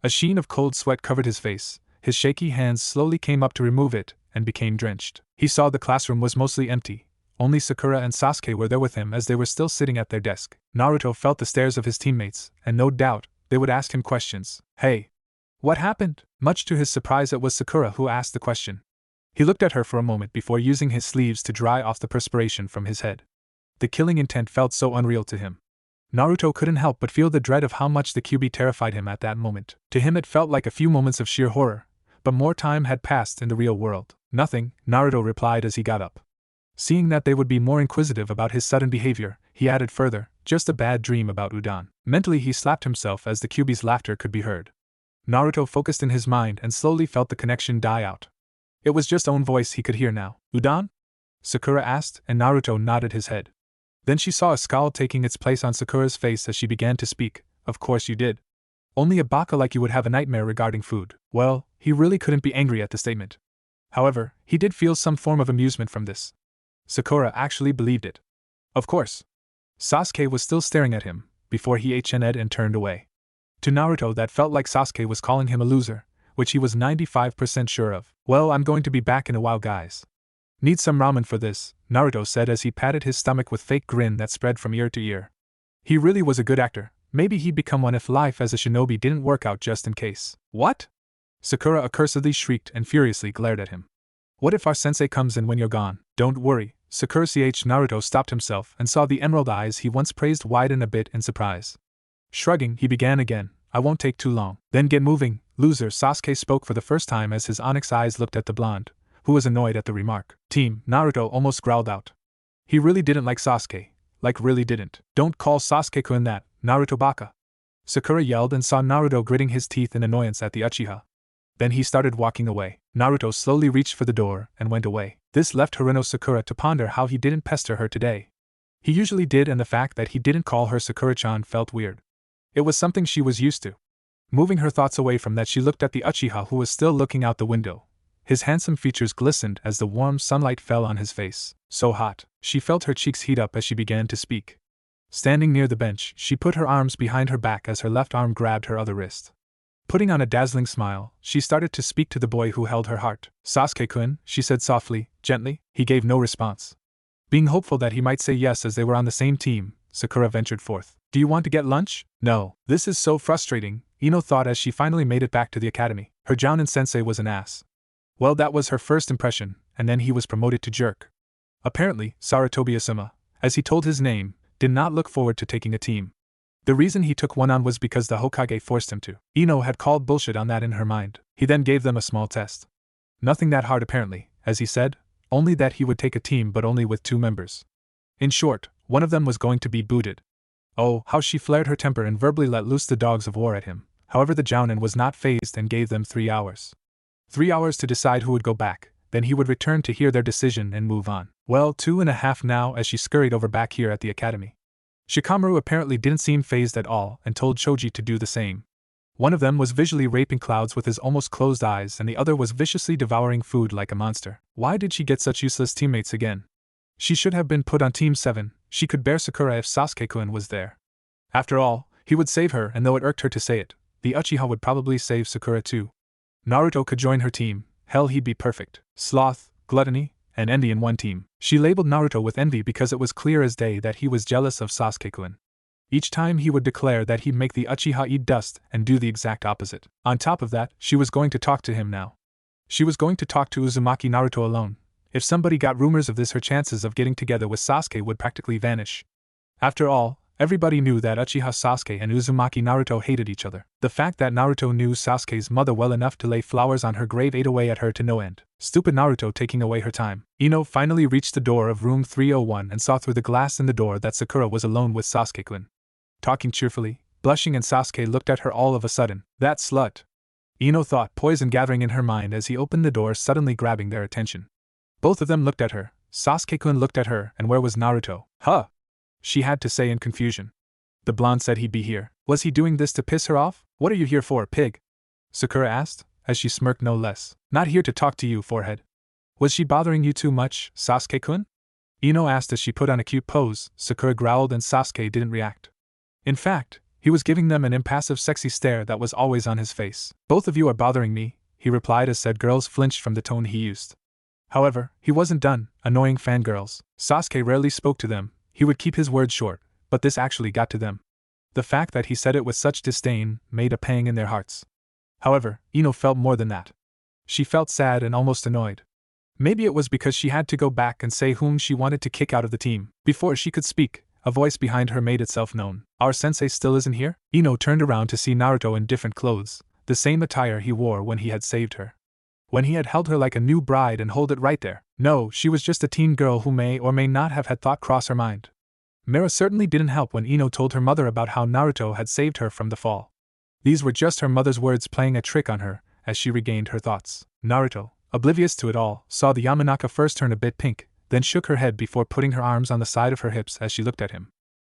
Speaker 1: A sheen of cold sweat covered his face, his shaky hands slowly came up to remove it, and became drenched. He saw the classroom was mostly empty. Only Sakura and Sasuke were there with him as they were still sitting at their desk. Naruto felt the stares of his teammates, and no doubt, they would ask him questions. Hey! What happened? Much to his surprise, it was Sakura who asked the question. He looked at her for a moment before using his sleeves to dry off the perspiration from his head. The killing intent felt so unreal to him. Naruto couldn't help but feel the dread of how much the Kyuubi terrified him at that moment. To him it felt like a few moments of sheer horror, but more time had passed in the real world. Nothing, Naruto replied as he got up. Seeing that they would be more inquisitive about his sudden behavior, he added further, just a bad dream about udon. Mentally he slapped himself as the Kyuubi's laughter could be heard. Naruto focused in his mind and slowly felt the connection die out. It was just own voice he could hear now. Udon? Sakura asked, and Naruto nodded his head. Then she saw a scowl taking its place on Sakura's face as she began to speak. Of course you did. Only a baka like you would have a nightmare regarding food. Well, he really couldn't be angry at the statement. However, he did feel some form of amusement from this. Sakura actually believed it. Of course. Sasuke was still staring at him, before he HN'd and turned away. To Naruto that felt like Sasuke was calling him a loser, which he was 95% sure of. Well, I'm going to be back in a while, guys. Need some ramen for this, Naruto said as he patted his stomach with fake grin that spread from ear to ear. He really was a good actor. Maybe he'd become one if life as a shinobi didn't work out, just in case. What? Sakura accursedly shrieked and furiously glared at him. What if our sensei comes in when you're gone? Don't worry, Sakura. Naruto stopped himself and saw the emerald eyes he once praised widen a bit in surprise. Shrugging, he began again. I won't take too long. Then get moving, loser. Sasuke spoke for the first time as his onyx eyes looked at the blonde, who was annoyed at the remark. Team, Naruto almost growled out. He really didn't like Sasuke. Like really didn't. Don't call Sasuke-kun that, Naruto baka. Sakura yelled and saw Naruto gritting his teeth in annoyance at the Uchiha. Then he started walking away. Naruto slowly reached for the door and went away. This left Haruno Sakura to ponder how he didn't pester her today. He usually did, and the fact that he didn't call her Sakura-chan felt weird. It was something she was used to. Moving her thoughts away from that, she looked at the Uchiha who was still looking out the window. His handsome features glistened as the warm sunlight fell on his face. So hot, she felt her cheeks heat up as she began to speak. Standing near the bench, she put her arms behind her back as her left arm grabbed her other wrist. Putting on a dazzling smile, she started to speak to the boy who held her heart. "Sasuke-kun," she said softly, gently. He gave no response. Being hopeful that he might say yes as they were on the same team, Sakura ventured forth. "Do you want to get lunch?" "No. This is so frustrating," Ino thought as she finally made it back to the academy. Her Jounin sensei was an ass. Well, that was her first impression, and then he was promoted to jerk. Apparently, Sarutobi-sama, as he told his name, did not look forward to taking a team. The reason he took one on was because the Hokage forced him to. Ino had called bullshit on that in her mind. He then gave them a small test. Nothing that hard apparently, as he said, only that he would take a team but only with 2 members. In short, one of them was going to be booted. Oh, how she flared her temper and verbally let loose the dogs of war at him. However, the Jounin was not fazed and gave them 3 hours. 3 hours to decide who would go back, then he would return to hear their decision and move on. Well, 2.5 now as she scurried over back here at the academy. Shikamaru apparently didn't seem fazed at all and told Choji to do the same. One of them was visually raping clouds with his almost closed eyes and the other was viciously devouring food like a monster. Why did she get such useless teammates again? She should have been put on Team 7, she could bear Sakura if Sasuke-kun was there. After all, he would save her and though it irked her to say it, the Uchiha would probably save Sakura too. Naruto could join her team, hell he'd be perfect. Sloth, gluttony, and envy in one team. She labeled Naruto with envy because it was clear as day that he was jealous of Sasuke-kun. Each time he would declare that he'd make the Uchiha eat dust and do the exact opposite. On top of that, she was going to talk to him now. She was going to talk to Uzumaki Naruto alone. If somebody got rumors of this, her chances of getting together with Sasuke would practically vanish. After all, everybody knew that Uchiha Sasuke and Uzumaki Naruto hated each other. The fact that Naruto knew Sasuke's mother well enough to lay flowers on her grave ate away at her to no end. Stupid Naruto taking away her time. Ino finally reached the door of room 301 and saw through the glass in the door that Sakura was alone with Sasuke-kun. Talking cheerfully, blushing, and Sasuke looked at her all of a sudden. That slut! Ino thought, poison gathering in her mind as he opened the door, suddenly grabbing their attention. Both of them looked at her. Sasuke-kun looked at her, and where was Naruto? Huh! She had to say in confusion. The blonde said he'd be here. Was he doing this to piss her off? What are you here for, pig? Sakura asked, as she smirked no less. Not here to talk to you, forehead. Was she bothering you too much, Sasuke-kun? Ino asked as she put on a cute pose. Sakura growled and Sasuke didn't react. In fact, he was giving them an impassive sexy stare that was always on his face. Both of you are bothering me, he replied as said girls flinched from the tone he used. However, he wasn't done. Annoying fangirls. Sasuke rarely spoke to them. He would keep his words short, but this actually got to them. The fact that he said it with such disdain made a pang in their hearts. However, Ino felt more than that. She felt sad and almost annoyed. Maybe it was because she had to go back and say whom she wanted to kick out of the team. Before she could speak, a voice behind her made itself known. Our sensei still isn't here? Ino turned around to see Naruto in different clothes, the same attire he wore when he had saved her. When he had held her like a new bride and hold it right there. No, she was just a teen girl who may or may not have had thought cross her mind. Mira certainly didn't help when Ino told her mother about how Naruto had saved her from the fall. These were just her mother's words playing a trick on her, as she regained her thoughts. Naruto, oblivious to it all, saw the Yamanaka first turn a bit pink, then shook her head before putting her arms on the side of her hips as she looked at him.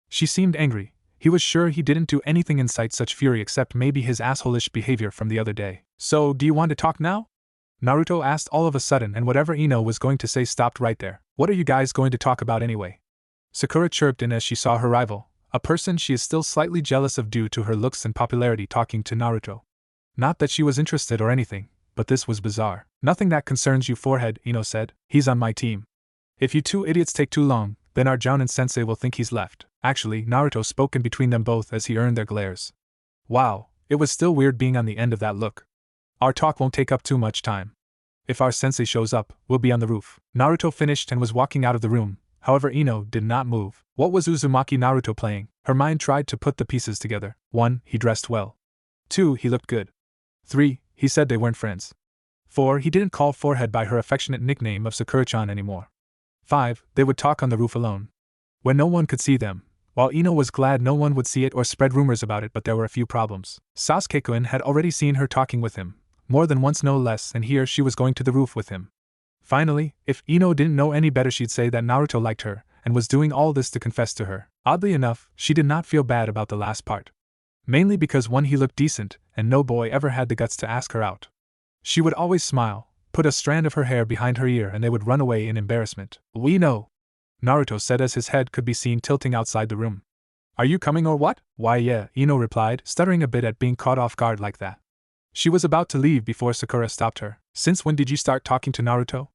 Speaker 1: She seemed angry. He was sure he didn't do anything incite such fury except maybe his asshole-ish behavior from the other day. So, do you want to talk now? Naruto asked all of a sudden, and whatever Ino was going to say stopped right there. What are you guys going to talk about anyway? Sakura chirped in as she saw her rival, a person she is still slightly jealous of due to her looks and popularity, talking to Naruto. Not that she was interested or anything, but this was bizarre. Nothing that concerns you, forehead, Ino said. He's on my team. If you two idiots take too long, then our Jounin sensei will think he's left. Actually, Naruto spoke in between them both as he earned their glares. Wow, it was still weird being on the end of that look. Our talk won't take up too much time. If our sensei shows up, we'll be on the roof. Naruto finished and was walking out of the room. However, Ino did not move. What was Uzumaki Naruto playing? Her mind tried to put the pieces together. 1. He dressed well. 2. He looked good. 3. He said they weren't friends. 4. He didn't call forehead by her affectionate nickname of Sakura-chan anymore. 5. They would talk on the roof alone, when no one could see them. While Ino was glad no one would see it or spread rumors about it, but there were a few problems. Sasuke-kun had already seen her talking with him, more than once no less, and here she was going to the roof with him. Finally, if Ino didn't know any better, she'd say that Naruto liked her, and was doing all this to confess to her. Oddly enough, she did not feel bad about the last part. Mainly because one, he looked decent, and no boy ever had the guts to ask her out. She would always smile, put a strand of her hair behind her ear, and they would run away in embarrassment. "We know," Naruto said as his head could be seen tilting outside the room. "Are you coming or what?" "Why yeah," Ino replied, stuttering a bit at being caught off guard like that. She was about to leave before Sakura stopped her. "Since when did you start talking to Naruto?"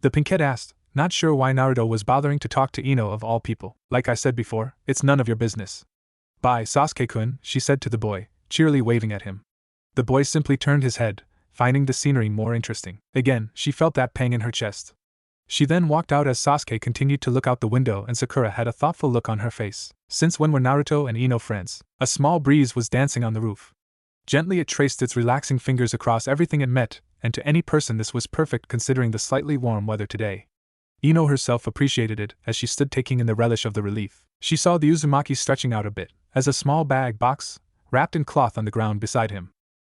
Speaker 1: the pinkette asked, not sure why Naruto was bothering to talk to Ino of all people. "Like I said before, it's none of your business." "Bye, Sasuke-kun," she said to the boy, cheerily waving at him. The boy simply turned his head, finding the scenery more interesting. Again, she felt that pang in her chest. She then walked out as Sasuke continued to look out the window and Sakura had a thoughtful look on her face. Since when were Naruto and Ino friends? A small breeze was dancing on the roof. Gently it traced its relaxing fingers across everything it met, and to any person this was perfect considering the slightly warm weather today. Ino herself appreciated it as she stood taking in the relish of the relief. She saw the Uzumaki stretching out a bit, as a small bag box, wrapped in cloth on the ground beside him.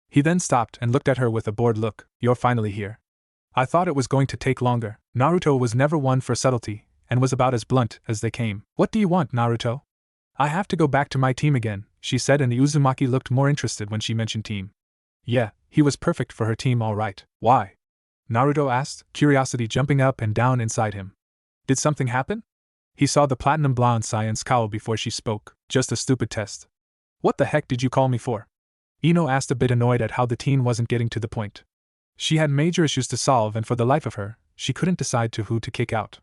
Speaker 1: He then stopped and looked at her with a bored look. "You're finally here. I thought it was going to take longer." Naruto was never one for subtlety, and was about as blunt as they came. "What do you want, Naruto?" "I have to go back to my team again," she said, and the Uzumaki looked more interested when she mentioned team. Yeah, he was perfect for her team all right. "Why?" Naruto asked, curiosity jumping up and down inside him. "Did something happen?" He saw the platinum blonde sigh and scowl before she spoke. "Just a stupid test." "What the heck did you call me for?" Ino asked, a bit annoyed at how the teen wasn't getting to the point. She had major issues to solve and for the life of her, she couldn't decide to who to kick out.